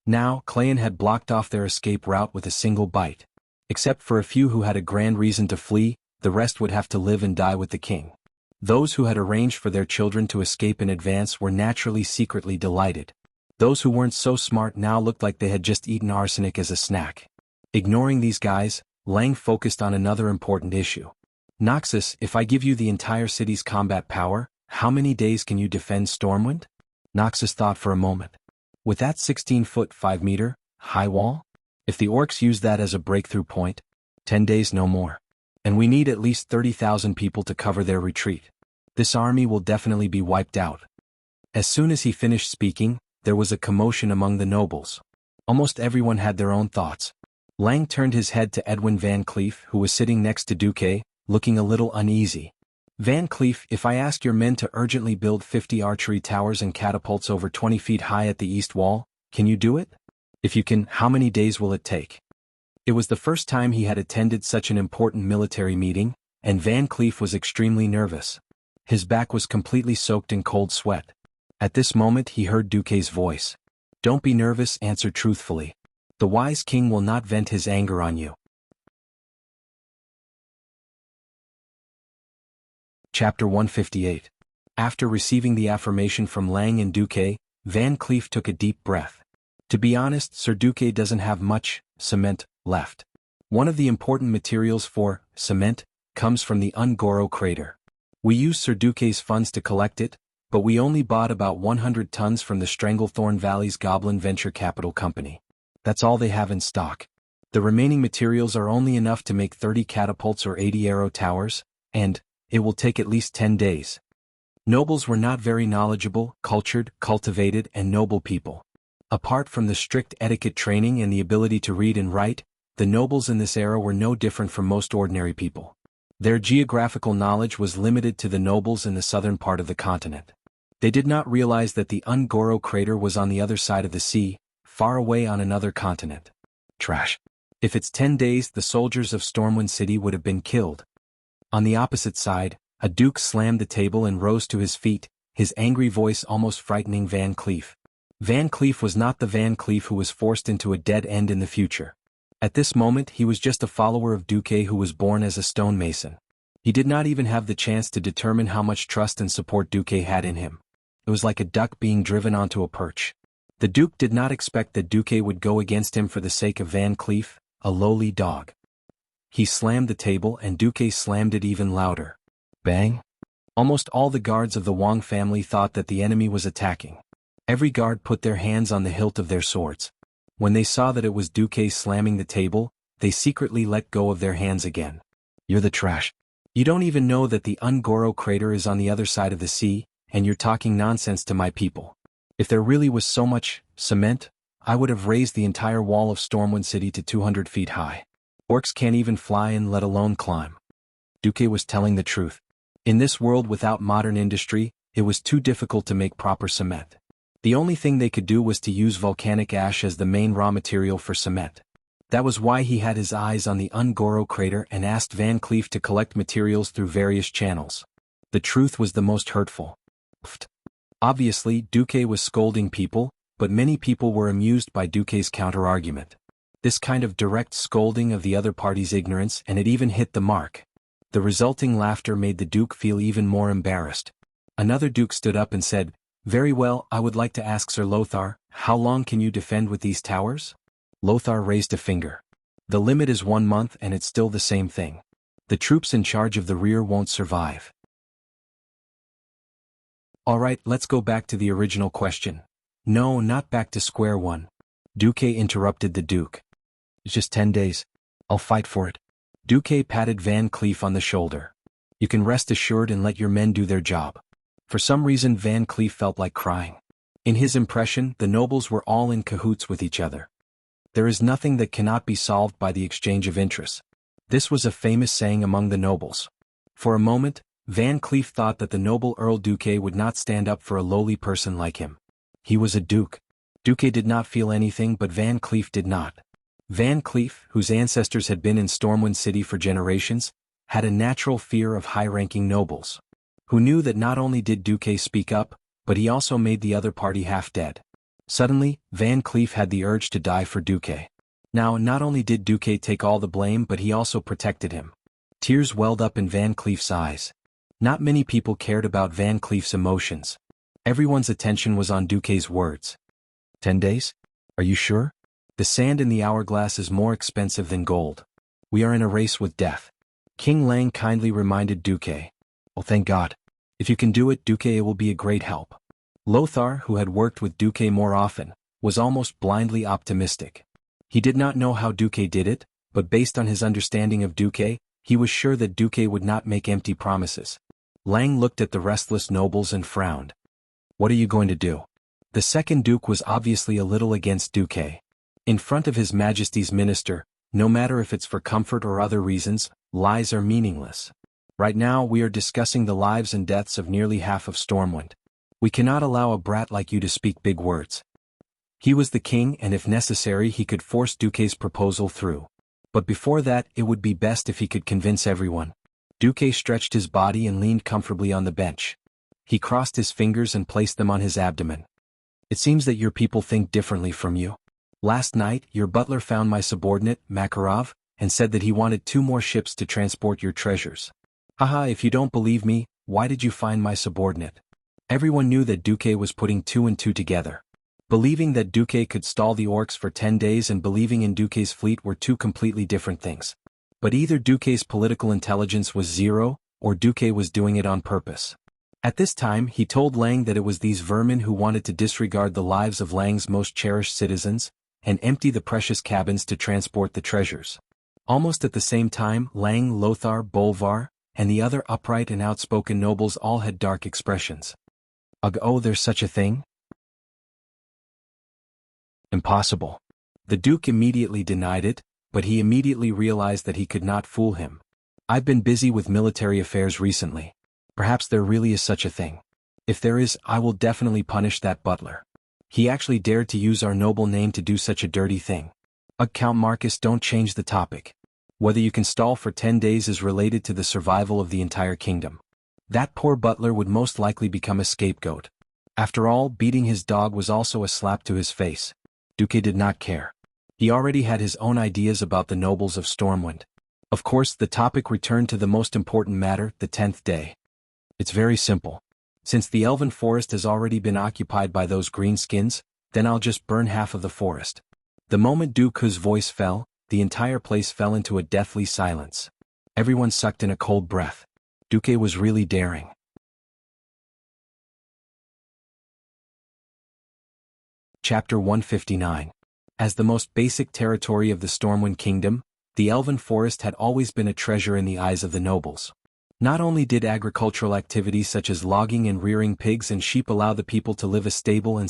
Now, Clan had blocked off their escape route with a single bite. Except for a few who had a grand reason to flee, the rest would have to live and die with the king. Those who had arranged for their children to escape in advance were naturally secretly delighted. Those who weren't so smart now looked like they had just eaten arsenic as a snack. Ignoring these guys, Lang focused on another important issue. Noxus, if I give you the entire city's combat power, how many days can you defend Stormwind? Noxus thought for a moment. With that 16-foot 5-meter high wall? If the orcs use that as a breakthrough point, 10 days no more. And we need at least 30,000 people to cover their retreat. This army will definitely be wiped out. As soon as he finished speaking, there was a commotion among the nobles. Almost everyone had their own thoughts. Lang turned his head to Edwin Van Cleef, who was sitting next to Duque, looking a little uneasy. Van Cleef, if I ask your men to urgently build 50 archery towers and catapults over 20 feet high at the east wall, can you do it? If you can, how many days will it take? It was the first time he had attended such an important military meeting, and Van Cleef was extremely nervous. His back was completely soaked in cold sweat. At this moment he heard Duque's voice. Don't be nervous, answer truthfully. The wise king will not vent his anger on you. Chapter 158. After receiving the affirmation from Lang and Duque, Van Cleef took a deep breath. To be honest, Sir Duque doesn't have much cement left. One of the important materials for cement comes from the Ungoro crater. We used Sir Duque's funds to collect it, but we only bought about 100 tons from the Stranglethorn Valley's Goblin Venture Capital Company. That's all they have in stock. The remaining materials are only enough to make 30 catapults or 80 arrow towers, and it will take at least 10 days. Nobles were not very knowledgeable, cultured, cultivated, and noble people. Apart from the strict etiquette training and the ability to read and write, the nobles in this era were no different from most ordinary people. Their geographical knowledge was limited to the nobles in the southern part of the continent. They did not realize that the Ungoro crater was on the other side of the sea, far away on another continent. Trash. If it's 10 days, the soldiers of Stormwind City would have been killed. On the opposite side, a duke slammed the table and rose to his feet, his angry voice almost frightening Van Cleef. Van Cleef was not the Van Cleef who was forced into a dead end in the future. At this moment he was just a follower of Duque who was born as a stonemason. He did not even have the chance to determine how much trust and support Duque had in him. It was like a duck being driven onto a perch. The Duke did not expect that Duque would go against him for the sake of Van Cleef, a lowly dog. He slammed the table and Duque slammed it even louder. Bang! Almost all the guards of the Wang family thought that the enemy was attacking. Every guard put their hands on the hilt of their swords. When they saw that it was Duque slamming the table, they secretly let go of their hands again. You're the trash. You don't even know that the Ungoro crater is on the other side of the sea, and you're talking nonsense to my people. If there really was so much cement, I would have raised the entire wall of Stormwind City to 200 feet high. Orcs can't even fly and let alone climb. Duque was telling the truth. In this world without modern industry, it was too difficult to make proper cement. The only thing they could do was to use volcanic ash as the main raw material for cement. That was why he had his eyes on the Ungoro crater and asked Van Cleef to collect materials through various channels. The truth was the most hurtful. Obviously, Duque was scolding people, but many people were amused by Duque's counter-argument. This kind of direct scolding of the other party's ignorance, and it even hit the mark. The resulting laughter made the Duke feel even more embarrassed. Another Duke stood up and said, "Very well, I would like to ask Sir Lothar, how long can you defend with these towers?" Lothar raised a finger. "The limit is 1 month and it's still the same thing. The troops in charge of the rear won't survive." Alright, let's go back to the original question. No, not back to square one. Duque interrupted the Duke. It's just 10 days. I'll fight for it. Duque patted Van Cleef on the shoulder. You can rest assured and let your men do their job. For some reason Van Cleef felt like crying. In his impression, the nobles were all in cahoots with each other. There is nothing that cannot be solved by the exchange of interests. This was a famous saying among the nobles. For a moment, Van Cleef thought that the noble Earl Duque would not stand up for a lowly person like him. He was a duke. Duque did not feel anything, but Van Cleef did not. Van Cleef, whose ancestors had been in Stormwind City for generations, had a natural fear of high-ranking nobles, who knew that not only did Duque speak up, but he also made the other party half dead. Suddenly, Van Cleef had the urge to die for Duque. Now, not only did Duque take all the blame, but he also protected him. Tears welled up in Van Cleef's eyes. Not many people cared about Van Cleef's emotions. Everyone's attention was on Duque's words. 10 days? Are you sure? The sand in the hourglass is more expensive than gold. We are in a race with death. King Lang kindly reminded Duque. Well, thank God. If you can do it, Duque, it will be a great help. Lothar, who had worked with Duque more often, was almost blindly optimistic. He did not know how Duque did it, but based on his understanding of Duque, he was sure that Duque would not make empty promises. Lang looked at the restless nobles and frowned. What are you going to do? The second duke was obviously a little against Duque. In front of His Majesty's minister, no matter if it's for comfort or other reasons, lies are meaningless. Right now we are discussing the lives and deaths of nearly half of Stormwind. We cannot allow a brat like you to speak big words. He was the king, and if necessary he could force Duque's proposal through. But before that, it would be best if he could convince everyone. Duque stretched his body and leaned comfortably on the bench. He crossed his fingers and placed them on his abdomen. It seems that your people think differently from you. Last night, your butler found my subordinate, Makarov, and said that he wanted 2 more ships to transport your treasures. Haha, if you don't believe me, why did you find my subordinate? Everyone knew that Duque was putting 2 and 2 together. Believing that Duque could stall the orcs for 10 days and believing in Duque's fleet were 2 completely different things. But either Duque's political intelligence was 0, or Duque was doing it on purpose. At this time, he told Lang that it was these vermin who wanted to disregard the lives of Lang's most cherished citizens, and empty the precious cabins to transport the treasures. Almost at the same time, Lang, Lothar, Bolvar, and the other upright and outspoken nobles all had dark expressions. Ugh, oh, there's such a thing? Impossible. The Duke immediately denied it, but he immediately realized that he could not fool him. I've been busy with military affairs recently. Perhaps there really is such a thing. If there is, I will definitely punish that butler. He actually dared to use our noble name to do such a dirty thing. Ugh, Count Marcus, don't change the topic. Whether you can stall for 10 days is related to the survival of the entire kingdom. That poor butler would most likely become a scapegoat. After all, beating his dog was also a slap to his face. Duque did not care. He already had his own ideas about the nobles of Stormwind. Of course, the topic returned to the most important matter, the 10th day. It's very simple. Since the elven forest has already been occupied by those greenskins, then I'll just burn half of the forest. The moment Duque's voice fell, the entire place fell into a deathly silence. Everyone sucked in a cold breath. Duque was really daring. Chapter 159. As the most basic territory of the Stormwind Kingdom, the Elven Forest had always been a treasure in the eyes of the nobles. Not only did agricultural activities such as logging and rearing pigs and sheep allow the people to live a stable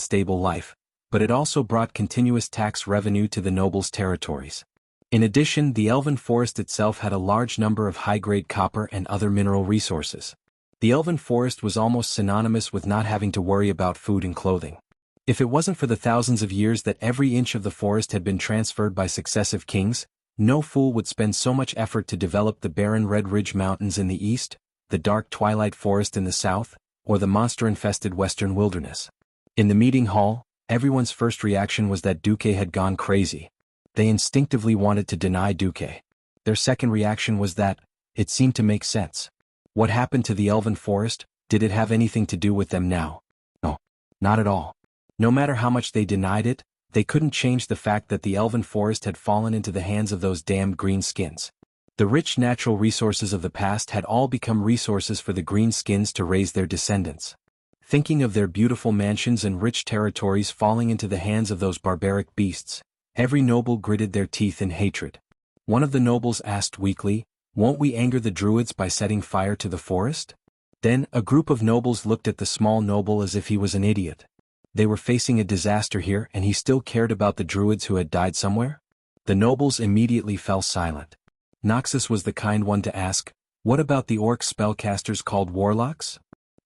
life, but it also brought continuous tax revenue to the nobles' territories. In addition, the Elven Forest itself had a large number of high-grade copper and other mineral resources. The Elven Forest was almost synonymous with not having to worry about food and clothing. If it wasn't for the thousands of years that every inch of the forest had been transferred by successive kings, no fool would spend so much effort to develop the barren Red Ridge Mountains in the east, the dark Twilight Forest in the south, or the monster-infested western wilderness. In the meeting hall, everyone's first reaction was that Duque had gone crazy. They instinctively wanted to deny Duque. Their second reaction was that it seemed to make sense. What happened to the Elven Forest? Did it have anything to do with them now? No, not at all. No matter how much they denied it, they couldn't change the fact that the Elven Forest had fallen into the hands of those damned greenskins. The rich natural resources of the past had all become resources for the greenskins to raise their descendants. Thinking of their beautiful mansions and rich territories falling into the hands of those barbaric beasts, every noble gritted their teeth in hatred. One of the nobles asked weakly, "Won't we anger the druids by setting fire to the forest?" Then, a group of nobles looked at the small noble as if he was an idiot. They were facing a disaster here and he still cared about the druids who had died somewhere? The nobles immediately fell silent. Noxus was the kind one to ask, "What about the orc spellcasters called warlocks?"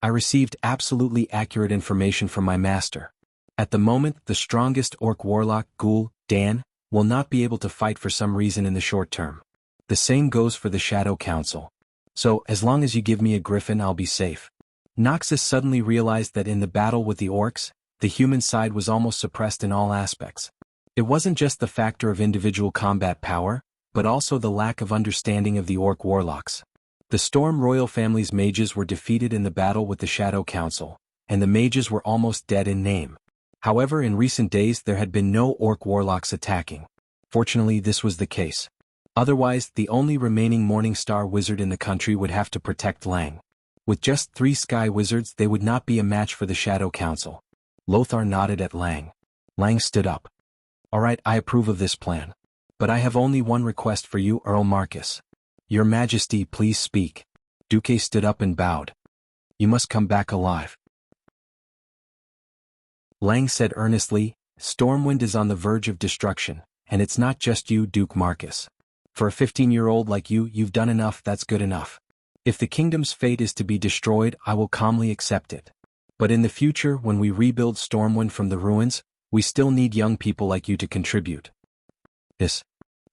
"I received absolutely accurate information from my master." At the moment, the strongest orc warlock, Ghoul, Dan, will not be able to fight for some reason in the short term. The same goes for the Shadow Council. So, as long as you give me a griffin, I'll be safe. Noxus suddenly realized that in the battle with the orcs, the human side was almost suppressed in all aspects. It wasn't just the factor of individual combat power, but also the lack of understanding of the orc warlocks. The Storm royal family's mages were defeated in the battle with the Shadow Council, and the mages were almost dead in name. However, in recent days there had been no orc warlocks attacking. Fortunately, this was the case. Otherwise, the only remaining Morningstar wizard in the country would have to protect Lang. With just 3 sky wizards, they would not be a match for the Shadow Council. Lothar nodded at Lang. Lang stood up. Alright, I approve of this plan. But I have only one request for you, Earl Marcus. Your Majesty, please speak. Duque stood up and bowed. You must come back alive. Lang said earnestly, Stormwind is on the verge of destruction, and it's not just you, Duke Marcus. For a 15-year-old like you, you've done enough, that's good enough. If the kingdom's fate is to be destroyed, I will calmly accept it. But in the future, when we rebuild Stormwind from the ruins, we still need young people like you to contribute. This.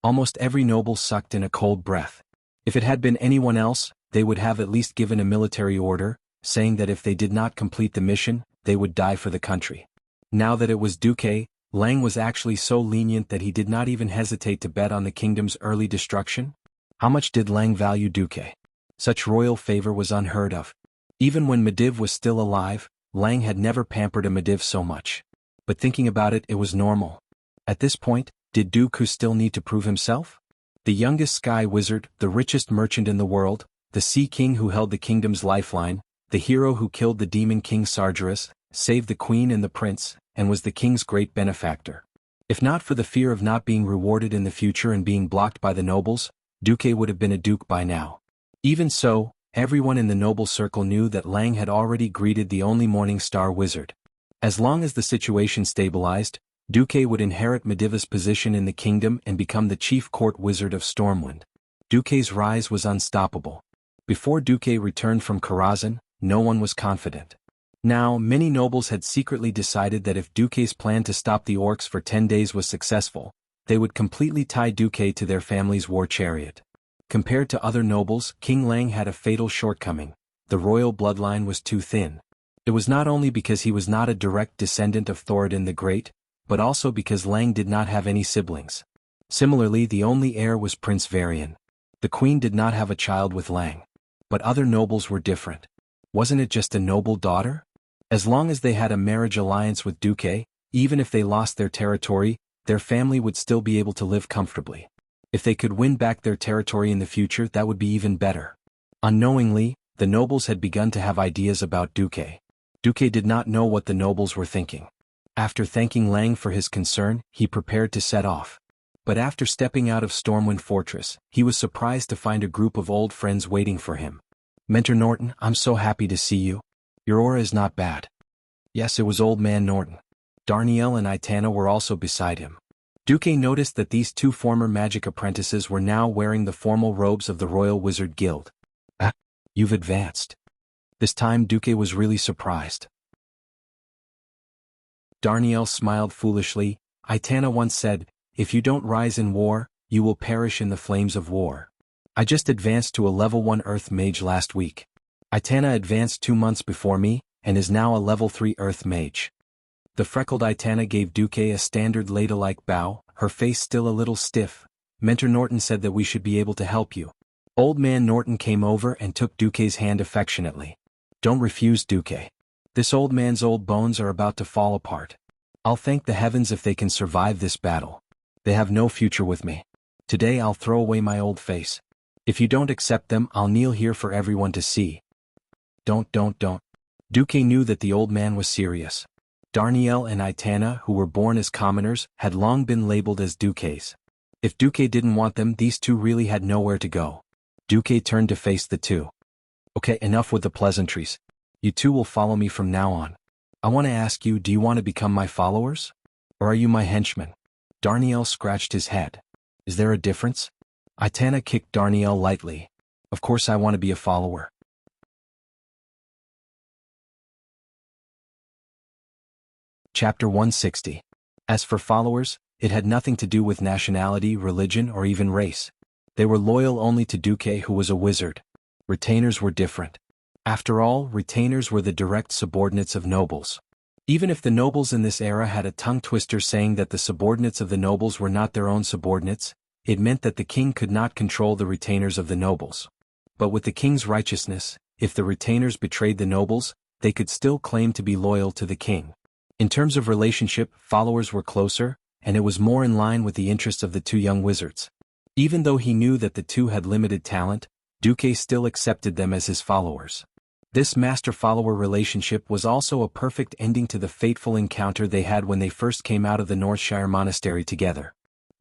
Almost every noble sucked in a cold breath. If it had been anyone else, they would have at least given a military order, saying that if they did not complete the mission, they would die for the country. Now that it was Duque, Lang was actually so lenient that he did not even hesitate to bet on the kingdom's early destruction. How much did Lang value Duque? Such royal favor was unheard of. Even when Medivh was still alive, Lang had never pampered a Medivh so much. But thinking about it, it was normal. At this point, did Dooku still need to prove himself? The youngest sky wizard, the richest merchant in the world, the Sea King who held the kingdom's lifeline, the hero who killed the demon king Sargeras, saved the queen and the prince, and was the king's great benefactor. If not for the fear of not being rewarded in the future and being blocked by the nobles, Duque would have been a duke by now. Even so, everyone in the noble circle knew that Lang had already greeted the only Morningstar wizard. As long as the situation stabilized, Duque would inherit Medivh's position in the kingdom and become the chief court wizard of Stormwind. Duque's rise was unstoppable. Before Duque returned from Karazhan, no one was confident. Now, many nobles had secretly decided that if Duque's plan to stop the orcs for 10 days was successful, they would completely tie Duque to their family's war chariot. Compared to other nobles, King Lang had a fatal shortcoming. The royal bloodline was too thin. It was not only because he was not a direct descendant of Thoradin the Great, but also because Lang did not have any siblings. Similarly, the only heir was Prince Varian. The queen did not have a child with Lang. But other nobles were different. Wasn't it just a noble daughter? As long as they had a marriage alliance with Duque, even if they lost their territory, their family would still be able to live comfortably. If they could win back their territory in the future, that would be even better. Unknowingly, the nobles had begun to have ideas about Duque. Duque did not know what the nobles were thinking. After thanking Lang for his concern, he prepared to set off. But after stepping out of Stormwind Fortress, he was surprised to find a group of old friends waiting for him. Mentor Norton, I'm so happy to see you. Your aura is not bad. Yes, it was Old Man Norton. Darnielle and Itana were also beside him. Duque noticed that these 2 former magic apprentices were now wearing the formal robes of the Royal Wizard Guild. Ah, you've advanced. This time Duque was really surprised. Darnielle smiled foolishly. Itana once said, if you don't rise in war, you will perish in the flames of war. I just advanced to a level 1 Earth Mage last week. Itana advanced 2 months before me, and is now a level 3 Earth Mage. The freckled Itana gave Duque a standard ladle-like bow, her face still a little stiff. Mentor Norton said that we should be able to help you. Old Man Norton came over and took Duque's hand affectionately. Don't refuse, Duque. This old man's old bones are about to fall apart. I'll thank the heavens if they can survive this battle. They have no future with me. Today I'll throw away my old face. If you don't accept them, I'll kneel here for everyone to see. Don't. Duque knew that the old man was serious. Darnielle and Itana, who were born as commoners, had long been labeled as Duques. If Duque didn't want them, these 2 really had nowhere to go. Duque turned to face the 2. Okay, enough with the pleasantries. You 2 will follow me from now on. I want to ask you, do you want to become my followers? Or are you my henchmen? Darnielle scratched his head. Is there a difference? Itana kicked Darnielle lightly. Of course I want to be a follower. Chapter 160. As for followers, it had nothing to do with nationality, religion, or even race. They were loyal only to Duque, who was a wizard. Retainers were different. After all, retainers were the direct subordinates of nobles. Even if the nobles in this era had a tongue-twister saying that the subordinates of the nobles were not their own subordinates, it meant that the king could not control the retainers of the nobles. But with the king's righteousness, if the retainers betrayed the nobles, they could still claim to be loyal to the king. In terms of relationship, followers were closer, and it was more in line with the interests of the two young wizards. Even though he knew that the two had limited talent, Duque still accepted them as his followers. This master-follower relationship was also a perfect ending to the fateful encounter they had when they first came out of the Northshire monastery together.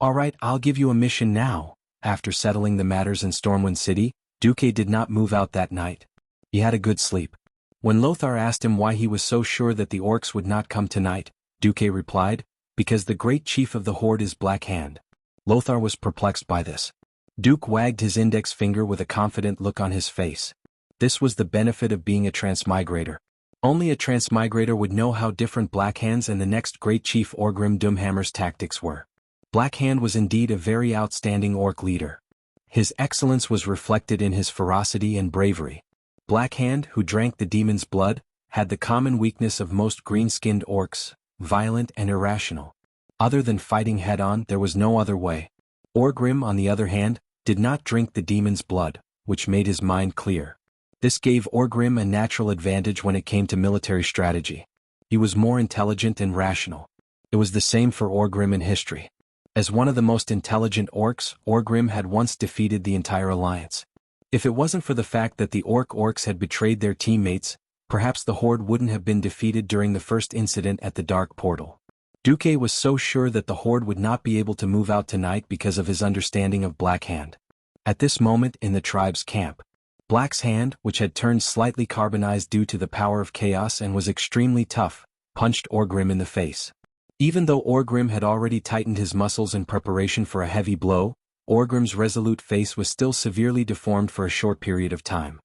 "Alright, I'll give you a mission now." After settling the matters in Stormwind City, Duque did not move out that night. He had a good sleep. When Lothar asked him why he was so sure that the orcs would not come tonight, Duque replied, "Because the great chief of the horde is Black Hand." Lothar was perplexed by this. Duke wagged his index finger with a confident look on his face. This was the benefit of being a transmigrator. Only a transmigrator would know how different Black Hand's and the next great chief Orgrim Doomhammer's tactics were. Black Hand was indeed a very outstanding orc leader. His excellence was reflected in his ferocity and bravery. Black Hand, who drank the demon's blood, had the common weakness of most green-skinned orcs, violent and irrational. Other than fighting head-on, there was no other way. Orgrim, on the other hand, did not drink the demon's blood, which made his mind clear. This gave Orgrim a natural advantage when it came to military strategy. He was more intelligent and rational. It was the same for Orgrim in history. As one of the most intelligent orcs, Orgrim had once defeated the entire alliance. If it wasn't for the fact that the orcs had betrayed their teammates, perhaps the horde wouldn't have been defeated during the first incident at the Dark Portal. Duque was so sure that the horde would not be able to move out tonight because of his understanding of Black Hand. At this moment in the tribe's camp, Black's hand, which had turned slightly carbonized due to the power of chaos and was extremely tough, punched Orgrim in the face. Even though Orgrim had already tightened his muscles in preparation for a heavy blow, Orgrim's resolute face was still severely deformed for a short period of time.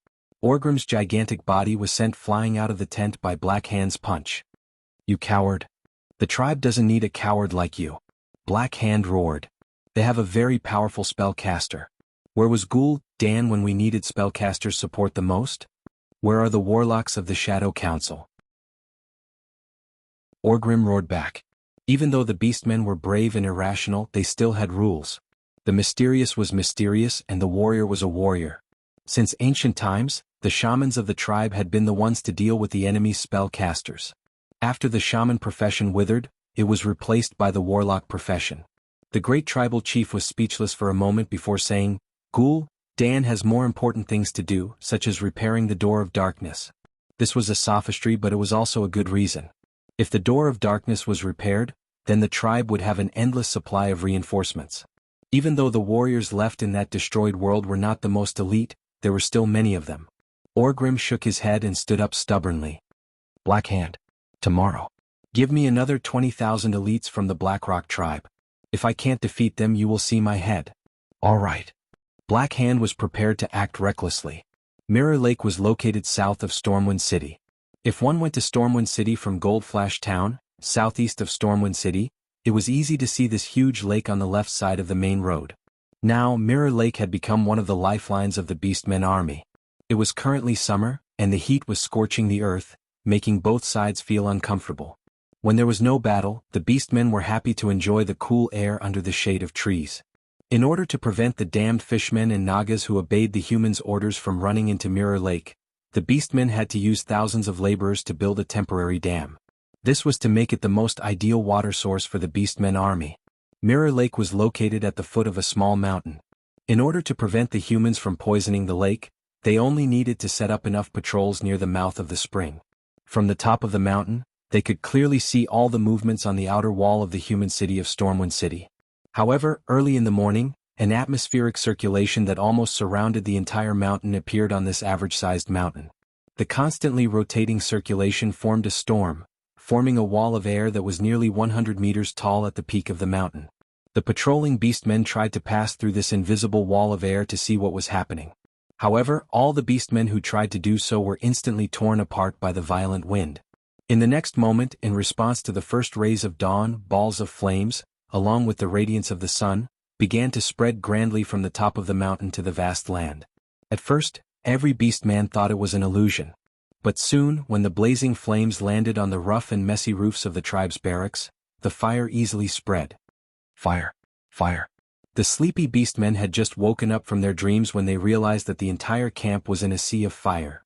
Orgrim's gigantic body was sent flying out of the tent by Black Hand's punch. "You coward. The tribe doesn't need a coward like you," Black Hand roared. "They have a very powerful spellcaster. Where was Ghoul Dan when we needed spellcasters' support the most? Where are the warlocks of the Shadow Council?" Orgrim roared back. Even though the beastmen were brave and irrational, they still had rules. The mysterious was mysterious and the warrior was a warrior. Since ancient times, the shamans of the tribe had been the ones to deal with the enemy's spellcasters. After the shaman profession withered, it was replaced by the warlock profession. The great tribal chief was speechless for a moment before saying, "Ghoul Dan has more important things to do, such as repairing the Door of Darkness." This was a sophistry, but it was also a good reason. If the Door of Darkness was repaired, then the tribe would have an endless supply of reinforcements. Even though the warriors left in that destroyed world were not the most elite, there were still many of them. Orgrim shook his head and stood up stubbornly. "Black Hand, tomorrow. Give me another 20,000 elites from the Blackrock tribe. If I can't defeat them, you will see my head." "All right." Black Hand was prepared to act recklessly. Mirror Lake was located south of Stormwind City. If one went to Stormwind City from Goldflash Town, southeast of Stormwind City, it was easy to see this huge lake on the left side of the main road. Now, Mirror Lake had become one of the lifelines of the Beastmen army. It was currently summer, and the heat was scorching the earth, making both sides feel uncomfortable. When there was no battle, the Beastmen were happy to enjoy the cool air under the shade of trees. In order to prevent the damned fishmen and Nagas who obeyed the humans' orders from running into Mirror Lake, the Beastmen had to use thousands of laborers to build a temporary dam. This was to make it the most ideal water source for the Beastmen army. Mirror Lake was located at the foot of a small mountain. In order to prevent the humans from poisoning the lake, they only needed to set up enough patrols near the mouth of the spring. From the top of the mountain, they could clearly see all the movements on the outer wall of the human city of Stormwind City. However, early in the morning, an atmospheric circulation that almost surrounded the entire mountain appeared on this average-sized mountain. The constantly rotating circulation formed a storm, forming a wall of air that was nearly 100 meters tall at the peak of the mountain. The patrolling beastmen tried to pass through this invisible wall of air to see what was happening. However, all the beastmen who tried to do so were instantly torn apart by the violent wind. In the next moment, in response to the first rays of dawn, balls of flames, along with the radiance of the sun, began to spread grandly from the top of the mountain to the vast land. At first, every beastman thought it was an illusion. But soon, when the blazing flames landed on the rough and messy roofs of the tribe's barracks, the fire easily spread. Fire! Fire! The sleepy beastmen had just woken up from their dreams when they realized that the entire camp was in a sea of fire.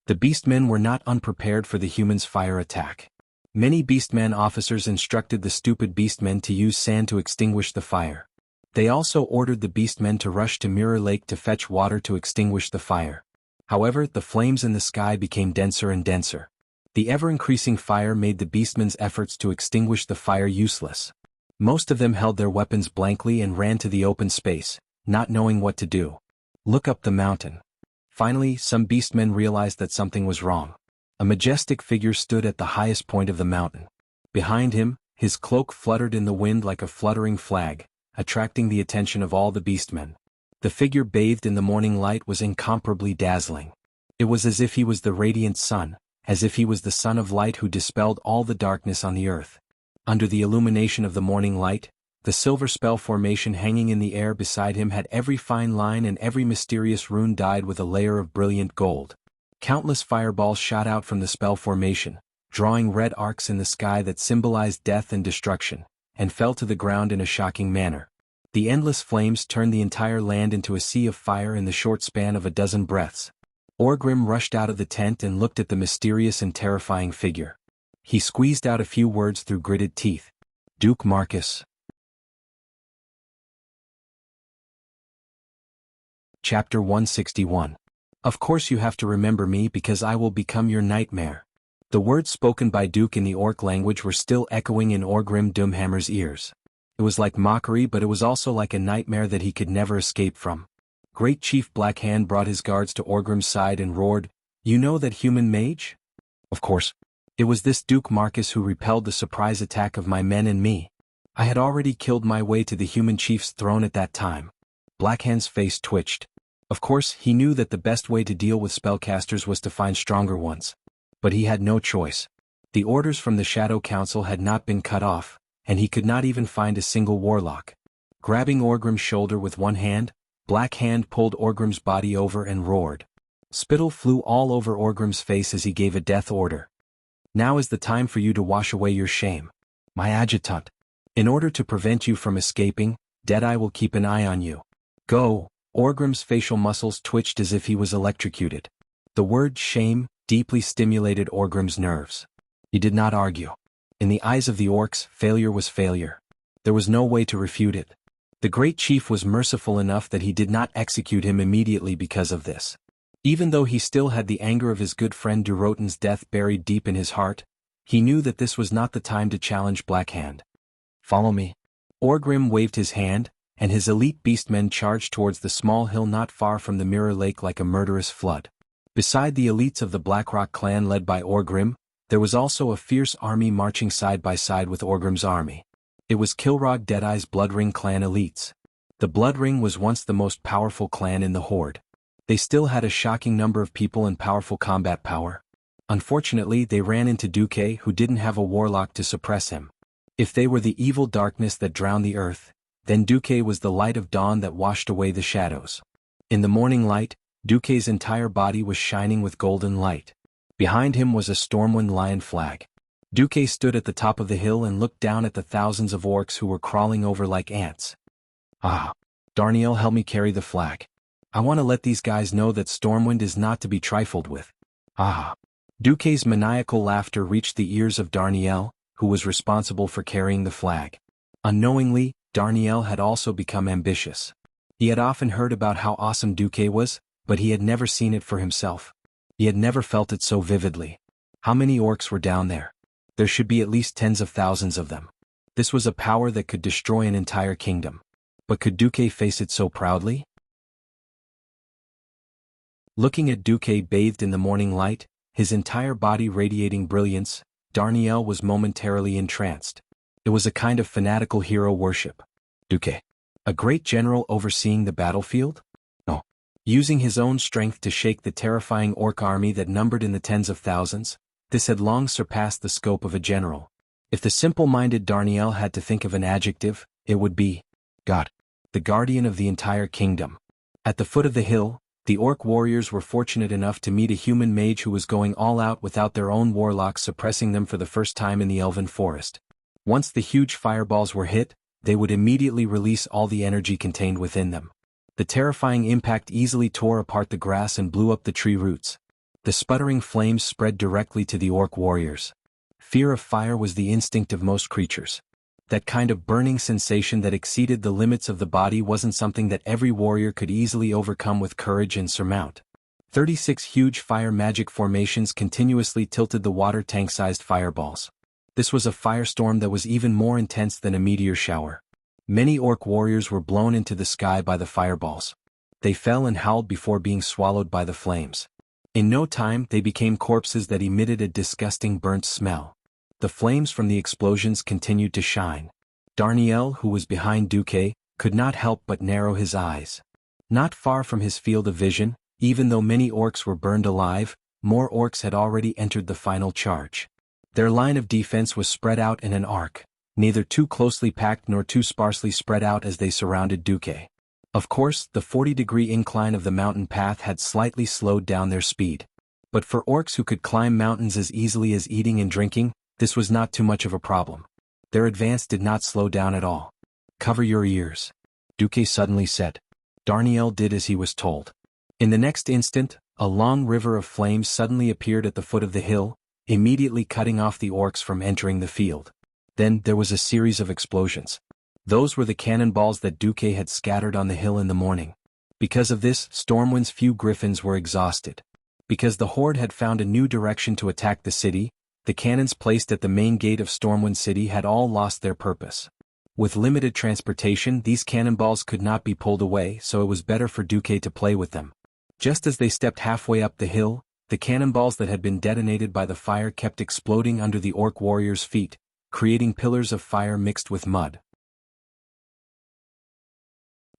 The beastmen were not unprepared for the humans' fire attack. Many beastman officers instructed the stupid beastmen to use sand to extinguish the fire. They also ordered the beastmen to rush to Mirror Lake to fetch water to extinguish the fire. However, the flames in the sky became denser and denser. The ever-increasing fire made the beastmen's efforts to extinguish the fire useless. Most of them held their weapons blankly and ran to the open space, not knowing what to do. Look up the mountain. Finally, some beastmen realized that something was wrong. A majestic figure stood at the highest point of the mountain. Behind him, his cloak fluttered in the wind like a fluttering flag, attracting the attention of all the beastmen. The figure bathed in the morning light was incomparably dazzling. It was as if he was the radiant sun, as if he was the sun of light who dispelled all the darkness on the earth. Under the illumination of the morning light, the silver spell formation hanging in the air beside him had every fine line and every mysterious rune dyed with a layer of brilliant gold. Countless fireballs shot out from the spell formation, drawing red arcs in the sky that symbolized death and destruction, and fell to the ground in a shocking manner. The endless flames turned the entire land into a sea of fire in the short span of a dozen breaths. Orgrim rushed out of the tent and looked at the mysterious and terrifying figure. He squeezed out a few words through gritted teeth. Duke Marcus. Chapter 161. Of course you have to remember me because I will become your nightmare. The words spoken by Duke in the orc language were still echoing in Orgrim Doomhammer's ears. It was like mockery, but it was also like a nightmare that he could never escape from. Great Chief Blackhand brought his guards to Orgrim's side and roared, "You know that human mage?" Of course. It was this Duke Marcus who repelled the surprise attack of my men and me. I had already killed my way to the human chief's throne at that time. Blackhand's face twitched. Of course, he knew that the best way to deal with spellcasters was to find stronger ones. But he had no choice. The orders from the Shadow Council had not been cut off, and he could not even find a single warlock. Grabbing Orgrim's shoulder with one hand, Blackhand pulled Orgrim's body over and roared. Spittle flew all over Orgrim's face as he gave a death order. Now is the time for you to wash away your shame. My adjutant. In order to prevent you from escaping, Deadeye will keep an eye on you. Go! Orgrim's facial muscles twitched as if he was electrocuted. The word shame deeply stimulated Orgrim's nerves. He did not argue. In the eyes of the orcs, failure was failure. There was no way to refute it. The great chief was merciful enough that he did not execute him immediately because of this. Even though he still had the anger of his good friend Durotan's death buried deep in his heart, he knew that this was not the time to challenge Blackhand. Follow me. Orgrim waved his hand, and his elite beastmen charged towards the small hill not far from the Mirror Lake like a murderous flood. Beside the elites of the Blackrock clan led by Orgrim, there was also a fierce army marching side by side with Orgrim's army. It was Kilrog Deadeye's Bloodring clan elites. The Bloodring was once the most powerful clan in the Horde. They still had a shocking number of people and powerful combat power. Unfortunately, they ran into Duke, who didn't have a warlock to suppress him. If they were the evil darkness that drowned the earth, then Duke was the light of dawn that washed away the shadows. In the morning light, Duke's entire body was shining with golden light. Behind him was a Stormwind lion flag. Duke stood at the top of the hill and looked down at the thousands of orcs who were crawling over like ants. Ah! Darniel, help me carry the flag. I want to let these guys know that Stormwind is not to be trifled with. Ah! Duke's maniacal laughter reached the ears of Darniel, who was responsible for carrying the flag. Unknowingly, Darniel had also become ambitious. He had often heard about how awesome Duke was, but he had never seen it for himself. He had never felt it so vividly. How many orcs were down there? There should be at least tens of thousands of them. This was a power that could destroy an entire kingdom. But could Duke face it so proudly? Looking at Duque bathed in the morning light, his entire body radiating brilliance, Darniel was momentarily entranced. It was a kind of fanatical hero worship. Duque. A great general overseeing the battlefield? No. Using his own strength to shake the terrifying orc army that numbered in the tens of thousands, this had long surpassed the scope of a general. If the simple-minded Darnielle had to think of an adjective, it would be God, the guardian of the entire kingdom. At the foot of the hill, the orc warriors were fortunate enough to meet a human mage who was going all out without their own warlocks suppressing them for the first time in the elven forest. Once the huge fireballs were hit, they would immediately release all the energy contained within them. The terrifying impact easily tore apart the grass and blew up the tree roots. The sputtering flames spread directly to the orc warriors. Fear of fire was the instinct of most creatures. That kind of burning sensation that exceeded the limits of the body wasn't something that every warrior could easily overcome with courage and surmount. 36 huge fire magic formations continuously tilted the water tank-sized fireballs. This was a firestorm that was even more intense than a meteor shower. Many orc warriors were blown into the sky by the fireballs. They fell and howled before being swallowed by the flames. In no time they became corpses that emitted a disgusting burnt smell. The flames from the explosions continued to shine. Darnielle, who was behind Duque, could not help but narrow his eyes. Not far from his field of vision, even though many orcs were burned alive, more orcs had already entered the final charge. Their line of defense was spread out in an arc, neither too closely packed nor too sparsely spread out as they surrounded Duque. Of course, the 40-degree incline of the mountain path had slightly slowed down their speed. But for orcs who could climb mountains as easily as eating and drinking, this was not too much of a problem. Their advance did not slow down at all. "Cover your ears," Duque suddenly said. Darnielle did as he was told. In the next instant, a long river of flames suddenly appeared at the foot of the hill, immediately cutting off the orcs from entering the field. Then there was a series of explosions. Those were the cannonballs that Duque had scattered on the hill in the morning. Because of this, Stormwind's few griffins were exhausted. Because the horde had found a new direction to attack the city, the cannons placed at the main gate of Stormwind City had all lost their purpose. With limited transportation, these cannonballs could not be pulled away, so it was better for Duque to play with them. Just as they stepped halfway up the hill, the cannonballs that had been detonated by the fire kept exploding under the orc warriors' feet, creating pillars of fire mixed with mud.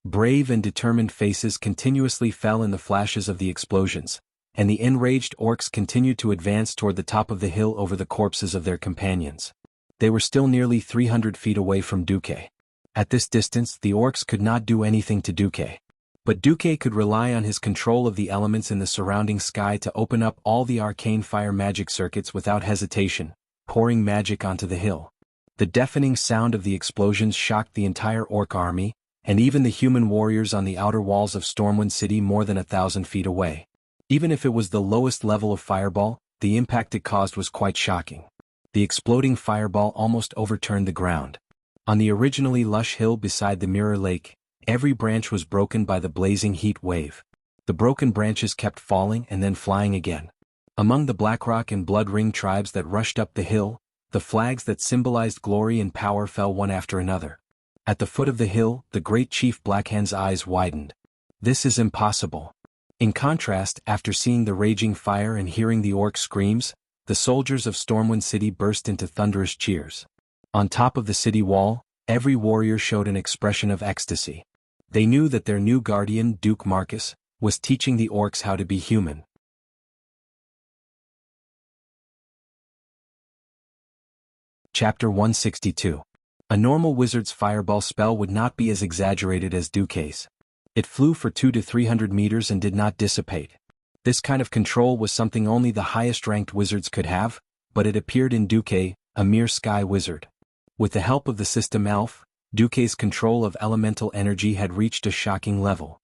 Brave and determined faces continuously fell in the flashes of the explosions, and the enraged orcs continued to advance toward the top of the hill over the corpses of their companions. They were still nearly 300 feet away from Duque. At this distance, the orcs could not do anything to Duque. But Duque could rely on his control of the elements in the surrounding sky to open up all the arcane fire magic circuits without hesitation, pouring magic onto the hill. The deafening sound of the explosions shocked the entire orc army, and even the human warriors on the outer walls of Stormwind City more than 1,000 feet away. Even if it was the lowest level of fireball, the impact it caused was quite shocking. The exploding fireball almost overturned the ground. On the originally lush hill beside the Mirror Lake, every branch was broken by the blazing heat wave. The broken branches kept falling and then flying again. Among the Blackrock and Blood Ring tribes that rushed up the hill, the flags that symbolized glory and power fell one after another. At the foot of the hill, the great chief Blackhand's eyes widened. This is impossible. In contrast, after seeing the raging fire and hearing the orc screams, the soldiers of Stormwind City burst into thunderous cheers. On top of the city wall, every warrior showed an expression of ecstasy. They knew that their new guardian, Duke Marcus, was teaching the orcs how to be human. Chapter 162. A normal wizard's fireball spell would not be as exaggerated as Duque's. It flew for 200 to 300 meters and did not dissipate. This kind of control was something only the highest-ranked wizards could have, but it appeared in Duque, a mere sky wizard. With the help of the system elf, Duque's control of elemental energy had reached a shocking level.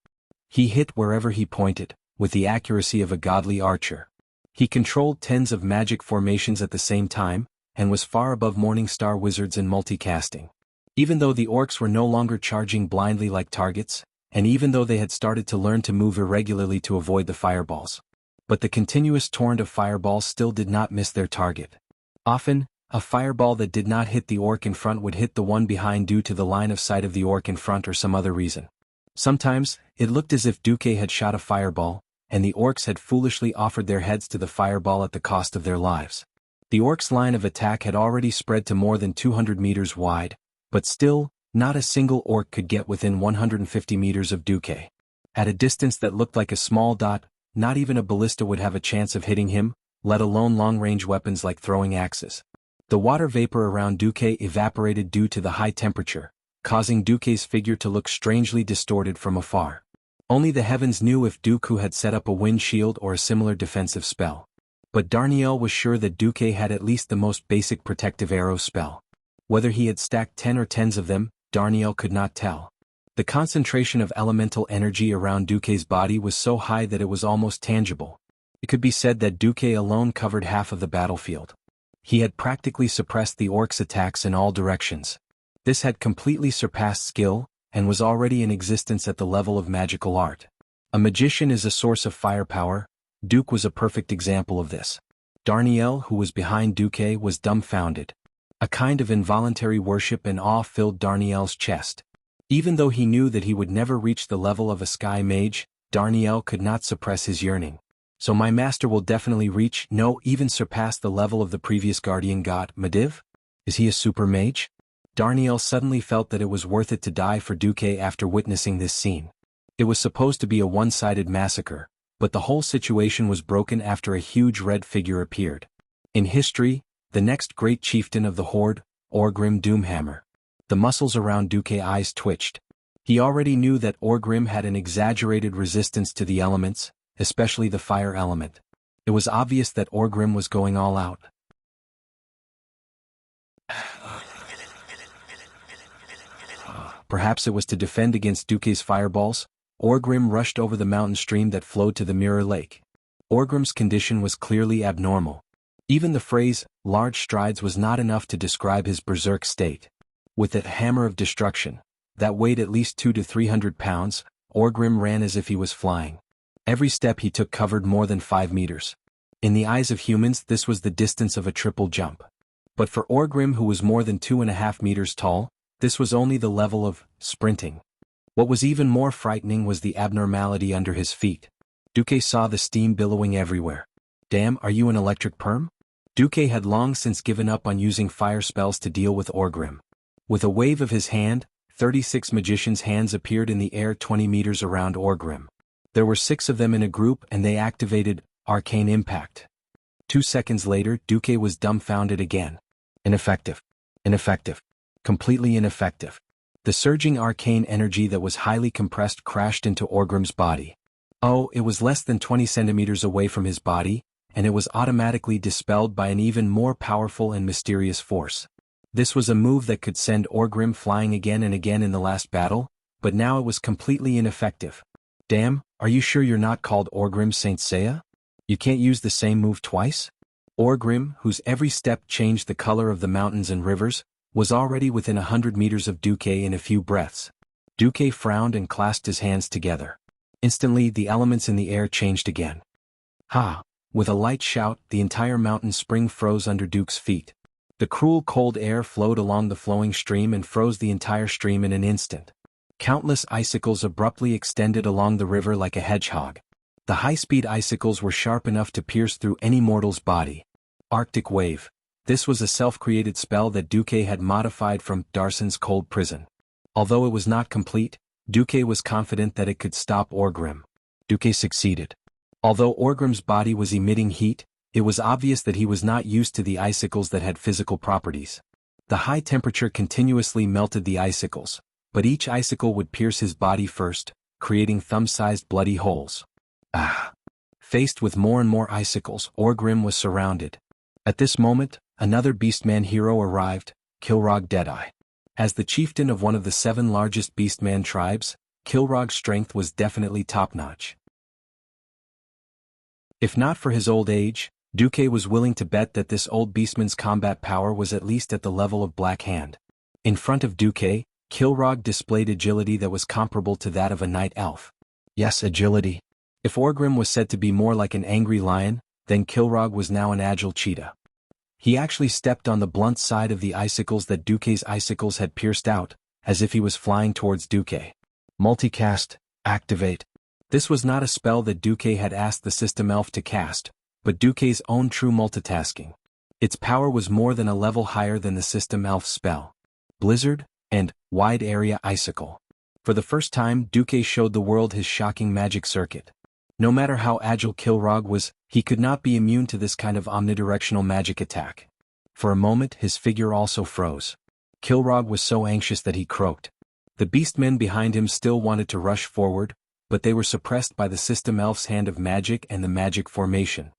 He hit wherever he pointed, with the accuracy of a godly archer. He controlled tens of magic formations at the same time, and was far above Morningstar wizards in multicasting. Even though the orcs were no longer charging blindly like targets, and even though they had started to learn to move irregularly to avoid the fireballs. But the continuous torrent of fireballs still did not miss their target. Often, a fireball that did not hit the orc in front would hit the one behind due to the line of sight of the orc in front or some other reason. Sometimes, it looked as if Duque had shot a fireball, and the orcs had foolishly offered their heads to the fireball at the cost of their lives. The orcs' line of attack had already spread to more than 200 meters wide, but still, not a single orc could get within 150 meters of Duque. At a distance that looked like a small dot, not even a ballista would have a chance of hitting him, let alone long-range weapons like throwing axes. The water vapor around Duque evaporated due to the high temperature, causing Duque's figure to look strangely distorted from afar. Only the heavens knew if Dooku had set up a wind shield or a similar defensive spell. But Darnielle was sure that Duque had at least the most basic protective arrow spell. Whether he had stacked 10 or tens of them, Darnielle could not tell. The concentration of elemental energy around Duque's body was so high that it was almost tangible. It could be said that Duque alone covered half of the battlefield. He had practically suppressed the orcs' attacks in all directions. This had completely surpassed skill, and was already in existence at the level of magical art. A magician is a source of firepower. Duke was a perfect example of this. Darnielle, who was behind Duque, was dumbfounded. A kind of involuntary worship and awe filled Darnielle's chest. Even though he knew that he would never reach the level of a sky mage, Darnielle could not suppress his yearning. So my master will definitely reach, no, even surpass the level of the previous guardian god, Medivh? Is he a super mage? Darnielle suddenly felt that it was worth it to die for Duque after witnessing this scene. It was supposed to be a one-sided massacre, but the whole situation was broken after a huge red figure appeared. In history, the next great chieftain of the Horde, Orgrim Doomhammer. The muscles around Duque's eyes twitched. He already knew that Orgrim had an exaggerated resistance to the elements, especially the fire element. It was obvious that Orgrim was going all out. Perhaps it was to defend against Duque's fireballs. Orgrim rushed over the mountain stream that flowed to the Mirror Lake. Orgrim's condition was clearly abnormal. Even the phrase, large strides, was not enough to describe his berserk state. With that hammer of destruction, that weighed at least 200 to 300 pounds, Orgrim ran as if he was flying. Every step he took covered more than 5 meters. In the eyes of humans, this was the distance of a triple jump. But for Orgrim, who was more than 2.5 meters tall, this was only the level of sprinting. What was even more frightening was the abnormality under his feet. Duque saw the steam billowing everywhere. Damn, are you an electric perm? Duque had long since given up on using fire spells to deal with Orgrim. With a wave of his hand, 36 magicians' hands appeared in the air 20 meters around Orgrim. There were 6 of them in a group and they activated Arcane Impact. 2 seconds later, Duque was dumbfounded again. Ineffective. Ineffective. Completely ineffective. The surging arcane energy that was highly compressed crashed into Orgrim's body. Oh, it was less than 20 centimeters away from his body, and it was automatically dispelled by an even more powerful and mysterious force. This was a move that could send Orgrim flying again and again in the last battle, but now it was completely ineffective. Damn, are you sure you're not called Orgrim Saint Seiya? You can't use the same move twice? Orgrim, whose every step changed the color of the mountains and rivers, was already within 100 meters of Duque in a few breaths. Duque frowned and clasped his hands together. Instantly, the elements in the air changed again. Ha! With a light shout, the entire mountain spring froze under Duke's feet. The cruel cold air flowed along the flowing stream and froze the entire stream in an instant. Countless icicles abruptly extended along the river like a hedgehog. The high-speed icicles were sharp enough to pierce through any mortal's body. Arctic Wave. This was a self-created spell that Duque had modified from Darson's Cold Prison. Although it was not complete, Duque was confident that it could stop Orgrim. Duque succeeded. Although Orgrim's body was emitting heat, it was obvious that he was not used to the icicles that had physical properties. The high temperature continuously melted the icicles, but each icicle would pierce his body first, creating thumb-sized bloody holes. Ah! Faced with more and more icicles, Orgrim was surrounded. At this moment, another Beastman hero arrived, Kilrog Deadeye. As the chieftain of one of the 7 largest Beastman tribes, Kilrog's strength was definitely top-notch. If not for his old age, Duque was willing to bet that this old beastman's combat power was at least at the level of Black Hand. In front of Duque, Kilrog displayed agility that was comparable to that of a night elf. Yes, agility. If Orgrim was said to be more like an angry lion, then Kilrog was now an agile cheetah. He actually stepped on the blunt side of the icicles that Duque's icicles had pierced out, as if he was flying towards Duque. Multicast, activate. This was not a spell that Duque had asked the system elf to cast, but Duque's own true multitasking. Its power was more than a level higher than the system elf's spell. Blizzard, and Wide Area Icicle. For the first time, Duque showed the world his shocking magic circuit. No matter how agile Kilrog was, he could not be immune to this kind of omnidirectional magic attack. For a moment his figure also froze. Kilrog was so anxious that he croaked. The beastmen behind him still wanted to rush forward, but they were suppressed by the system elf's hand of magic and the magic formation.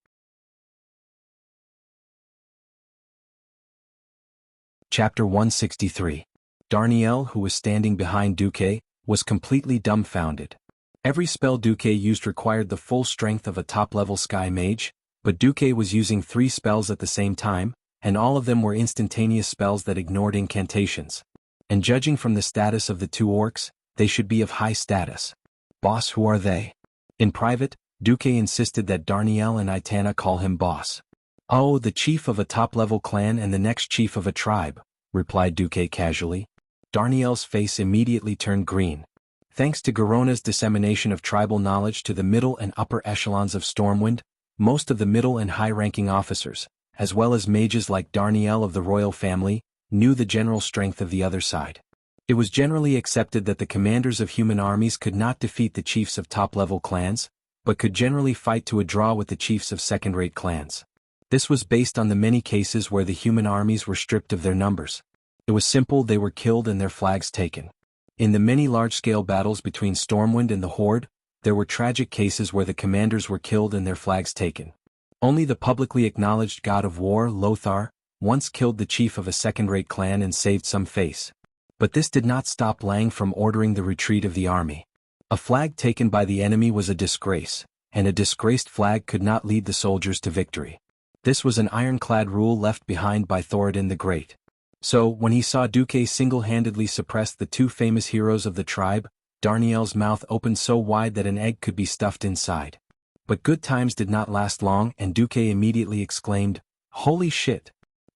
Chapter 163. Darnielle, who was standing behind Duque, was completely dumbfounded. Every spell Duque used required the full strength of a top-level sky mage, but Duque was using 3 spells at the same time, and all of them were instantaneous spells that ignored incantations. And judging from the status of the 2 orcs, they should be of high status. Boss, who are they? In private, Duque insisted that Darnielle and Itana call him boss. Oh, the chief of a top-level clan and the next chief of a tribe, replied Duque casually. Darnielle's face immediately turned green. Thanks to Garona's dissemination of tribal knowledge to the middle and upper echelons of Stormwind, most of the middle and high-ranking officers, as well as mages like Darnielle of the royal family, knew the general strength of the other side. It was generally accepted that the commanders of human armies could not defeat the chiefs of top-level clans, but could generally fight to a draw with the chiefs of second-rate clans. This was based on the many cases where the human armies were stripped of their numbers. It was simple: they were killed and their flags taken. In the many large-scale battles between Stormwind and the Horde, there were tragic cases where the commanders were killed and their flags taken. Only the publicly acknowledged god of war, Lothar, once killed the chief of a second-rate clan and saved some face. But this did not stop Lang from ordering the retreat of the army. A flag taken by the enemy was a disgrace, and a disgraced flag could not lead the soldiers to victory. This was an ironclad rule left behind by Thoradin the Great. So, when he saw Duque single-handedly suppress the 2 famous heroes of the tribe, Darnielle's mouth opened so wide that an egg could be stuffed inside. But good times did not last long, and Duque immediately exclaimed, "Holy shit!"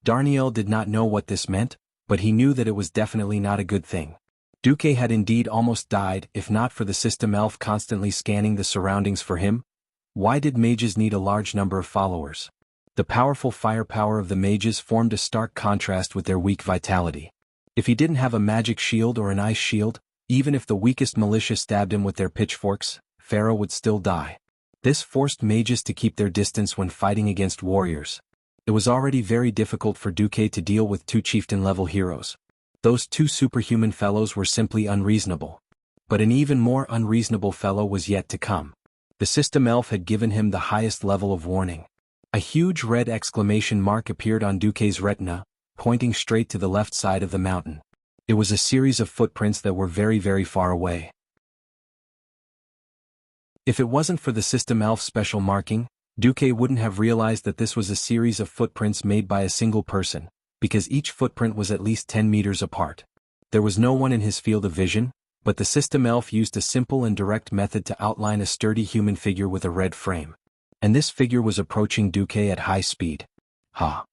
Darnielle did not know what this meant, but he knew that it was definitely not a good thing. Duque had indeed almost died, if not for the system elf constantly scanning the surroundings for him. Why did mages need a large number of followers? The powerful firepower of the mages formed a stark contrast with their weak vitality. If he didn't have a magic shield or an ice shield, even if the weakest militia stabbed him with their pitchforks, Pharaoh would still die. This forced mages to keep their distance when fighting against warriors. It was already very difficult for Duque to deal with 2 chieftain-level heroes. Those 2 superhuman fellows were simply unreasonable. But an even more unreasonable fellow was yet to come. The system elf had given him the highest level of warning. A huge red exclamation mark appeared on Duque's retina, pointing straight to the left side of the mountain. It was a series of footprints that were very, very far away. If it wasn't for the system elf's special marking, Duque wouldn't have realized that this was a series of footprints made by a single person, because each footprint was at least 10 meters apart. There was no one in his field of vision, but the system elf used a simple and direct method to outline a sturdy human figure with a red frame. And this figure was approaching Duque at high speed. Ha!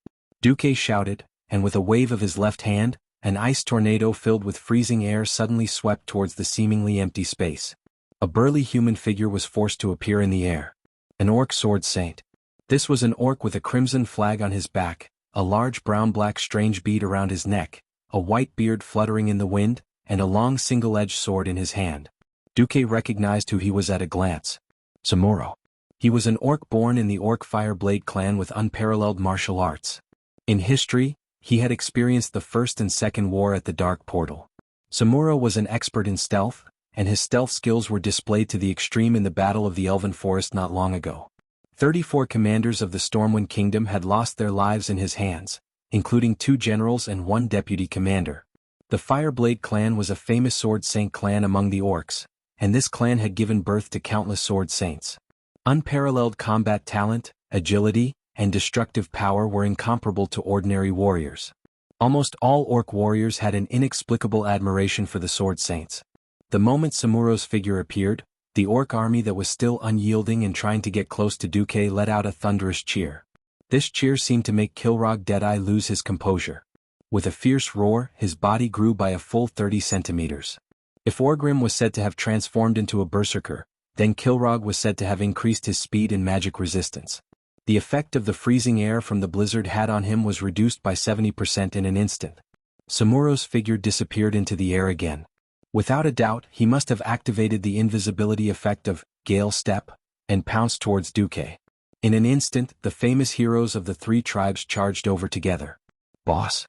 Duque shouted, and with a wave of his left hand, an ice tornado filled with freezing air suddenly swept towards the seemingly empty space. A burly human figure was forced to appear in the air. An orc sword saint. This was an orc with a crimson flag on his back, a large brown-black strange bead around his neck, a white beard fluttering in the wind, and a long single-edged sword in his hand. Duque recognized who he was at a glance. Samuro. He was an orc born in the Orc Fireblade clan with unparalleled martial arts. In history, he had experienced the First and Second War at the Dark Portal. Samuro was an expert in stealth, and his stealth skills were displayed to the extreme in the Battle of the Elven Forest not long ago. 34 commanders of the Stormwind Kingdom had lost their lives in his hands, including 2 generals and 1 deputy commander. The Fireblade clan was a famous sword saint clan among the orcs, and this clan had given birth to countless sword saints. Unparalleled combat talent, agility, and destructive power were incomparable to ordinary warriors. Almost all orc warriors had an inexplicable admiration for the sword saints. The moment Samuro's figure appeared, the orc army that was still unyielding and trying to get close to Duque let out a thunderous cheer. This cheer seemed to make Kilrog Deadeye lose his composure. With a fierce roar, his body grew by a full 30 centimeters. If Orgrim was said to have transformed into a berserker, then Kilrog was said to have increased his speed and magic resistance. The effect of the freezing air from the blizzard had on him was reduced by 70% in an instant. Samuro's figure disappeared into the air again. Without a doubt, he must have activated the invisibility effect of Gale Step and pounced towards Duque. In an instant, the famous heroes of the three tribes charged over together. "Boss?"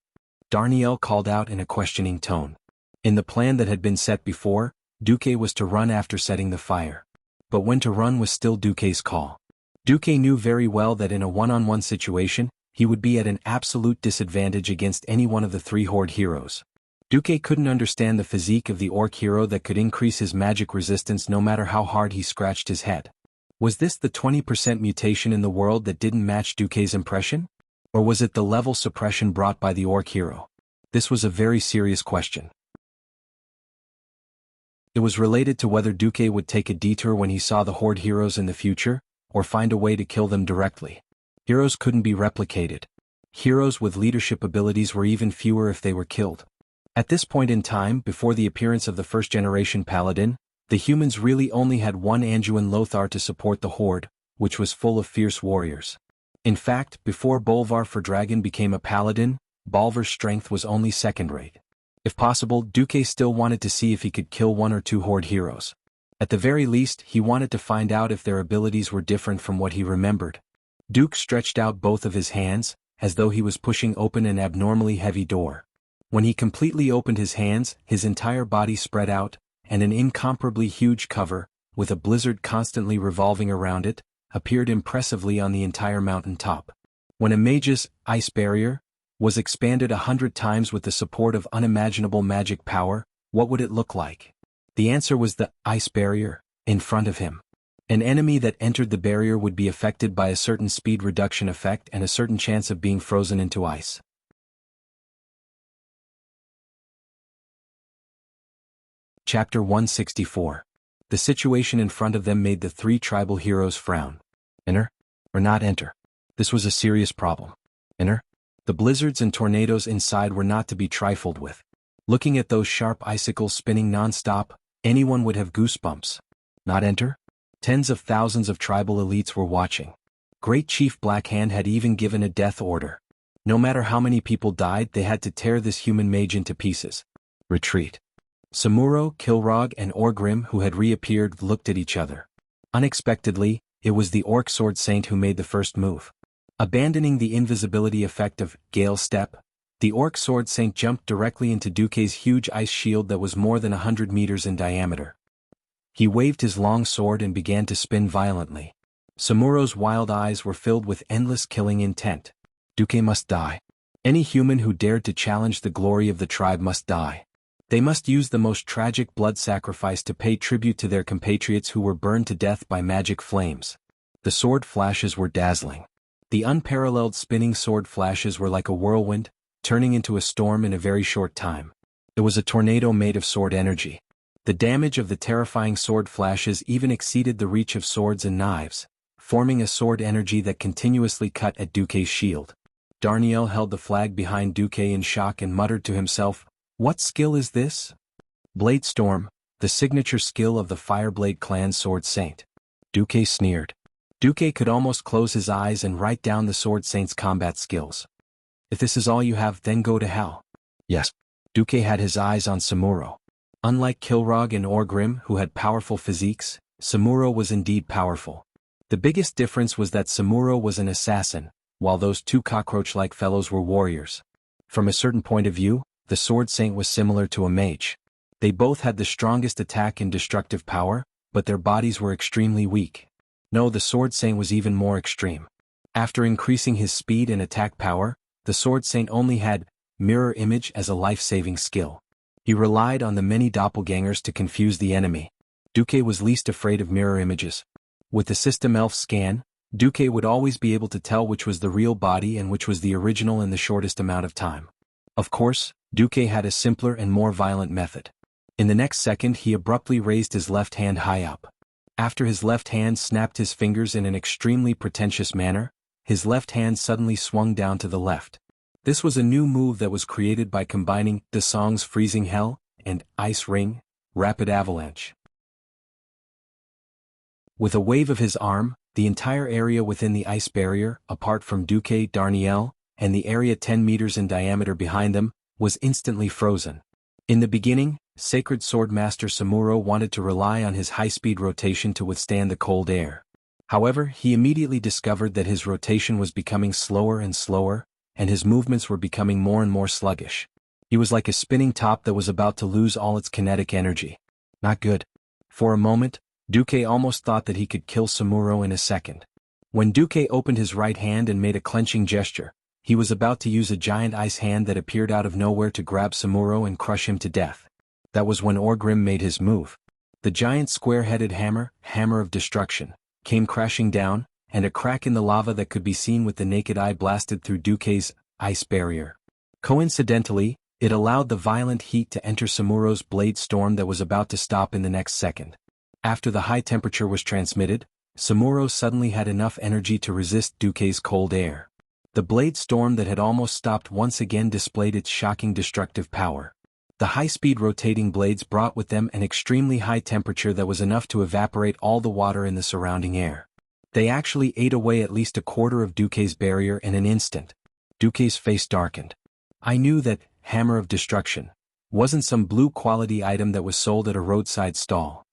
Darnielle called out in a questioning tone. In the plan that had been set before, Duque was to run after setting the fire. But when to run was still Duque's call. Duque knew very well that in a one-on-one situation, he would be at an absolute disadvantage against any one of the three Horde heroes. Duque couldn't understand the physique of the orc hero that could increase his magic resistance no matter how hard he scratched his head. Was this the 20% mutation in the world that didn't match Duque's impression? Or was it the level suppression brought by the orc hero? This was a very serious question. It was related to whether Duque would take a detour when he saw the Horde heroes in the future, or find a way to kill them directly. Heroes couldn't be replicated. Heroes with leadership abilities were even fewer if they were killed. At this point in time, before the appearance of the first-generation paladin, the humans really only had one Anduin Lothar to support the Horde, which was full of fierce warriors. In fact, before Bolvar for Dragon became a paladin, Bolvar's strength was only second-rate. If possible, Duque still wanted to see if he could kill one or two Horde heroes. At the very least, he wanted to find out if their abilities were different from what he remembered. Duke stretched out both of his hands, as though he was pushing open an abnormally heavy door. When he completely opened his hands, his entire body spread out, and an incomparably huge cover, with a blizzard constantly revolving around it, appeared impressively on the entire mountain top. When a mage's ice barrier was expanded 100 times with the support of unimaginable magic power, what would it look like? The answer was the ice barrier in front of him. An enemy that entered the barrier would be affected by a certain speed reduction effect and a certain chance of being frozen into ice. Chapter 164. The situation in front of them made the three tribal heroes frown. Enter? Or not enter? This was a serious problem. Enter? The blizzards and tornadoes inside were not to be trifled with. Looking at those sharp icicles spinning non-stop, anyone would have goosebumps. Not enter? Tens of thousands of tribal elites were watching. Great Chief Blackhand had even given a death order. No matter how many people died, they had to tear this human mage into pieces. Retreat. Samuro, Kilrog, and Orgrim, who had reappeared, looked at each other. Unexpectedly, it was the Orc Sword Saint who made the first move. Abandoning the invisibility effect of Gale Step, the Orc Sword Saint jumped directly into Duque's huge ice shield that was more than 100 meters in diameter. He waved his long sword and began to spin violently. Samuro's wild eyes were filled with endless killing intent. Duque must die. Any human who dared to challenge the glory of the tribe must die. They must use the most tragic blood sacrifice to pay tribute to their compatriots who were burned to death by magic flames. The sword flashes were dazzling. The unparalleled spinning sword flashes were like a whirlwind, turning into a storm in a very short time. It was a tornado made of sword energy. The damage of the terrifying sword flashes even exceeded the reach of swords and knives, forming a sword energy that continuously cut at Duque's shield. Darnielle held the flag behind Duque in shock and muttered to himself, "What skill is this?" Blade Storm, the signature skill of the Fireblade clan's Sword Saint. Duque sneered. Duque could almost close his eyes and write down the Sword Saint's combat skills. "If this is all you have, then go to hell." Yes. Duque had his eyes on Samuro. Unlike Kilrog and Orgrim, who had powerful physiques, Samuro was indeed powerful. The biggest difference was that Samuro was an assassin, while those two cockroach-like fellows were warriors. From a certain point of view, the Sword Saint was similar to a mage. They both had the strongest attack and destructive power, but their bodies were extremely weak. No, the Sword Saint was even more extreme. After increasing his speed and attack power, the Sword Saint only had mirror image as a life-saving skill. He relied on the many doppelgangers to confuse the enemy. Duque was least afraid of mirror images. With the System Elf scan, Duque would always be able to tell which was the real body and which was the original in the shortest amount of time. Of course, Duque had a simpler and more violent method. In the next second, he abruptly raised his left hand high up. After his left hand snapped his fingers in an extremely pretentious manner, his left hand suddenly swung down to the left. This was a new move that was created by combining the songs Freezing Hell and Ice Ring, Rapid Avalanche. With a wave of his arm, the entire area within the ice barrier, apart from Duque, Darnielle, and the area 10 meters in diameter behind them, was instantly frozen. In the beginning, Sacred Sword Master Samuro wanted to rely on his high-speed rotation to withstand the cold air. However, he immediately discovered that his rotation was becoming slower and slower, and his movements were becoming more and more sluggish. He was like a spinning top that was about to lose all its kinetic energy. Not good. For a moment, Duque almost thought that he could kill Samuro in a second. When Duque opened his right hand and made a clenching gesture, he was about to use a giant ice hand that appeared out of nowhere to grab Samuro and crush him to death. That was when Orgrim made his move. The giant square-headed hammer of destruction, came crashing down, and a crack in the lava that could be seen with the naked eye blasted through Duque's ice barrier. Coincidentally, it allowed the violent heat to enter Samuro's blade storm that was about to stop in the next second. After the high temperature was transmitted, Samuro suddenly had enough energy to resist Duque's cold air. The blade storm that had almost stopped once again displayed its shocking destructive power. The high-speed rotating blades brought with them an extremely high temperature that was enough to evaporate all the water in the surrounding air. They actually ate away at least a quarter of Duque's barrier in an instant. Duque's face darkened. I knew that hammer of destruction wasn't some blue-quality item that was sold at a roadside stall.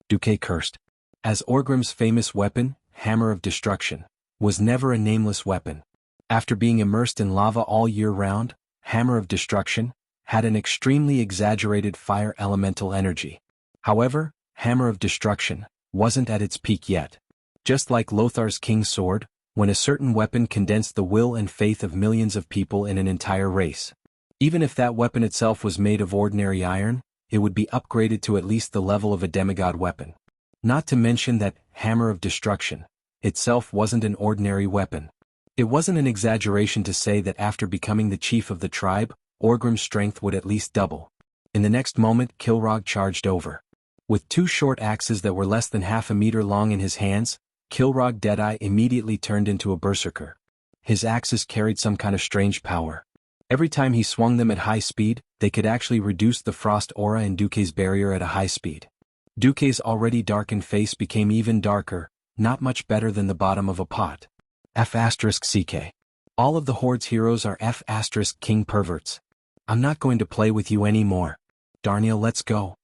Duque cursed. As Orgrim's famous weapon, hammer of destruction, was never a nameless weapon. After being immersed in lava all year round, hammer of destruction had an extremely exaggerated fire elemental energy. However, hammer of destruction wasn't at its peak yet. Just like Lothar's King's Sword, when a certain weapon condensed the will and faith of millions of people in an entire race. Even if that weapon itself was made of ordinary iron, it would be upgraded to at least the level of a demigod weapon. Not to mention that hammer of destruction itself wasn't an ordinary weapon. It wasn't an exaggeration to say that after becoming the chief of the tribe, Orgrim's strength would at least double. In the next moment, Kilrog charged over. With two short axes that were less than half a meter long in his hands, Kilrog Deadeye immediately turned into a berserker. His axes carried some kind of strange power. Every time he swung them at high speed, they could actually reduce the frost aura in Duque's barrier at a high speed. Duque's already darkened face became even darker, not much better than the bottom of a pot. F***CK. All of the Horde's heroes are F***King perverts. I'm not going to play with you anymore. Darniel, let's go.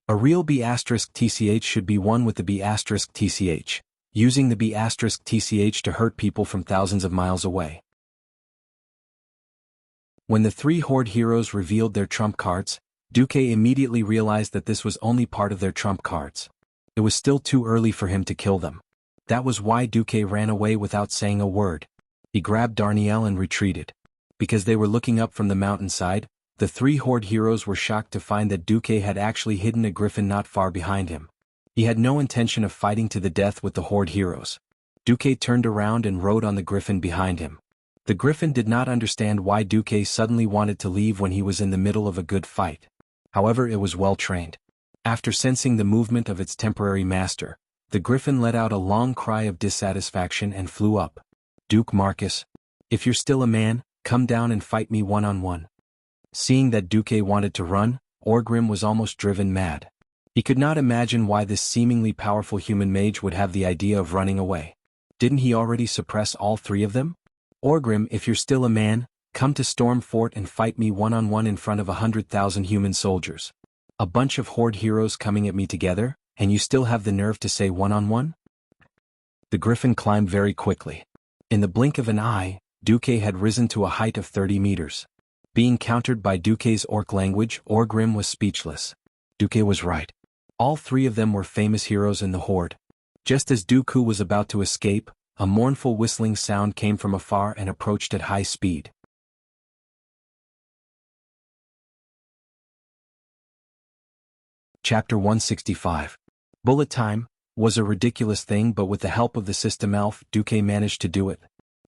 A real B***TCH should be one with the B***TCH, using the B***TCH to hurt people from thousands of miles away. When the three Horde heroes revealed their trump cards, Duque immediately realized that this was only part of their trump cards. It was still too early for him to kill them. That was why Duque ran away without saying a word. He grabbed Darniel and retreated. Because they were looking up from the mountainside, the three Horde heroes were shocked to find that Duque had actually hidden a griffin not far behind him. He had no intention of fighting to the death with the Horde heroes. Duque turned around and rode on the griffin behind him. The griffin did not understand why Duque suddenly wanted to leave when he was in the middle of a good fight. However, it was well trained. After sensing the movement of its temporary master, the griffin let out a long cry of dissatisfaction and flew up. Duke Marcus, if you're still a man, come down and fight me one-on-one. Seeing that Duque wanted to run, Orgrim was almost driven mad. He could not imagine why this seemingly powerful human mage would have the idea of running away. Didn't he already suppress all three of them? Orgrim, if you're still a man, come to Storm Fort and fight me one-on-one in front of 100,000 human soldiers. A bunch of Horde heroes coming at me together, and you still have the nerve to say one-on-one? The griffin climbed very quickly. In the blink of an eye, Duque had risen to a height of 30 meters. Being countered by Duque's orc language, Orgrim was speechless. Duque was right. All three of them were famous heroes in the Horde. Just as Dooku was about to escape, a mournful whistling sound came from afar and approached at high speed. Chapter 165. Bullet time was a ridiculous thing, but with the help of the system elf, Duque managed to do it.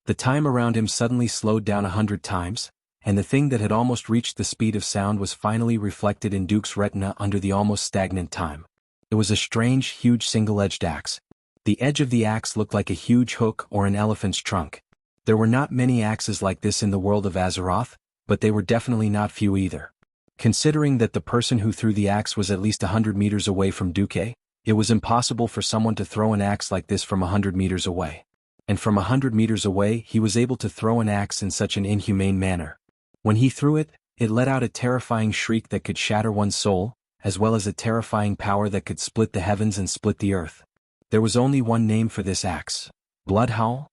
The time around him suddenly slowed down 100 times, and the thing that had almost reached the speed of sound was finally reflected in Duke's retina under the almost stagnant time. It was a strange, huge single-edged axe. The edge of the axe looked like a huge hook or an elephant's trunk. There were not many axes like this in the world of Azeroth, but they were definitely not few either. Considering that the person who threw the axe was at least 100 meters away from Duque, it was impossible for someone to throw an axe like this from 100 meters away. And from 100 meters away he was able to throw an axe in such an inhumane manner. When he threw it, it let out a terrifying shriek that could shatter one's soul, as well as a terrifying power that could split the heavens and split the earth. There was only one name for this axe: Bloodhowl.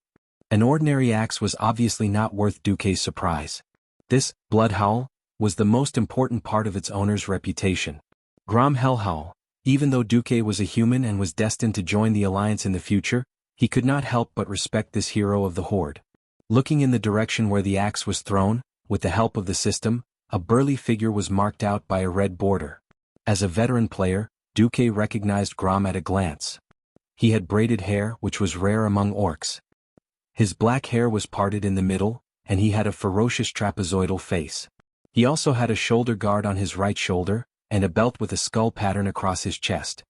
An ordinary axe was obviously not worth Duque's surprise. This Bloodhowl was the most important part of its owner's reputation. Grom Hellhowl. Even though Duque was a human and was destined to join the Alliance in the future, he could not help but respect this hero of the Horde. Looking in the direction where the axe was thrown, with the help of the system, a burly figure was marked out by a red border. As a veteran player, Duque recognized Grom at a glance. He had braided hair, which was rare among orcs. His black hair was parted in the middle, and he had a ferocious trapezoidal face. He also had a shoulder guard on his right shoulder, and a belt with a skull pattern across his chest.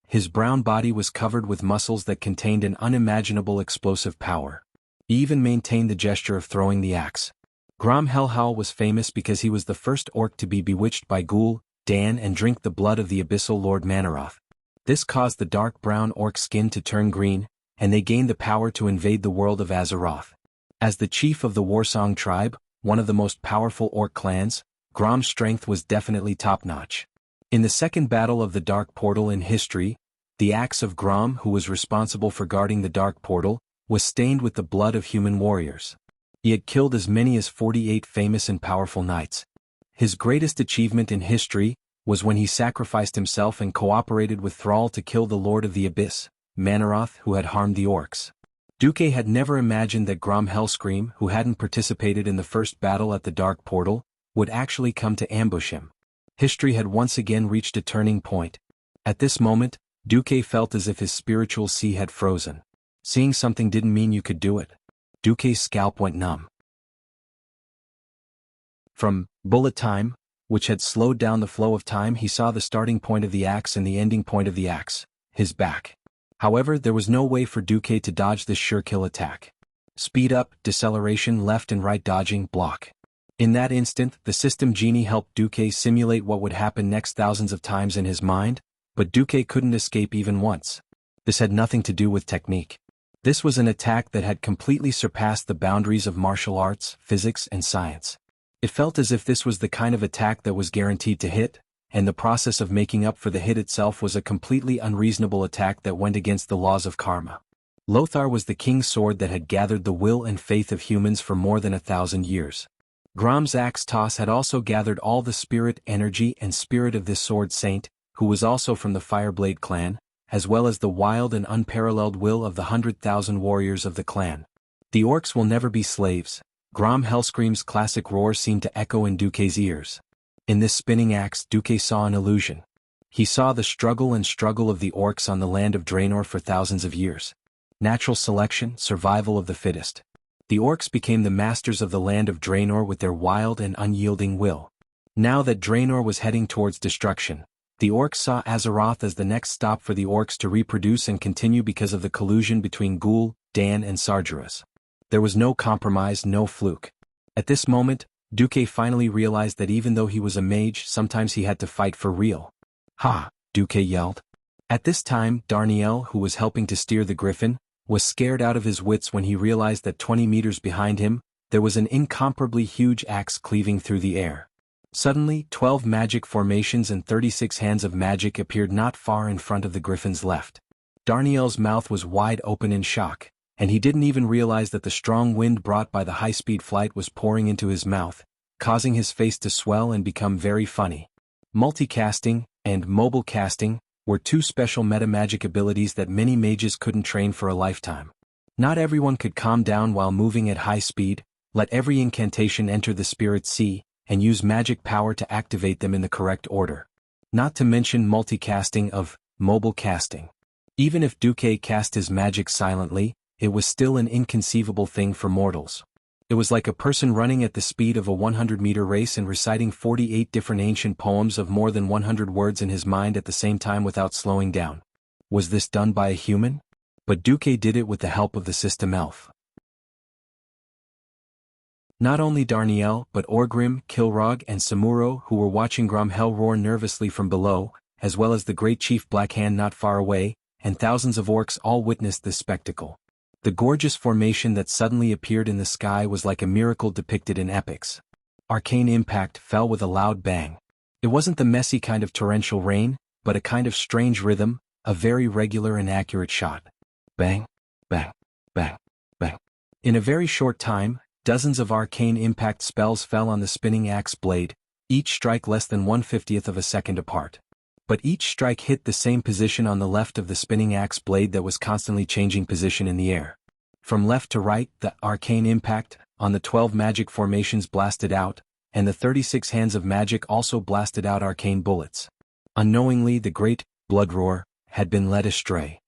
His brown body was covered with muscles that contained an unimaginable explosive power. He even maintained the gesture of throwing the axe. Grom Hellhowl was famous because he was the first orc to be bewitched by Ghoul, Dan, and drink the blood of the Abyssal Lord Manaroth. This caused the dark brown orc skin to turn green, and they gained the power to invade the world of Azeroth. As the chief of the Warsong tribe, one of the most powerful orc clans, Grom's strength was definitely top-notch. In the second battle of the Dark Portal in history, the axe of Grom, who was responsible for guarding the Dark Portal, was stained with the blood of human warriors. He had killed as many as 48 famous and powerful knights. His greatest achievement in history was when he sacrificed himself and cooperated with Thrall to kill the Lord of the Abyss, Manaroth, who had harmed the orcs. Duque had never imagined that Grom Hellscream, who hadn't participated in the first battle at the Dark Portal, would actually come to ambush him. History had once again reached a turning point. At this moment, Duque felt as if his spiritual sea had frozen. Seeing something didn't mean you could do it. Duque's scalp went numb. From bullet time, which had slowed down the flow of time, he saw the starting point of the axe and the ending point of the axe, his back. However, there was no way for Duque to dodge this sure-kill attack. Speed up, deceleration, left and right dodging, block. In that instant, the system genie helped Duque simulate what would happen next thousands of times in his mind, but Duque couldn't escape even once. This had nothing to do with technique. This was an attack that had completely surpassed the boundaries of martial arts, physics, and science. It felt as if this was the kind of attack that was guaranteed to hit, and the process of making up for the hit itself was a completely unreasonable attack that went against the laws of karma. Lothar was the king's sword that had gathered the will and faith of humans for more than 1,000 years. Grom's axe toss had also gathered all the spirit, energy, and spirit of this sword saint, who was also from the Fireblade clan, as well as the wild and unparalleled will of the 100,000 warriors of the clan. The orcs will never be slaves. Grom Hellscream's classic roar seemed to echo in Duque's ears. In this spinning axe, Duque saw an illusion. He saw the struggle of the orcs on the land of Draenor for thousands of years. Natural selection, survival of the fittest. The orcs became the masters of the land of Draenor with their wild and unyielding will. Now that Draenor was heading towards destruction, the orcs saw Azeroth as the next stop for the orcs to reproduce and continue because of the collusion between Ghoul, Dan, and Sargeras. There was no compromise, no fluke. At this moment, Duque finally realized that even though he was a mage, sometimes he had to fight for real. Ha! Duque yelled. At this time, Darnielle, who was helping to steer the griffin, was scared out of his wits when he realized that 20 meters behind him, there was an incomparably huge axe cleaving through the air. Suddenly, 12 magic formations and 36 hands of magic appeared not far in front of the griffin's left. Darnielle's mouth was wide open in shock, and he didn't even realize that the strong wind brought by the high-speed flight was pouring into his mouth, causing his face to swell and become very funny. Multicasting and mobile casting were two special meta-magic abilities that many mages couldn't train for a lifetime. Not everyone could calm down while moving at high speed, let every incantation enter the spirit sea, and use magic power to activate them in the correct order. Not to mention multicasting of mobile casting. Even if Duque cast his magic silently, it was still an inconceivable thing for mortals. It was like a person running at the speed of a 100-meter race and reciting 48 different ancient poems of more than 100 words in his mind at the same time without slowing down. Was this done by a human? But Duque did it with the help of the system elf. Not only Darnielle, but Orgrim, Kilrog, and Samuro, who were watching Grom Hell roar nervously from below, as well as the great chief Blackhand not far away, and thousands of orcs all witnessed this spectacle. The gorgeous formation that suddenly appeared in the sky was like a miracle depicted in epics. Arcane Impact fell with a loud bang. It wasn't the messy kind of torrential rain, but a kind of strange rhythm, a very regular and accurate shot. Bang, bang, bang, bang. In a very short time, dozens of arcane impact spells fell on the spinning axe blade, each strike less than 1/50th of a second apart. But each strike hit the same position on the left of the spinning axe blade that was constantly changing position in the air. From left to right, the arcane impact on the 12 magic formations blasted out, and the 36 hands of magic also blasted out arcane bullets. Unknowingly, the great blood roar had been led astray.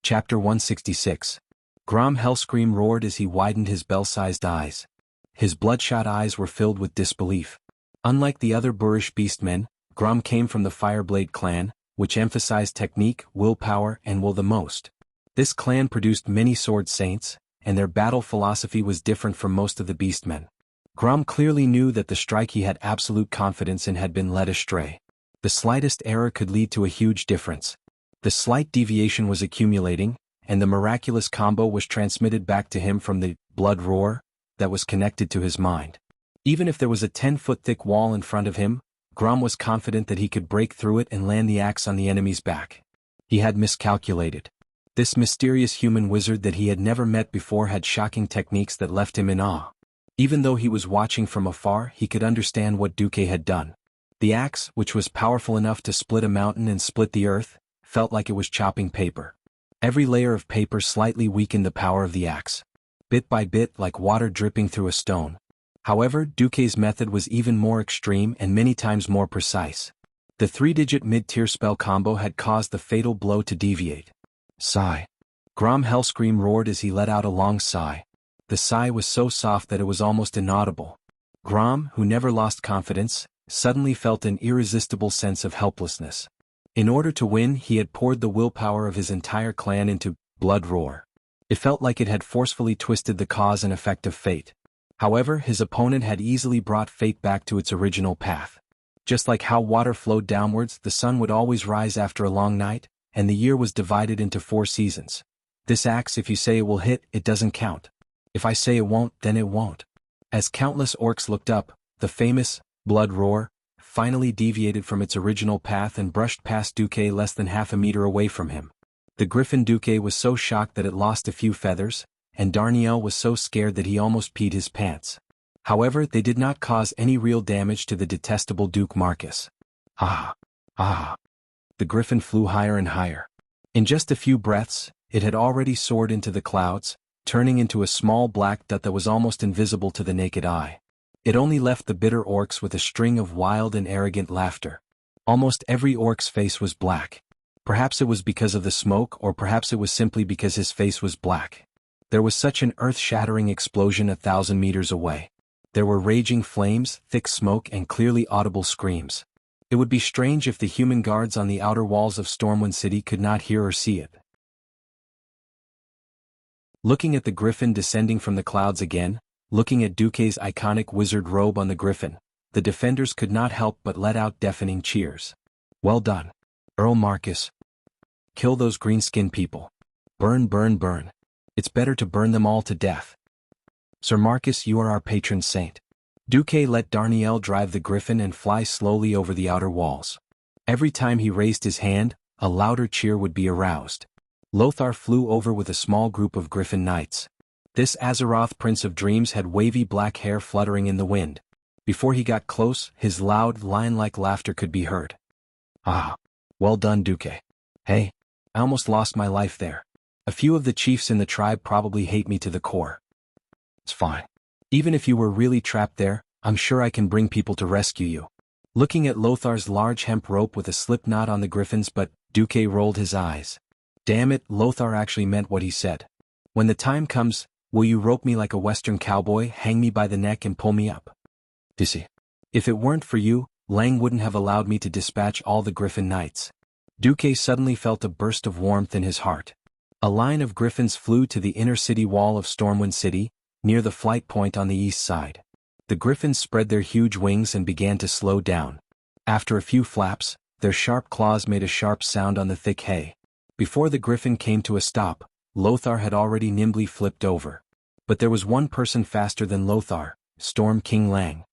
Chapter 166. Grom Hellscream roared as he widened his bell-sized eyes. His bloodshot eyes were filled with disbelief. Unlike the other boorish beastmen, Grom came from the Fireblade clan, which emphasized technique, willpower, and will the most. This clan produced many sword saints, and their battle philosophy was different from most of the beastmen. Grom clearly knew that the strike he had absolute confidence in had been led astray. The slightest error could lead to a huge difference. The slight deviation was accumulating, and the miraculous combo was transmitted back to him from the blood roar that was connected to his mind. Even if there was a 10-foot thick wall in front of him, Grom was confident that he could break through it and land the axe on the enemy's back. He had miscalculated. This mysterious human wizard that he had never met before had shocking techniques that left him in awe. Even though he was watching from afar, he could understand what Duque had done. The axe, which was powerful enough to split a mountain and split the earth, felt like it was chopping paper. Every layer of paper slightly weakened the power of the axe. Bit by bit, like water dripping through a stone. However, Duque's method was even more extreme and many times more precise. The 3-digit mid-tier spell combo had caused the fatal blow to deviate. Sigh. Grom Hellscream roared as he let out a long sigh. The sigh was so soft that it was almost inaudible. Grom, who never lost confidence, suddenly felt an irresistible sense of helplessness. In order to win, he had poured the willpower of his entire clan into blood roar. It felt like it had forcefully twisted the cause and effect of fate. However, his opponent had easily brought fate back to its original path. Just like how water flowed downwards, the sun would always rise after a long night, and the year was divided into 4 seasons. This axe, if you say it will hit, it doesn't count. If I say it won't, then it won't. As countless orcs looked up, the famous blood roar finally deviated from its original path and brushed past Duque less than half a meter away from him. The griffin Duque was so shocked that it lost a few feathers, and Darnielle was so scared that he almost peed his pants. However, they did not cause any real damage to the detestable Duke Marcus. Ah! Ah! The griffin flew higher and higher. In just a few breaths, it had already soared into the clouds, turning into a small black dot that was almost invisible to the naked eye. It only left the bitter orcs with a string of wild and arrogant laughter. Almost every orc's face was black. Perhaps it was because of the smoke, or perhaps it was simply because his face was black. There was such an earth-shattering explosion 1,000 meters away. There were raging flames, thick smoke, and clearly audible screams. It would be strange if the human guards on the outer walls of Stormwind City could not hear or see it. Looking at the griffin descending from the clouds again, looking at Duque's iconic wizard robe on the griffin, the defenders could not help but let out deafening cheers. Well done, Earl Marcus. Kill those green-skinned people. Burn, burn, burn. It's better to burn them all to death. Sir Marcus, you are our patron saint. Duque let Darnielle drive the griffin and fly slowly over the outer walls. Every time he raised his hand, a louder cheer would be aroused. Lothar flew over with a small group of griffin knights. This Azeroth Prince of Dreams had wavy black hair fluttering in the wind. Before he got close, his loud, lion-like laughter could be heard. Ah! Well done, Duque. Hey, I almost lost my life there. A few of the chiefs in the tribe probably hate me to the core. It's fine. Even if you were really trapped there, I'm sure I can bring people to rescue you. Looking at Lothar's large hemp rope with a slip knot on the griffin's butt, Duque rolled his eyes. Damn it, Lothar actually meant what he said. When the time comes, will you rope me like a western cowboy, hang me by the neck and pull me up? Dissy. If it weren't for you, Lang wouldn't have allowed me to dispatch all the griffin knights. Duque suddenly felt a burst of warmth in his heart. A line of griffins flew to the inner city wall of Stormwind City, near the flight point on the east side. The griffins spread their huge wings and began to slow down. After a few flaps, their sharp claws made a sharp sound on the thick hay. Before the griffin came to a stop, Lothar had already nimbly flipped over. But there was one person faster than Lothar, Storm King Lang.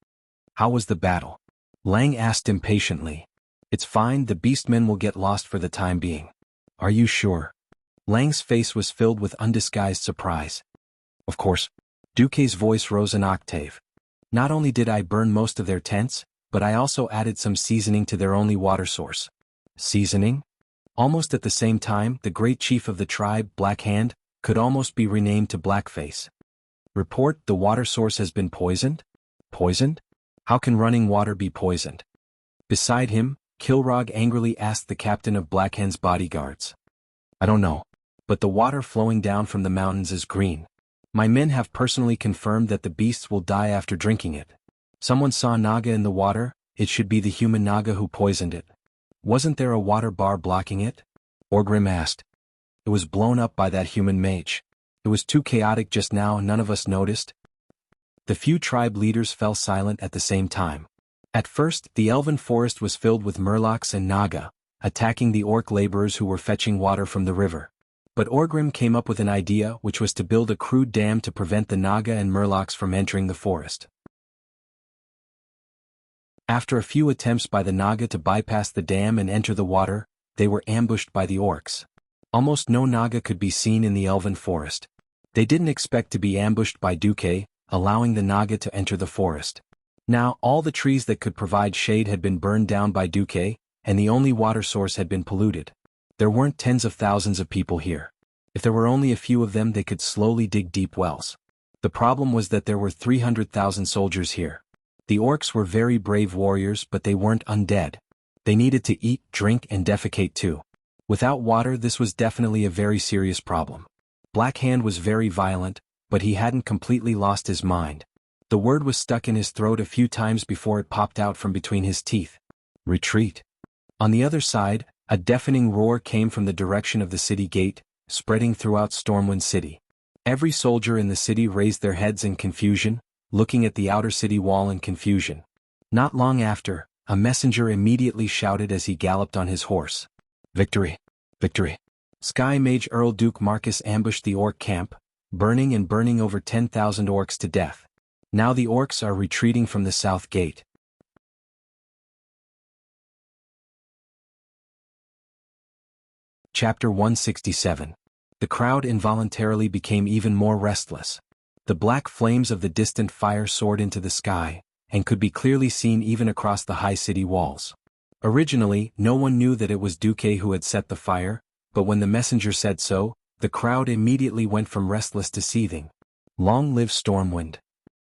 How was the battle? Lang asked impatiently. It's fine, the beastmen will get lost for the time being. Are you sure? Lang's face was filled with undisguised surprise. Of course. Duque's voice rose an octave. Not only did I burn most of their tents, but I also added some seasoning to their only water source. Seasoning? Almost at the same time, the great chief of the tribe, Black Hand, could almost be renamed to Blackface. Report, the water source has been poisoned? Poisoned? How can running water be poisoned? Beside him, Kilrog angrily asked the captain of Black Hand's bodyguards. I don't know. But the water flowing down from the mountains is green. My men have personally confirmed that the beasts will die after drinking it. Someone saw Naga in the water, it should be the human Naga who poisoned it. Wasn't there a water bar blocking it? Orgrim asked. It was blown up by that human mage. It was too chaotic just now, none of us noticed. The few tribe leaders fell silent at the same time. At first, the elven forest was filled with murlocs and Naga, attacking the orc laborers who were fetching water from the river. But Orgrim came up with an idea, which was to build a crude dam to prevent the Naga and murlocs from entering the forest. After a few attempts by the Naga to bypass the dam and enter the water, they were ambushed by the orcs. Almost no Naga could be seen in the elven forest. They didn't expect to be ambushed by Duque, allowing the Naga to enter the forest. Now, all the trees that could provide shade had been burned down by Duque, and the only water source had been polluted. There weren't tens of thousands of people here. If there were only a few of them, they could slowly dig deep wells. The problem was that there were 300,000 soldiers here. The orcs were very brave warriors, but they weren't undead. They needed to eat, drink, and defecate too. Without water, this was definitely a very serious problem. Black Hand was very violent, but he hadn't completely lost his mind. The word was stuck in his throat a few times before it popped out from between his teeth. Retreat. On the other side, a deafening roar came from the direction of the city gate, spreading throughout Stormwind City. Every soldier in the city raised their heads in confusion, looking at the outer city wall in confusion. Not long after, a messenger immediately shouted as he galloped on his horse. Victory! Victory! Sky Mage Earl Duke Marcus ambushed the orc camp, burning over 10,000 orcs to death. Now the orcs are retreating from the south gate. Chapter 167. The crowd involuntarily became even more restless. The black flames of the distant fire soared into the sky, and could be clearly seen even across the high city walls. Originally, no one knew that it was Duque who had set the fire, but when the messenger said so, the crowd immediately went from restless to seething. Long live Stormwind!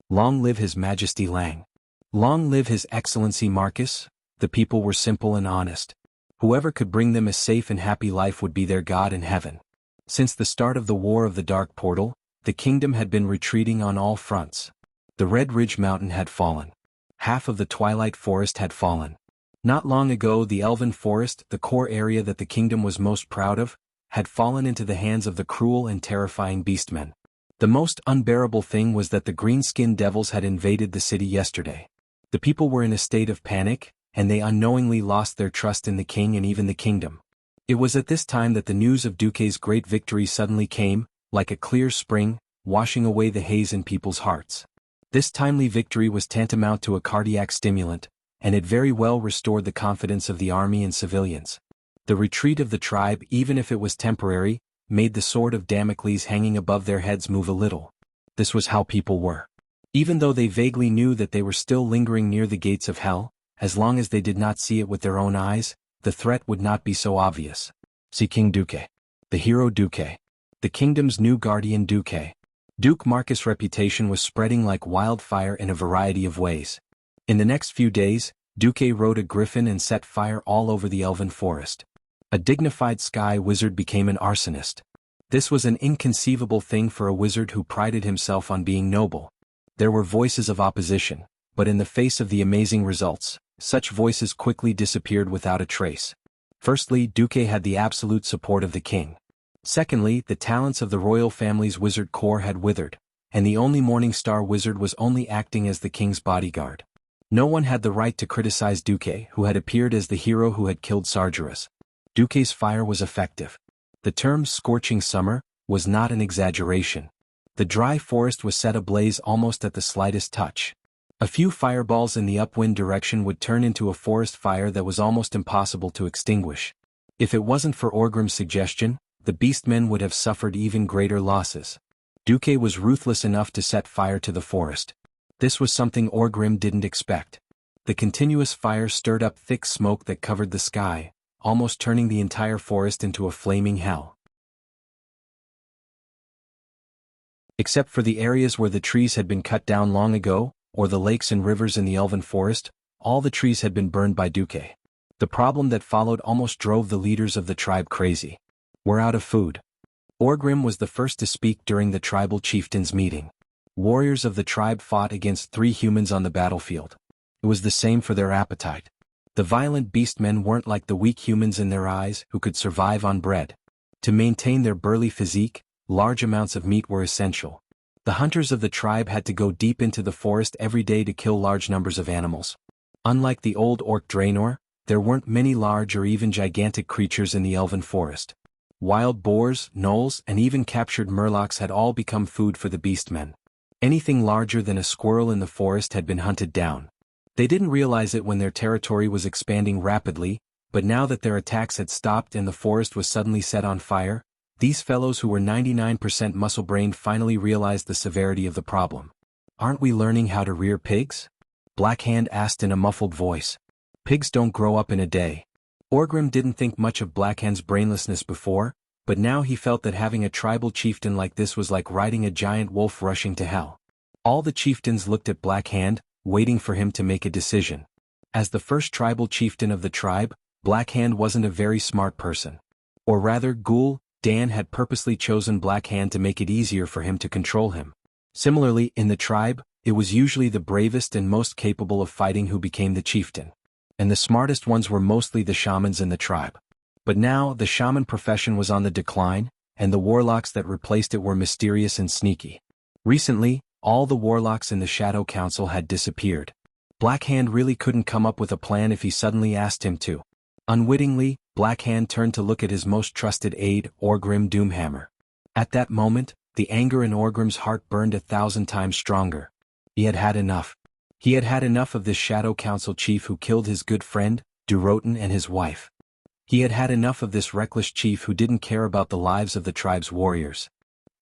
Long live His Majesty Lang! Long live His Excellency Marcus! The people were simple and honest. Whoever could bring them a safe and happy life would be their god in heaven. Since the start of the War of the Dark Portal, the kingdom had been retreating on all fronts. The Red Ridge Mountain had fallen. Half of the Twilight Forest had fallen. Not long ago, the Elven Forest, the core area that the kingdom was most proud of, had fallen into the hands of the cruel and terrifying beastmen. The most unbearable thing was that the green-skinned devils had invaded the city yesterday. The people were in a state of panic, and they unknowingly lost their trust in the king and even the kingdom. It was at this time that the news of Duque's great victory suddenly came, like a clear spring, washing away the haze in people's hearts. This timely victory was tantamount to a cardiac stimulant, and it very well restored the confidence of the army and civilians. The retreat of the tribe, even if it was temporary, made the sword of Damocles hanging above their heads move a little. This was how people were. Even though they vaguely knew that they were still lingering near the gates of hell, as long as they did not see it with their own eyes, the threat would not be so obvious. See King Duque. The hero Duque. The kingdom's new guardian Duque. Duke Marcus' reputation was spreading like wildfire in a variety of ways. In the next few days, Duque rode a griffin and set fire all over the Elven Forest. A dignified sky wizard became an arsonist. This was an inconceivable thing for a wizard who prided himself on being noble. There were voices of opposition, but in the face of the amazing results, such voices quickly disappeared without a trace. Firstly, Duque had the absolute support of the king. Secondly, the talents of the royal family's wizard corps had withered, and the only Morning Star wizard was only acting as the king's bodyguard. No one had the right to criticize Duque, who had appeared as the hero who had killed Sargeras. Duque's fire was effective. The term scorching summer was not an exaggeration. The dry forest was set ablaze almost at the slightest touch. A few fireballs in the upwind direction would turn into a forest fire that was almost impossible to extinguish. If it wasn't for Orgrim's suggestion, the beastmen would have suffered even greater losses. Duque was ruthless enough to set fire to the forest. This was something Orgrim didn't expect. The continuous fire stirred up thick smoke that covered the sky, almost turning the entire forest into a flaming hell. Except for the areas where the trees had been cut down long ago, or the lakes and rivers in the elven forest, all the trees had been burned by Duque. The problem that followed almost drove the leaders of the tribe crazy. "We're out of food." Orgrim was the first to speak during the tribal chieftains' meeting. Warriors of the tribe fought against 3 humans on the battlefield. It was the same for their appetite. The violent beastmen weren't like the weak humans in their eyes who could survive on bread. To maintain their burly physique, large amounts of meat were essential. The hunters of the tribe had to go deep into the forest every day to kill large numbers of animals. Unlike the old orc Draenor, there weren't many large or even gigantic creatures in the elven forest. Wild boars, gnolls, and even captured murlocs had all become food for the beastmen. Anything larger than a squirrel in the forest had been hunted down. They didn't realize it when their territory was expanding rapidly, but now that their attacks had stopped and the forest was suddenly set on fire, these fellows who were 99% muscle-brained finally realized the severity of the problem. "Aren't we learning how to rear pigs?" Blackhand asked in a muffled voice. "Pigs don't grow up in a day." Orgrim didn't think much of Blackhand's brainlessness before, but now he felt that having a tribal chieftain like this was like riding a giant wolf rushing to hell. All the chieftains looked at Blackhand, waiting for him to make a decision. As the first tribal chieftain of the tribe, Blackhand wasn't a very smart person. Or rather, Ghoul Dan had purposely chosen Blackhand to make it easier for him to control him. Similarly, in the tribe, it was usually the bravest and most capable of fighting who became the chieftain. And the smartest ones were mostly the shamans in the tribe. But now, the shaman profession was on the decline, and the warlocks that replaced it were mysterious and sneaky. Recently, all the warlocks in the Shadow Council had disappeared. Blackhand really couldn't come up with a plan if he suddenly asked him to. Unwittingly, Blackhand turned to look at his most trusted aide, Orgrim Doomhammer. At that moment, the anger in Orgrim's heart burned 1,000 times stronger. He had had enough. He had had enough of this Shadow Council chief who killed his good friend, Durotan, and his wife. He had had enough of this reckless chief who didn't care about the lives of the tribe's warriors.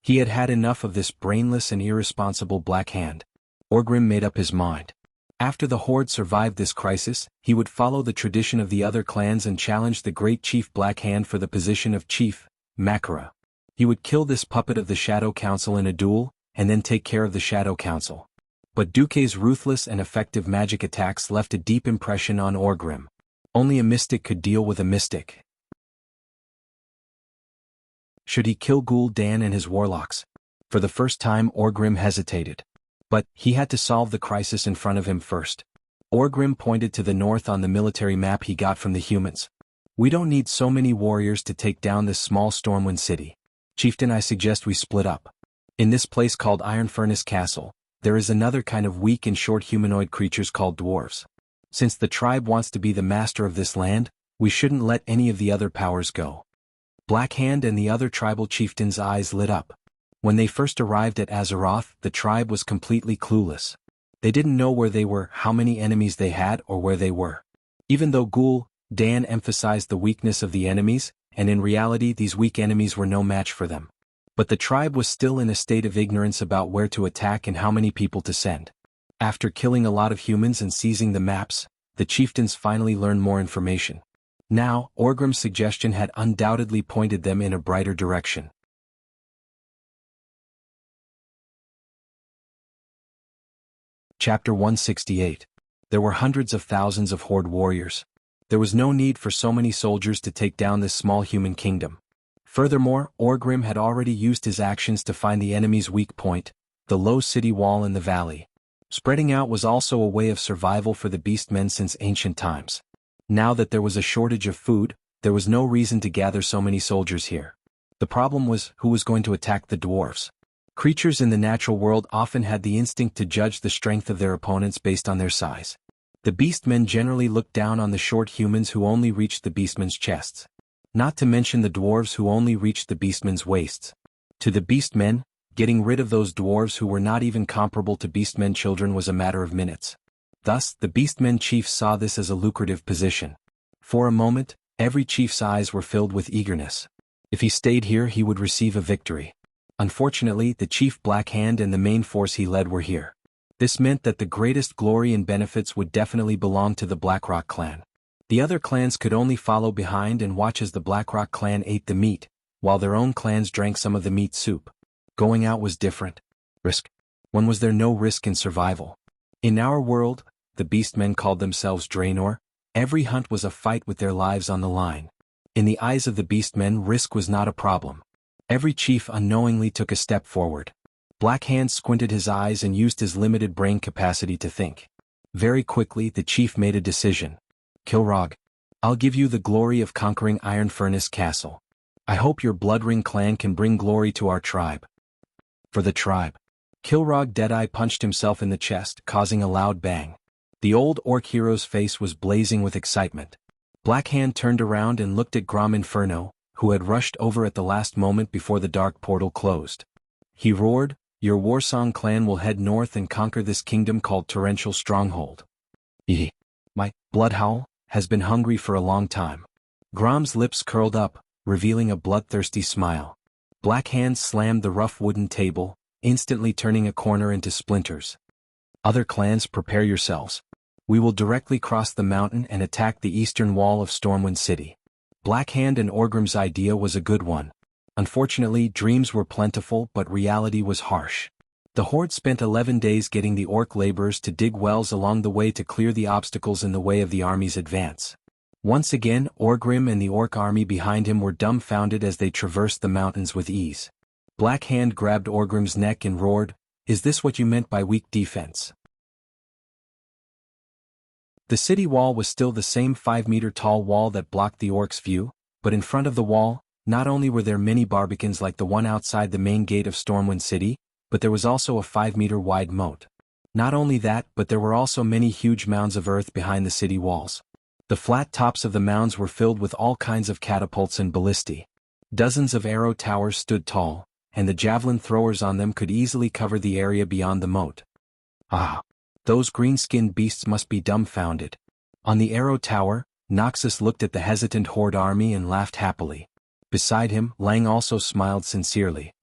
He had had enough of this brainless and irresponsible Blackhand. Orgrim made up his mind. After the Horde survived this crisis, he would follow the tradition of the other clans and challenge the great chief Blackhand for the position of chief, Makara. He would kill this puppet of the Shadow Council in a duel, and then take care of the Shadow Council. But Duque's ruthless and effective magic attacks left a deep impression on Orgrim. Only a mystic could deal with a mystic. Should he kill Ghoul Dan and his warlocks? For the first time, Orgrim hesitated. But he had to solve the crisis in front of him first. Orgrim pointed to the north on the military map he got from the humans. "We don't need so many warriors to take down this small Stormwind city. Chieftain, I suggest we split up. In this place called Iron Furnace Castle, there is another kind of weak and short humanoid creatures called dwarves. Since the tribe wants to be the master of this land, we shouldn't let any of the other powers go." Blackhand and the other tribal chieftains' eyes lit up. When they first arrived at Azeroth, the tribe was completely clueless. They didn't know where they were, how many enemies they had, or where they were. Even though Ghoul Dan emphasized the weakness of the enemies, and in reality these weak enemies were no match for them. But the tribe was still in a state of ignorance about where to attack and how many people to send. After killing a lot of humans and seizing the maps, the chieftains finally learned more information. Now, Orgrim's suggestion had undoubtedly pointed them in a brighter direction. Chapter 168. There were hundreds of thousands of Horde warriors. There was no need for so many soldiers to take down this small human kingdom. Furthermore, Orgrim had already used his actions to find the enemy's weak point, the low city wall in the valley. Spreading out was also a way of survival for the beastmen since ancient times. Now that there was a shortage of food, there was no reason to gather so many soldiers here. The problem was who was going to attack the dwarves. Creatures in the natural world often had the instinct to judge the strength of their opponents based on their size. The beastmen generally looked down on the short humans who only reached the beastmen's chests. Not to mention the dwarves who only reached the beastmen's waists. To the beastmen, Getting rid of those dwarves who were not even comparable to beastmen children was a matter of minutes. Thus, the beastmen chief saw this as a lucrative position. For a moment, every chief's eyes were filled with eagerness. If he stayed here, he would receive a victory. Unfortunately, the chief Black Hand and the main force he led were here. This meant that the greatest glory and benefits would definitely belong to the Blackrock clan. The other clans could only follow behind and watch as the Blackrock clan ate the meat, while their own clans drank some of the meat soup. Going out was different. Risk. When was there no risk in survival? In our world, the beastmen called themselves Draenor. Every hunt was a fight with their lives on the line. In the eyes of the beastmen, risk was not a problem. Every chief unknowingly took a step forward. Black Hand squinted his eyes and used his limited brain capacity to think. Very quickly, the chief made a decision. Kilrog, I'll give you the glory of conquering Iron Furnace Castle. I hope your Bloodring clan can bring glory to our tribe. For the tribe. Kilrog Deadeye punched himself in the chest, causing a loud bang. The old orc hero's face was blazing with excitement. Black Hand turned around and looked at Grom Inferno, who had rushed over at the last moment before the dark portal closed. He roared, "Your Warsong clan will head north and conquer this kingdom called Torrential Stronghold." My Bloodhowl has been hungry for a long time. Grom's lips curled up, revealing a bloodthirsty smile. Black Hand slammed the rough wooden table, instantly turning a corner into splinters. Other clans, prepare yourselves. We will directly cross the mountain and attack the eastern wall of Stormwind City. Black Hand and Orgrim's idea was a good one. Unfortunately, dreams were plentiful, but reality was harsh. The Horde spent 11 days getting the orc laborers to dig wells along the way to clear the obstacles in the way of the army's advance. Once again, Orgrim and the orc army behind him were dumbfounded as they traversed the mountains with ease. Black Hand grabbed Orgrim's neck and roared, "Is this what you meant by weak defense?" The city wall was still the same 5-meter-tall wall that blocked the orcs' view, but in front of the wall, not only were there many barbicans like the one outside the main gate of Stormwind City, but there was also a 5-meter-wide moat. Not only that, but there were also many huge mounds of earth behind the city walls. The flat tops of the mounds were filled with all kinds of catapults and ballistae. Dozens of arrow towers stood tall, and the javelin throwers on them could easily cover the area beyond the moat. Ah! Those green-skinned beasts must be dumbfounded. On the arrow tower, Noxus looked at the hesitant Horde army and laughed happily. Beside him, Lang also smiled sincerely.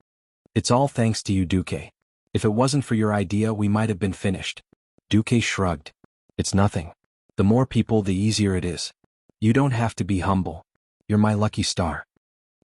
"It's all thanks to you, Duque. If it wasn't for your idea, we might have been finished." Duque shrugged. "It's nothing. The more people, the easier it is. You don't have to be humble. You're my lucky star."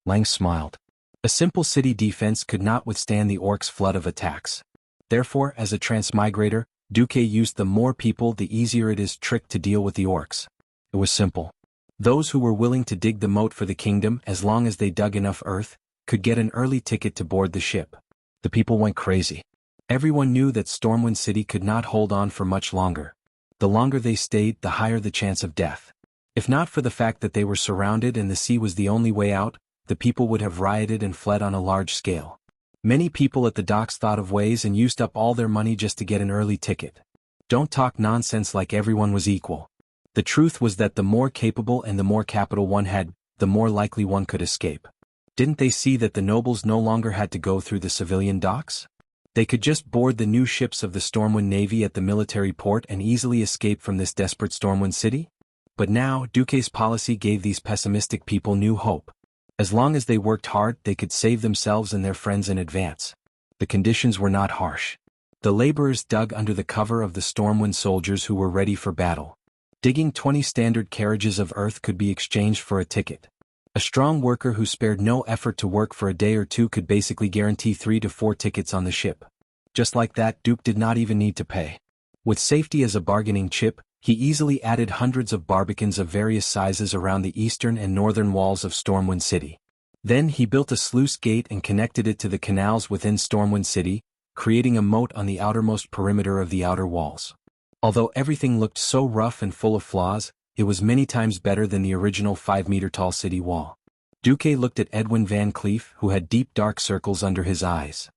Lang smiled. A simple city defense could not withstand the orcs' flood of attacks. Therefore, as a transmigrator, Duque used the more people the easier it is trick to deal with the orcs. It was simple. Those who were willing to dig the moat for the kingdom, as long as they dug enough earth, could get an early ticket to board the ship. The people went crazy. Everyone knew that Stormwind City could not hold on for much longer. The longer they stayed, the higher the chance of death. If not for the fact that they were surrounded and the sea was the only way out, the people would have rioted and fled on a large scale. Many people at the docks thought of ways and used up all their money just to get an early ticket. Don't talk nonsense like everyone was equal. The truth was that the more capable and the more capital one had, the more likely one could escape. Didn't they see that the nobles no longer had to go through the civilian docks? They could just board the new ships of the Stormwind Navy at the military port and easily escape from this desperate Stormwind City? But now, Duque's policy gave these pessimistic people new hope. As long as they worked hard, they could save themselves and their friends in advance. The conditions were not harsh. The laborers dug under the cover of the Stormwind soldiers who were ready for battle. Digging 20 standard carriages of earth could be exchanged for a ticket. A strong worker who spared no effort to work for a day or two could basically guarantee 3 to 4 tickets on the ship. Just like that, Duke did not even need to pay. With safety as a bargaining chip, he easily added hundreds of barbicans of various sizes around the eastern and northern walls of Stormwind City. Then he built a sluice gate and connected it to the canals within Stormwind City, creating a moat on the outermost perimeter of the outer walls. Although everything looked so rough and full of flaws, it was many times better than the original 5-meter-tall city wall. Duque looked at Edwin Van Cleef, who had deep dark circles under his eyes.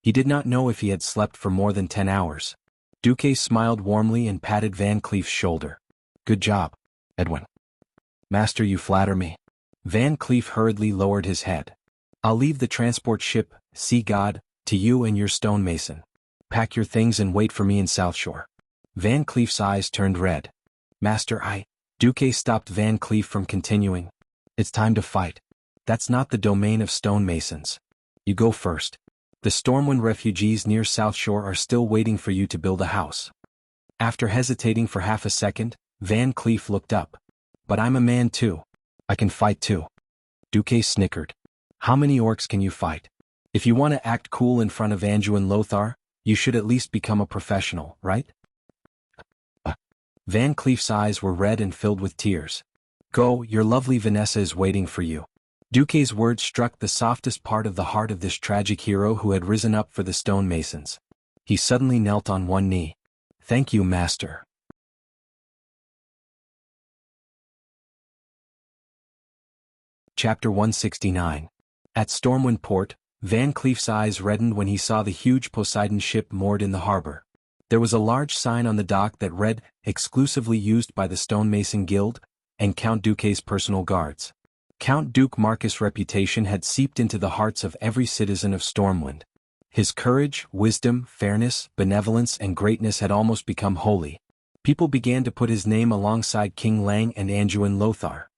He did not know if he had slept for more than 10 hours. Duque smiled warmly and patted Van Cleef's shoulder. "Good job, Edwin." "Master, you flatter me." Van Cleef hurriedly lowered his head. I'll leave the transport ship, sea god, to you and your stonemason. Pack your things and wait for me in South Shore. Van Cleef's eyes turned red. Master, Duque stopped Van Cleef from continuing. It's time to fight. That's not the domain of stonemasons. You go first. The Stormwind refugees near South Shore are still waiting for you to build a house. After hesitating for half a second, Van Cleef looked up. But I'm a man too. I can fight too. Duque snickered. How many orcs can you fight? If you want to act cool in front of Anduin Lothar, you should at least become a professional, right? Van Cleef's eyes were red and filled with tears. Go, your lovely Vanessa is waiting for you. Duque's words struck the softest part of the heart of this tragic hero who had risen up for the stonemasons. He suddenly knelt on one knee. Thank you, master. Chapter 169. At Stormwind Port, Van Cleef's eyes reddened when he saw the huge Poseidon ship moored in the harbor. There was a large sign on the dock that read, exclusively used by the Stonemason Guild, and Count Duque's personal guards. Count Duke Marcus' reputation had seeped into the hearts of every citizen of Stormwind. His courage, wisdom, fairness, benevolence and greatness had almost become holy. People began to put his name alongside King Lang and Anduin Lothar.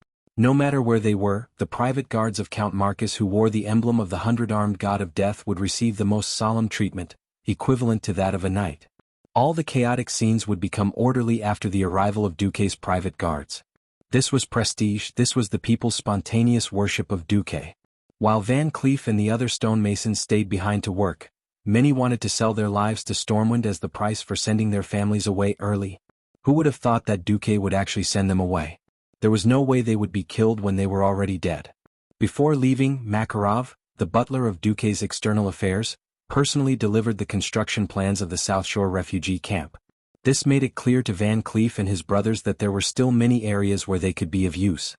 No matter where they were, the private guards of Count Marcus who wore the emblem of the 100-armed god of death would receive the most solemn treatment, equivalent to that of a knight. All the chaotic scenes would become orderly after the arrival of Duque's private guards. This was prestige, this was the people's spontaneous worship of Duque. While Van Cleef and the other stonemasons stayed behind to work, many wanted to sell their lives to Stormwind as the price for sending their families away early. Who would have thought that Duque would actually send them away? There was no way they would be killed when they were already dead. Before leaving, Makarov, the butler of Duque's external affairs, personally delivered the construction plans of the South Shore refugee camp. This made it clear to Van Cleef and his brothers that there were still many areas where they could be of use.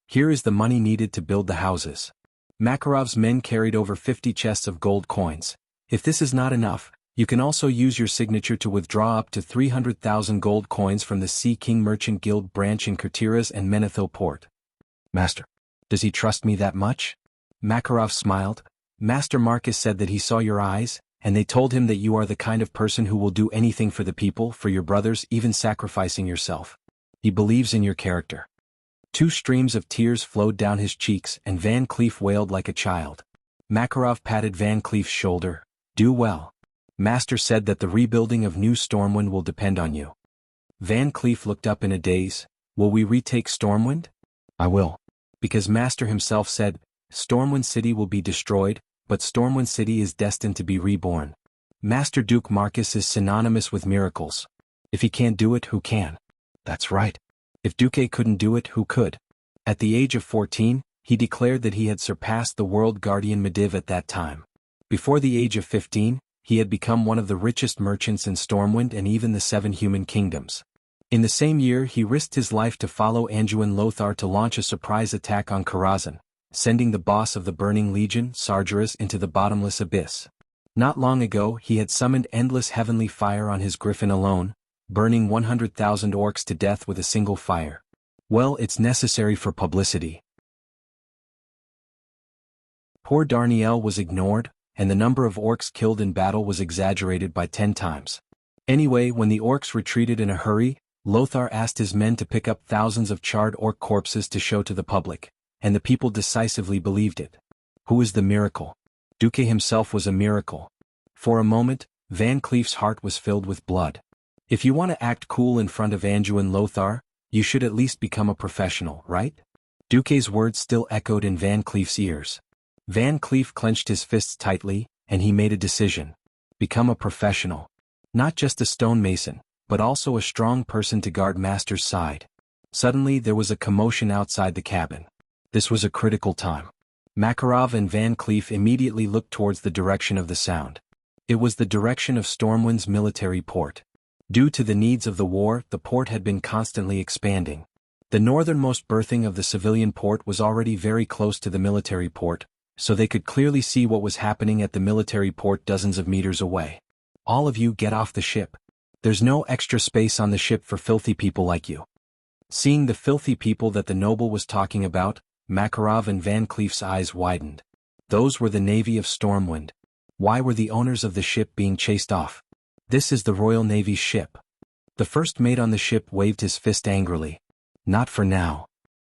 Here is the money needed to build the houses. Makarov's men carried over 50 chests of gold coins. If this is not enough, you can also use your signature to withdraw up to 300,000 gold coins from the Sea King Merchant Guild branch in Kurtiras and Menethil Port. Master, does he trust me that much? Makarov smiled. Master Marcus said that he saw your eyes, and they told him that you are the kind of person who will do anything for the people, for your brothers, even sacrificing yourself. He believes in your character. 2 streams of tears flowed down his cheeks and Van Cleef wailed like a child. Makarov patted Van Cleef's shoulder. Do well. Master said that the rebuilding of New Stormwind will depend on you. Van Cleef looked up in a daze. Will we retake Stormwind? I will. Because Master himself said, Stormwind City will be destroyed, but Stormwind City is destined to be reborn. Master Duke Marcus is synonymous with miracles. If he can't do it, who can? That's right. If Duque couldn't do it, who could? At the age of 14, he declared that he had surpassed the world guardian Mediv at that time. Before the age of 15, he had become one of the richest merchants in Stormwind and even the 7 human kingdoms. In the same year he risked his life to follow Anduin Lothar to launch a surprise attack on Karazhan, sending the boss of the Burning Legion, Sargeras, into the bottomless abyss. Not long ago he had summoned endless heavenly fire on his griffin alone, burning 100,000 orcs to death with a single fire. Well, it's necessary for publicity. Poor Darnielle was ignored, and the number of orcs killed in battle was exaggerated by 10 times. Anyway, when the orcs retreated in a hurry, Lothar asked his men to pick up thousands of charred orc corpses to show to the public, and the people decisively believed it. Who is the miracle? Duque himself was a miracle. For a moment, Van Cleef's heart was filled with blood. If you want to act cool in front of Anduin Lothar, you should at least become a professional, right? Duque's words still echoed in Van Cleef's ears. Van Cleef clenched his fists tightly, and he made a decision. Become a professional. Not just a stonemason, but also a strong person to guard Master's side. Suddenly there was a commotion outside the cabin. This was a critical time. Makarov and Van Cleef immediately looked towards the direction of the sound. It was the direction of Stormwind's military port. Due to the needs of the war, the port had been constantly expanding. The northernmost berthing of the civilian port was already very close to the military port, so they could clearly see what was happening at the military port dozens of meters away. All of you get off the ship. There's no extra space on the ship for filthy people like you. Seeing the filthy people that the noble was talking about, Makarov and Van Cleef's eyes widened. Those were the navy of Stormwind. Why were the owners of the ship being chased off? This is the Royal Navy's ship. The first mate on the ship waved his fist angrily. Not for now.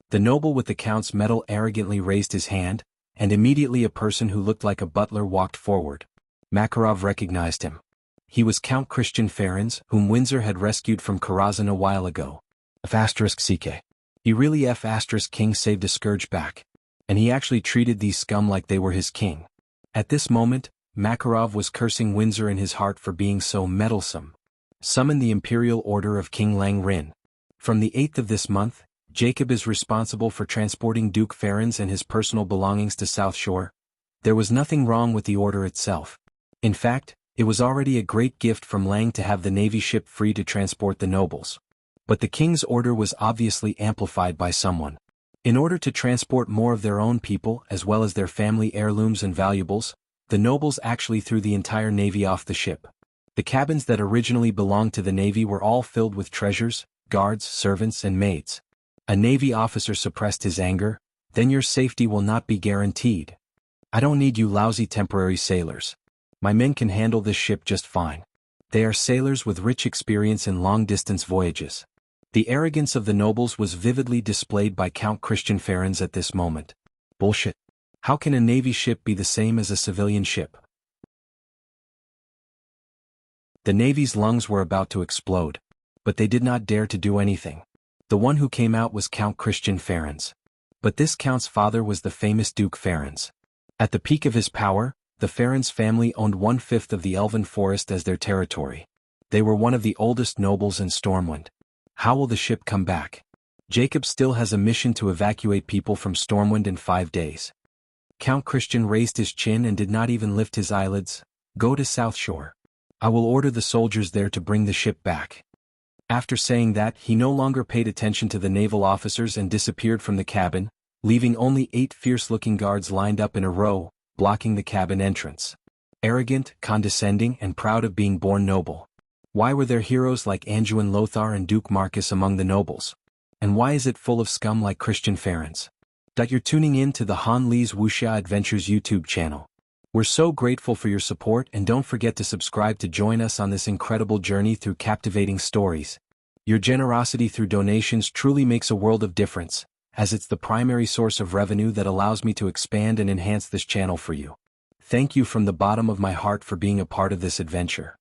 The noble with the count's medal arrogantly raised his hand, and immediately a person who looked like a butler walked forward. Makarov recognized him. He was Count Christian Ferens, whom Windsor had rescued from Karazhan a while ago. F***ck. He really F***king saved a scourge back. And he actually treated these scum like they were his king. At this moment, Makarov was cursing Windsor in his heart for being so meddlesome. Summon the Imperial Order of King Lang Rin. From the 8th of this month, Jacob is responsible for transporting Duke Ferens and his personal belongings to South Shore. There was nothing wrong with the order itself. In fact, it was already a great gift from Lang to have the Navy ship free to transport the nobles. But the king's order was obviously amplified by someone. In order to transport more of their own people as well as their family heirlooms and valuables, the nobles actually threw the entire navy off the ship. The cabins that originally belonged to the navy were all filled with treasures, guards, servants, and maids. A navy officer suppressed his anger. Then your safety will not be guaranteed. I don't need you lousy temporary sailors. My men can handle this ship just fine. They are sailors with rich experience in long-distance voyages. The arrogance of the nobles was vividly displayed by Count Christian Ferens at this moment. Bullshit. How can a navy ship be the same as a civilian ship? The navy's lungs were about to explode. But they did not dare to do anything. The one who came out was Count Christian Ferens. But this count's father was the famous Duke Ferens. At the peak of his power, the Ferens family owned 1/5 of the Elven Forest as their territory. They were one of the oldest nobles in Stormwind. How will the ship come back? Jacob still has a mission to evacuate people from Stormwind in 5 days. Count Christian raised his chin and did not even lift his eyelids. Go to South Shore. I will order the soldiers there to bring the ship back. After saying that, he no longer paid attention to the naval officers and disappeared from the cabin, leaving only 8 fierce-looking guards lined up in a row, blocking the cabin entrance. Arrogant, condescending, and proud of being born noble. Why were there heroes like Anduin Lothar and Duke Marcus among the nobles? And why is it full of scum like Christian Ferens? You're tuning in to the Han Lee's Wuxia Adventures YouTube channel. We're so grateful for your support, and don't forget to subscribe to join us on this incredible journey through captivating stories. Your generosity through donations truly makes a world of difference, as it's the primary source of revenue that allows me to expand and enhance this channel for you. Thank you from the bottom of my heart for being a part of this adventure.